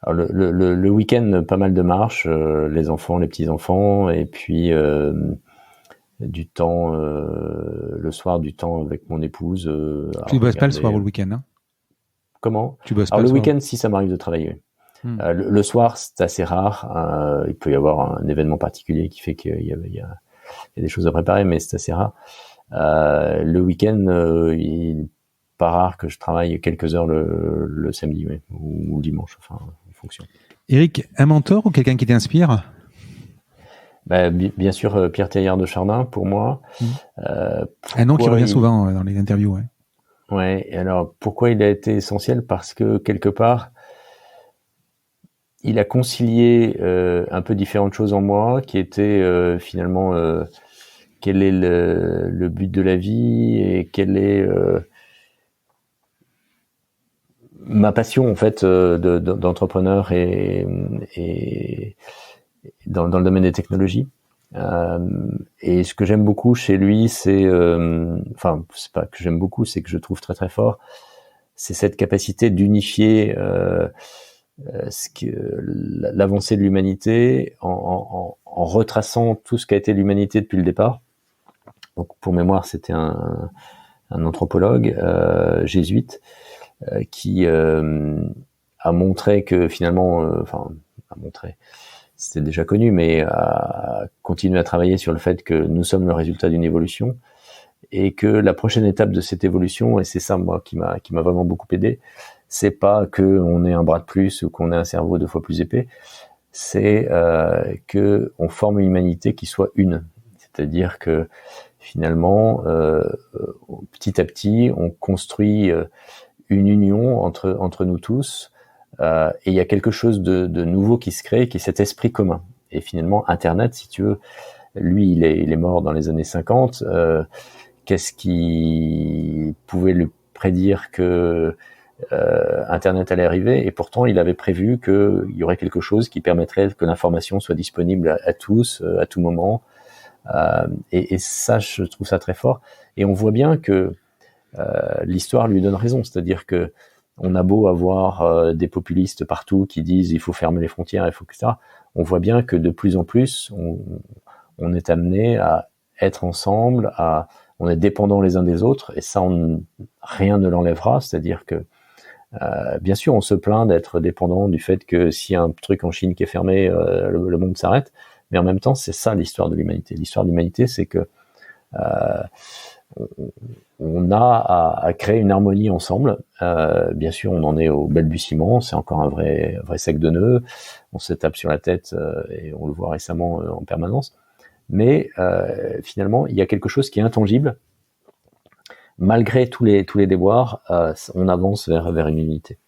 Alors le week-end, pas mal de marches, les enfants, les petits-enfants, et puis du temps, le soir, du temps avec mon épouse. Tu bosses pas le soir ou le week-end, hein? Comment? Tu bosses Alors pas le week-end, si ça m'arrive de travailler. Le soir, c'est assez rare. Il peut y avoir un événement particulier qui fait qu'il y a des choses à préparer, mais c'est assez rare. Le week-end, il n'est pas rare que je travaille quelques heures le samedi, oui, ou le dimanche, enfin, en fonction. Eric, un mentor ou quelqu'un qui t'inspire? Bien sûr, Pierre Teilhard de Chardin, pour moi. Un nom qui revient souvent dans les interviews. Ouais. Ouais. Et alors, pourquoi il a été essentiel? Parce que, quelque part, il a concilié un peu différentes choses en moi, qui étaient finalement quel est le but de la vie et quelle est ma passion en fait d'entrepreneur et dans le domaine des technologies. Et ce que j'aime beaucoup chez lui, c'est c'est pas que j'aime beaucoup, c'est que je trouve très très fort, c'est cette capacité d'unifier l'avancée de l'humanité en retraçant tout ce qu'a été l'humanité depuis le départ. Donc pour mémoire, c'était un anthropologue jésuite qui a montré que finalement, a montré, c'était déjà connu, mais a continué à travailler sur le fait que nous sommes le résultat d'une évolution et que la prochaine étape de cette évolution, et c'est ça moi qui m'a vraiment beaucoup aidé, c'est pas que on ait un bras de plus ou qu'on ait un cerveau 2 fois plus épais, c'est que on forme une humanité qui soit une, c'est-à-dire que finalement petit à petit on construit une union entre nous tous, et il y a quelque chose de nouveau qui se crée, qui est cet esprit commun. Et finalement Internet, si tu veux, lui il est mort dans les années 50, qu'est-ce qui pouvait le prédire que Internet allait arriver? Et pourtant il avait prévu qu'il y aurait quelque chose qui permettrait que l'information soit disponible à tous, à tout moment, et ça je trouve ça très fort. Et on voit bien que l'histoire lui donne raison, c'est-à-dire que on a beau avoir des populistes partout qui disent il faut fermer les frontières, il faut etc. On voit bien que de plus en plus on est amené à être ensemble, on est dépendants les uns des autres, et ça rien ne l'enlèvera. C'est-à-dire que bien sûr on se plaint d'être dépendant du fait que s'il y a un truc en Chine qui est fermé, le monde s'arrête, mais en même temps c'est ça l'histoire de l'humanité. L'histoire de l'humanité, c'est que on a à créer une harmonie ensemble. Bien sûr, on en est au balbutiement, c'est encore un vrai sac de nœuds, on se tape sur la tête et on le voit récemment en permanence. Mais finalement, il y a quelque chose qui est intangible. Malgré tous les déboires, on avance vers une unité.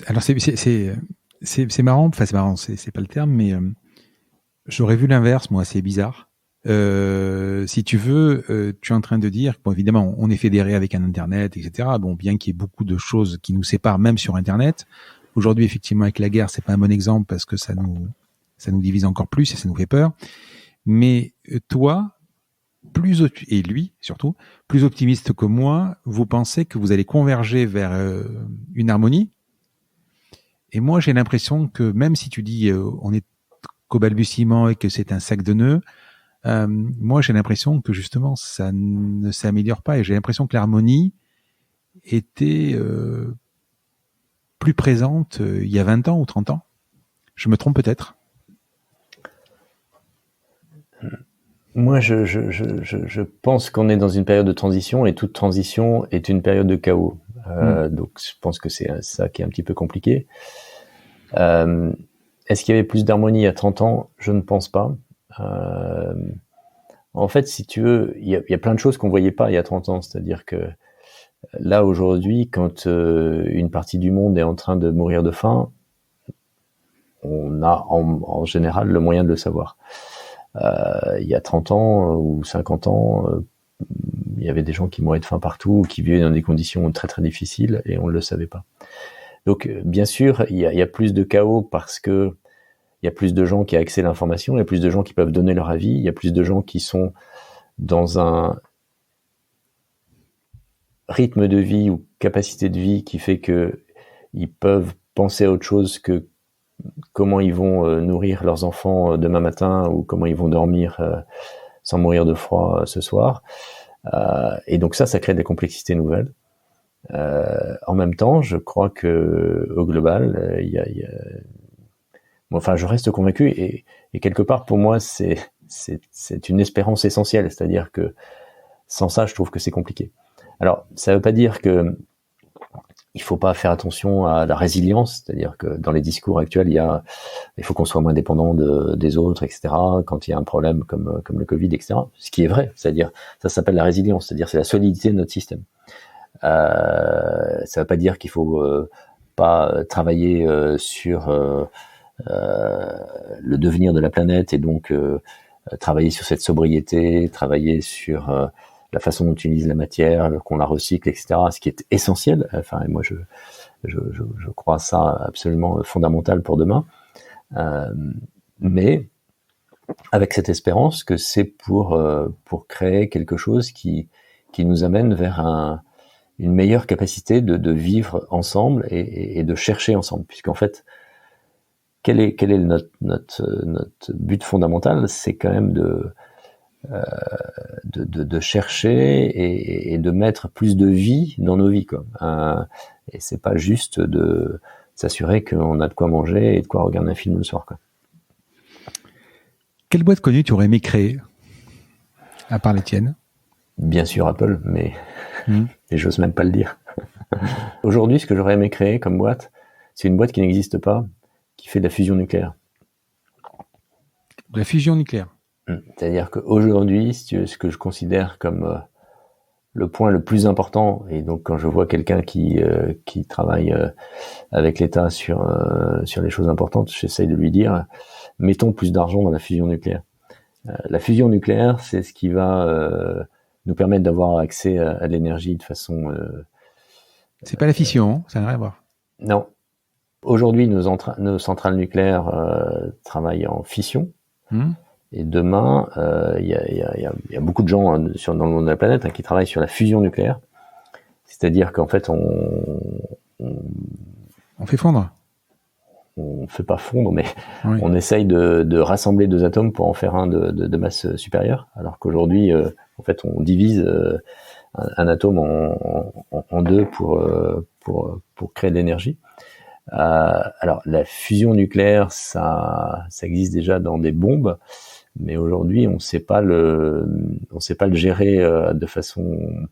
Alors c'est marrant, enfin c'est marrant, c'est pas le terme, mais j'aurais vu l'inverse, moi, c'est bizarre. Si tu veux, tu es en train de dire, bon, évidemment, on est fédéré avec un Internet, etc. Bon, bien qu'il y ait beaucoup de choses qui nous séparent, même sur Internet. Aujourd'hui, effectivement, avec la guerre, c'est pas un bon exemple parce que ça nous divise encore plus et ça nous fait peur. Mais toi, et lui surtout, plus optimiste que moi, vous pensez que vous allez converger vers une harmonie. Et moi, j'ai l'impression que même si tu dis on est qu'au balbutiement et que c'est un sac de nœuds, moi, j'ai l'impression que justement, ça ne s'améliore pas, et j'ai l'impression que l'harmonie était plus présente il y a 20 ans ou 30 ans. Je me trompe peut-être. Moi, je pense qu'on est dans une période de transition, et toute transition est une période de chaos. Donc, je pense que c'est ça qui est un petit peu compliqué. Est-ce qu'il y avait plus d'harmonie il y a 30 ans? Je ne pense pas. En fait, si tu veux, il y a plein de choses qu'on voyait pas il y a 30 ans. C'est-à-dire que là, aujourd'hui, quand une partie du monde est en train de mourir de faim, on a en général le moyen de le savoir. Il y a 30 ans ou 50 ans, il y avait des gens qui mouraient de faim partout, qui vivaient dans des conditions très très difficiles, et on ne le savait pas. Donc, bien sûr, il y a plus de chaos parce que il y a plus de gens qui ont accès à l'information, il y a plus de gens qui peuvent donner leur avis, il y a plus de gens qui sont dans un rythme de vie ou capacité de vie qui fait que ils peuvent penser à autre chose que comment ils vont nourrir leurs enfants demain matin, ou comment ils vont dormir sans mourir de froid ce soir. Et donc ça crée des complexités nouvelles. En même temps, je crois que au global, enfin, je reste convaincu, et quelque part pour moi, c'est une espérance essentielle. C'est-à-dire que sans ça, je trouve que c'est compliqué. Alors, ça veut pas dire que il faut pas faire attention à la résilience, c'est-à-dire que dans les discours actuels, il faut qu'on soit moins dépendant des autres, etc. Quand il y a un problème comme le Covid, etc. Ce qui est vrai, c'est-à-dire ça s'appelle la résilience, c'est-à-dire c'est la solidité de notre système. Ça veut pas dire qu'il faut pas travailler sur le devenir de la planète et donc travailler sur cette sobriété, travailler sur la façon dont on utilise la matière, qu'on la recycle, etc. Ce qui est essentiel. Enfin, moi, je crois ça absolument fondamental pour demain. Mais avec cette espérance que c'est pour créer quelque chose qui nous amène vers une meilleure capacité de vivre ensemble et de chercher ensemble, puisqu'en fait, quel est notre but fondamental, c'est quand même de chercher et de mettre plus de vie dans nos vies, quoi. Et c'est pas juste de s'assurer qu'on a de quoi manger et de quoi regarder un film le soir, quoi. Quelle boîte connue tu aurais aimé créer, à part les tiennes? Bien sûr Apple, mais et j'ose même pas le dire. Aujourd'hui, ce que j'aurais aimé créer comme boîte, c'est une boîte qui n'existe pas, qui fait de la fusion nucléaire. De la fusion nucléaire. C'est-à-dire qu'aujourd'hui, si tu veux, ce que je considère comme le point le plus important, et donc quand je vois quelqu'un qui travaille avec l'État sur les choses importantes, j'essaye de lui dire, mettons plus d'argent dans la fusion nucléaire. La fusion nucléaire, c'est ce qui va nous permettre d'avoir accès à l'énergie de façon... c'est pas la fission, hein, ça n'a rien à voir. Non. Aujourd'hui, nos centrales nucléaires travaillent en fission. Et demain, il y a beaucoup de gens dans le monde de la planète qui travaillent sur la fusion nucléaire. C'est-à-dire qu'en fait, on fait fondre. On fait pas fondre, mais on essaye de rassembler deux atomes pour en faire un de masse supérieure. Alors qu'aujourd'hui, en fait, on divise un atome en deux pour créer de l'énergie. Alors, la fusion nucléaire, ça existe déjà dans des bombes, mais aujourd'hui, on sait pas le gérer de façon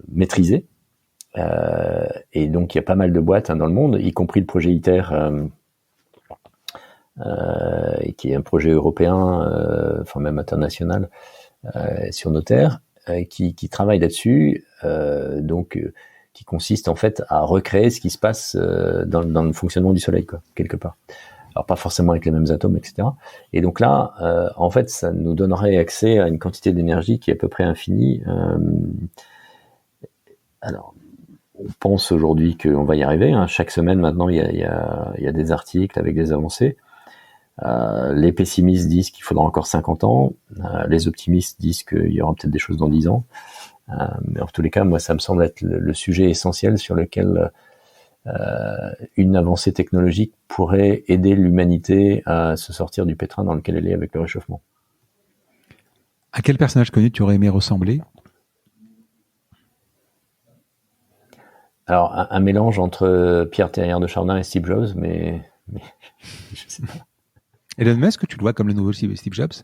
maîtrisée. Et donc, il y a pas mal de boîtes dans le monde, y compris le projet ITER, qui est un projet européen, enfin même international, sur nos terres, qui travaille là-dessus. Qui consiste en fait à recréer ce qui se passe dans le fonctionnement du Soleil, quoi, quelque part. Alors pas forcément avec les mêmes atomes, etc. Et donc là, en fait, ça nous donnerait accès à une quantité d'énergie qui est à peu près infinie. Alors, on pense aujourd'hui qu'on va y arriver. Hein. Chaque semaine maintenant, il y a des articles avec des avancées. Les pessimistes disent qu'il faudra encore 50 ans. Les optimistes disent qu'il y aura peut-être des choses dans 10 ans. Mais en tous les cas, moi, ça me semble être le sujet essentiel sur lequel une avancée technologique pourrait aider l'humanité à se sortir du pétrin dans lequel elle est avec le réchauffement. À quel personnage connu tu aurais aimé ressembler? Alors, un mélange entre Pierre Terrier de Chardin et Steve Jobs, mais je sais pas. Elon Musk, tu le vois comme le nouveau Steve Jobs?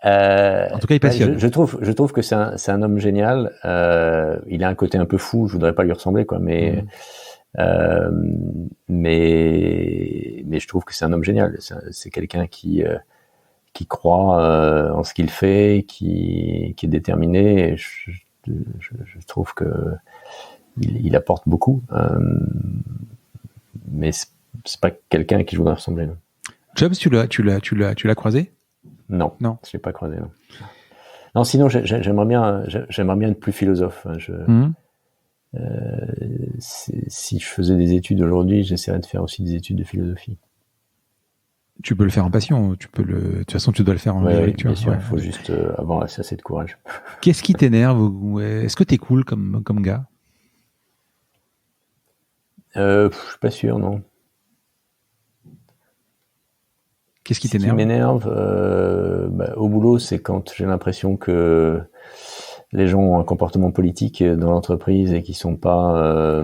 En tout cas, il passionne. Je trouve que c'est un homme génial. Il a un côté un peu fou. Je voudrais pas lui ressembler, quoi. Mais je trouve que c'est un homme génial. C'est quelqu'un qui croit en ce qu'il fait, qui est déterminé. Et je trouve que il apporte beaucoup. Mais c'est pas quelqu'un à qui je voudrais ressembler. Non. Jobs, tu l'as croisé? Non, je l'ai pas croisé. Non, sinon j'aimerais bien être plus philosophe. Si je faisais des études aujourd'hui, j'essaierais de faire aussi des études de philosophie. Tu peux le faire en passion. De toute façon, tu dois le faire en lecture. Bien sûr, il faut juste avoir assez de courage. Qu'est-ce qui t'énerve? Est-ce que t'es cool comme gars? Je suis pas sûr, non. Qu'est-ce qui t'énerve? Ce qui m'énerve au boulot, c'est quand j'ai l'impression que les gens ont un comportement politique dans l'entreprise et qui sont pas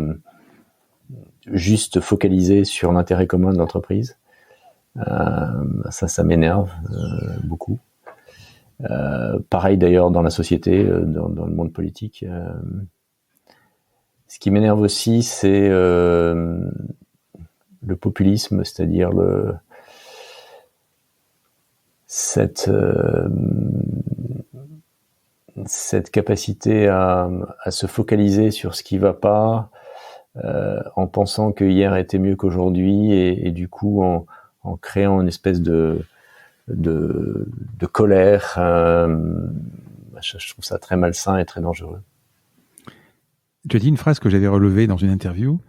juste focalisés sur l'intérêt commun de l'entreprise. Ça m'énerve beaucoup. Pareil d'ailleurs dans la société, dans le monde politique. Ce qui m'énerve aussi, c'est le populisme, c'est-à-dire cette capacité à se focaliser sur ce qui va pas, en pensant que hier était mieux qu'aujourd'hui, et du coup en créant une espèce de colère. Je trouve ça très malsain et très dangereux. Tu as dit une phrase que j'avais relevée dans une interview.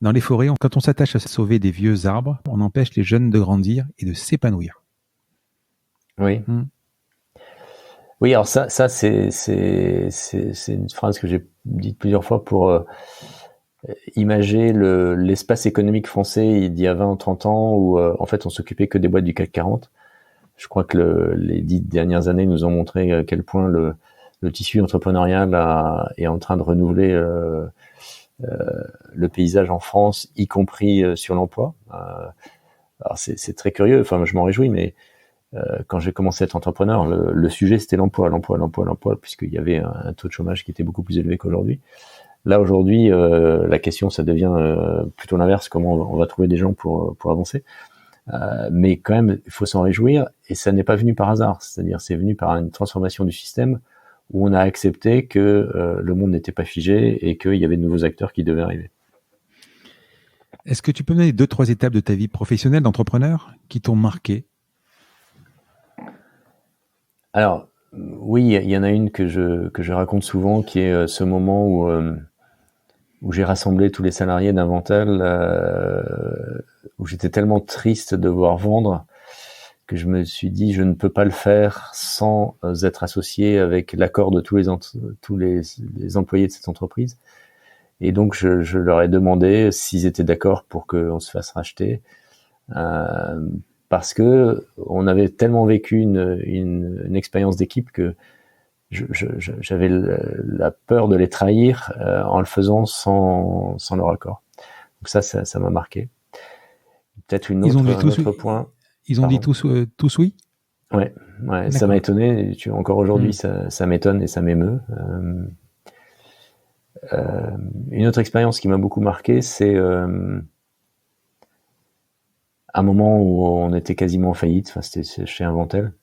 Dans les forêts, quand on s'attache à sauver des vieux arbres, on empêche les jeunes de grandir et de s'épanouir. Oui. Oui, alors ça c'est une phrase que j'ai dite plusieurs fois pour imager l'espace économique français d'il y a 20 30 ans où en fait on s'occupait que des boîtes du CAC 40. Je crois que les 10 dernières années nous ont montré à quel point le tissu entrepreneurial est en train de renouveler le paysage en France, y compris sur l'emploi. Alors c'est très curieux, enfin je m'en réjouis, mais quand j'ai commencé à être entrepreneur, le sujet c'était l'emploi, puisqu'il y avait un taux de chômage qui était beaucoup plus élevé qu'aujourd'hui. Là aujourd'hui, la question ça devient plutôt l'inverse, comment on va trouver des gens pour avancer. Mais quand même, il faut s'en réjouir, et ça n'est pas venu par hasard, c'est-à-dire c'est venu par une transformation du système où on a accepté que le monde n'était pas figé et qu'il y avait de nouveaux acteurs qui devaient arriver. Est-ce que tu peux me donner 2-3 étapes de ta vie professionnelle d'entrepreneur qui t'ont marqué ? Alors, oui, il y en a une que je raconte souvent, qui est ce moment où j'ai rassemblé tous les salariés d'Inventel, où j'étais tellement triste de devoir vendre que je me suis dit je ne peux pas le faire sans être associé avec l'accord de tous les employés de cette entreprise. Et donc je leur ai demandé s'ils étaient d'accord pour qu'on se fasse racheter, parce que on avait tellement vécu une expérience d'équipe que j'avais la peur de les trahir en le faisant sans leur accord. Donc ça m'a marqué. Peut-être un autre point. Ils ont dit tous oui. Ouais, ça m'a étonné. Encore aujourd'hui, ça m'étonne et ça m'émeut. Une autre expérience qui m'a beaucoup marqué, c'est un moment où on était quasiment en faillite. Enfin, c'était chez Inventel.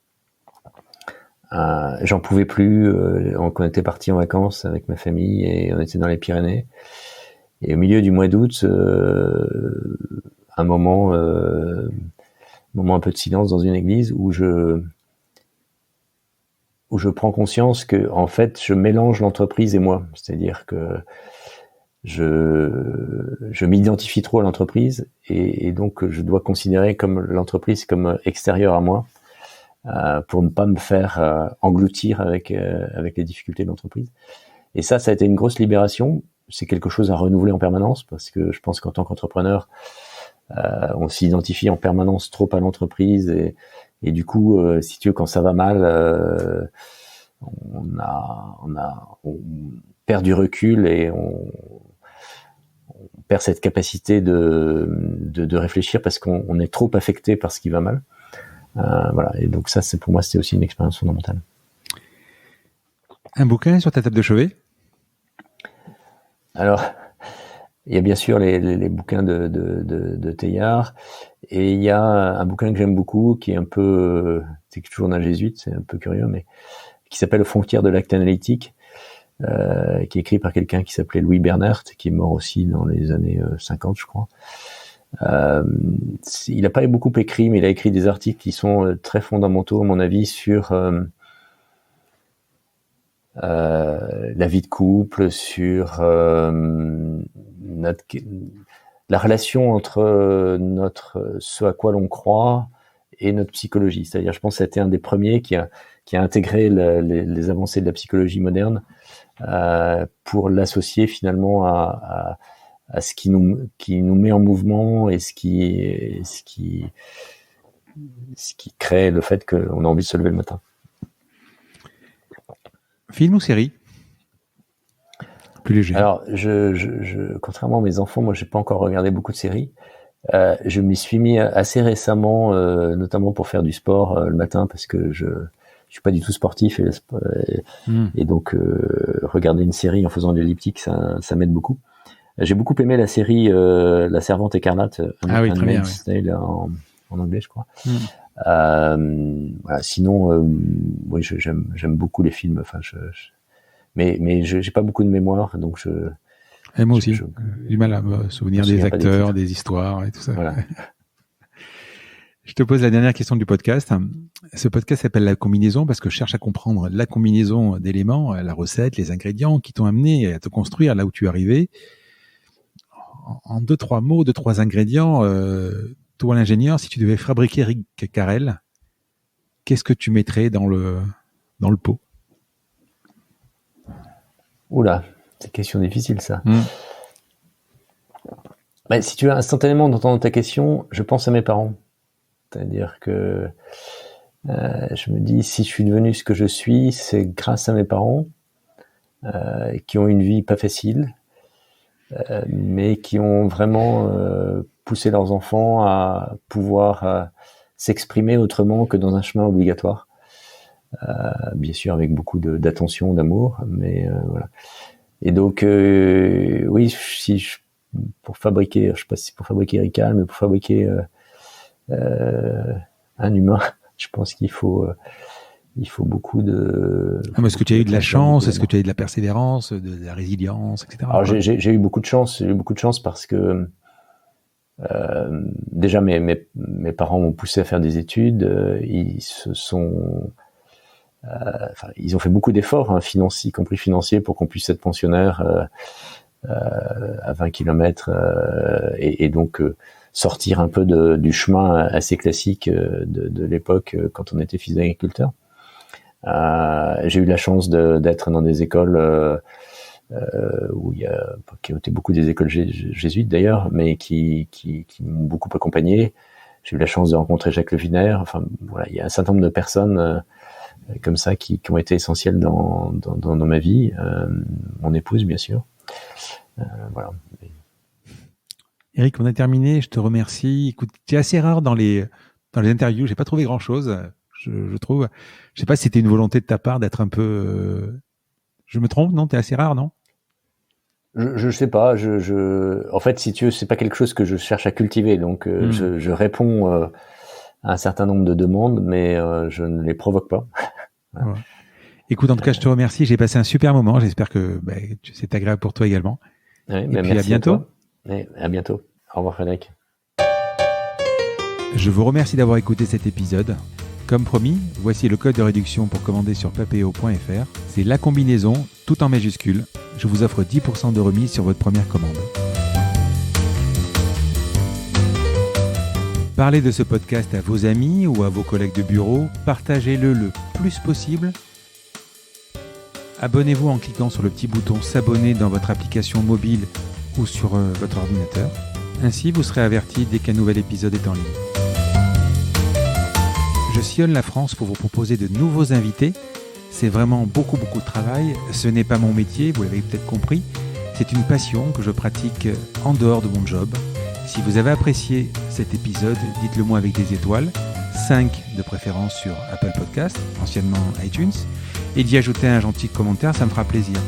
J'en pouvais plus. On était parti en vacances avec ma famille et on était dans les Pyrénées. Et au milieu du mois d'août, un moment un peu de silence dans une église où je prends conscience que en fait je mélange l'entreprise et moi, c'est-à-dire que je m'identifie trop à l'entreprise et donc je dois considérer comme l'entreprise comme extérieure à moi, pour ne pas me faire engloutir avec les difficultés de l'entreprise. Et ça a été une grosse libération. C'est quelque chose à renouveler en permanence, parce que je pense qu'en tant qu'entrepreneur, on s'identifie en permanence trop à l'entreprise et du coup, si tu veux, quand ça va mal, on perd du recul et on perd cette capacité de réfléchir parce qu'on est trop affecté par ce qui va mal. Voilà. Et donc ça, pour moi, c'était aussi une expérience fondamentale. Un bouquin sur ta table de chevet ? Alors, il y a bien sûr les bouquins de Teilhard, et il y a un bouquin que j'aime beaucoup, qui est un peu, c'est toujours d'un jésuite, c'est un peu curieux, mais qui s'appelle Frontières de l'acte analytique, qui est écrit par quelqu'un qui s'appelait Louis Bernard, qui est mort aussi dans les années 50, je crois. Il n'a pas beaucoup écrit, mais il a écrit des articles qui sont très fondamentaux, à mon avis, sur la vie de couple, sur la relation entre ce à quoi l'on croit et notre psychologie. C'est-à-dire, je pense que c'était un des premiers qui a intégré les avancées de la psychologie moderne pour l'associer finalement à ce qui nous met en mouvement et ce qui crée le fait qu'on a envie de se lever le matin. Film ou série ? Plus léger. Alors, contrairement à mes enfants, moi, j'ai pas encore regardé beaucoup de séries. Je m'y suis mis assez récemment, notamment pour faire du sport le matin, parce que je suis pas du tout sportif et donc regarder une série en faisant de l'elliptique, ça m'aide beaucoup. J'ai beaucoup aimé la série La Servante écarlate, très bien, Tale en anglais, je crois. Voilà, sinon, oui, j'aime beaucoup les films. Enfin, mais j'ai pas beaucoup de mémoire, donc Et moi aussi, j'ai du mal à me souvenir des acteurs, des histoires et tout ça. Voilà. Je te pose la dernière question du podcast. Ce podcast s'appelle La Combinaison parce que je cherche à comprendre la combinaison d'éléments, la recette, les ingrédients qui t'ont amené à te construire là où tu es arrivé. En 2-3 mots, 2-3 ingrédients, toi l'ingénieur, si tu devais fabriquer Rick Carrel, qu'est-ce que tu mettrais dans le pot? Oula, c'est une question difficile ça. Bah, si tu veux instantanément d'entendre ta question, je pense à mes parents. C'est-à-dire que je me dis, si je suis devenu ce que je suis, c'est grâce à mes parents qui ont une vie pas facile, mais qui ont vraiment poussé leurs enfants à pouvoir s'exprimer autrement que dans un chemin obligatoire. Bien sûr avec beaucoup d'attention, d'amour, mais voilà. Et donc oui, pour fabriquer, je sais pas si c'est pour fabriquer Rical, mais pour fabriquer un humain, je pense qu'il faut beaucoup de... Est-ce que tu as eu de la chance? Est-ce que tu as eu de la persévérance, de la résilience, etc. Alors j'ai eu beaucoup de chance. J'ai eu beaucoup de chance parce que déjà mes parents m'ont poussé à faire des études. Ils ont fait beaucoup d'efforts, financiers, y compris financiers, pour qu'on puisse être pensionnaire à 20 km et donc sortir un peu du chemin assez classique de l'époque quand on était fils d'agriculteur. J'ai eu la chance d'être dans des écoles qui ont été beaucoup des écoles jésuites d'ailleurs, mais qui m'ont beaucoup accompagné. J'ai eu la chance de rencontrer Jacques Le Vinaire. Enfin voilà, il y a un certain nombre de personnes comme ça qui ont été essentielles dans ma vie. Mon épouse bien sûr. Voilà. Eric, on a terminé. Je te remercie. Écoute, tu es assez rare dans les interviews. J'ai pas trouvé grand chose. Je trouve. Je sais pas si c'était une volonté de ta part d'être un peu. Je me trompe, non? T'es assez rare, non? Je sais pas. En fait, si tu veux, c'est pas quelque chose que je cherche à cultiver. Donc, je réponds à un certain nombre de demandes, mais je ne les provoque pas. Ouais. Écoute, en tout cas, je te remercie. J'ai passé un super moment. J'espère que c'est agréable pour toi également. Ouais, et puis merci à bientôt. À bientôt. Au revoir, Frédéric. Je vous remercie d'avoir écouté cet épisode. Comme promis, voici le code de réduction pour commander sur papéo.fr. C'est la combinaison, tout en majuscule. Je vous offre 10% de remise sur votre première commande. Parlez de ce podcast à vos amis ou à vos collègues de bureau. Partagez-le le plus possible. Abonnez-vous en cliquant sur le petit bouton s'abonner dans votre application mobile ou sur votre ordinateur. Ainsi, vous serez averti dès qu'un nouvel épisode est en ligne. Je sillonne la France pour vous proposer de nouveaux invités. C'est vraiment beaucoup de travail. Ce n'est pas mon métier, vous l'avez peut-être compris. C'est une passion que je pratique en dehors de mon job. Si vous avez apprécié cet épisode, dites-le moi avec des étoiles. 5 de préférence sur Apple Podcast, anciennement iTunes. Et d'y ajouter un gentil commentaire, ça me fera plaisir.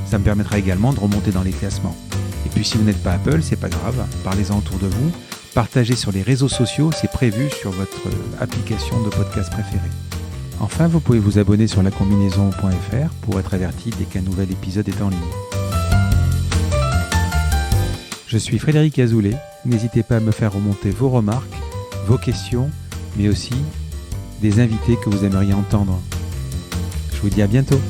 Ça me permettra également de remonter dans les classements. Et puis si vous n'êtes pas Apple, c'est pas grave. Parlez-en autour de vous. Partagez sur les réseaux sociaux, c'est prévu sur votre application de podcast préférée. Enfin, vous pouvez vous abonner sur lacombinaison.fr pour être averti dès qu'un nouvel épisode est en ligne. Je suis Frédéric Azoulay. N'hésitez pas à me faire remonter vos remarques, vos questions, mais aussi des invités que vous aimeriez entendre. Je vous dis à bientôt.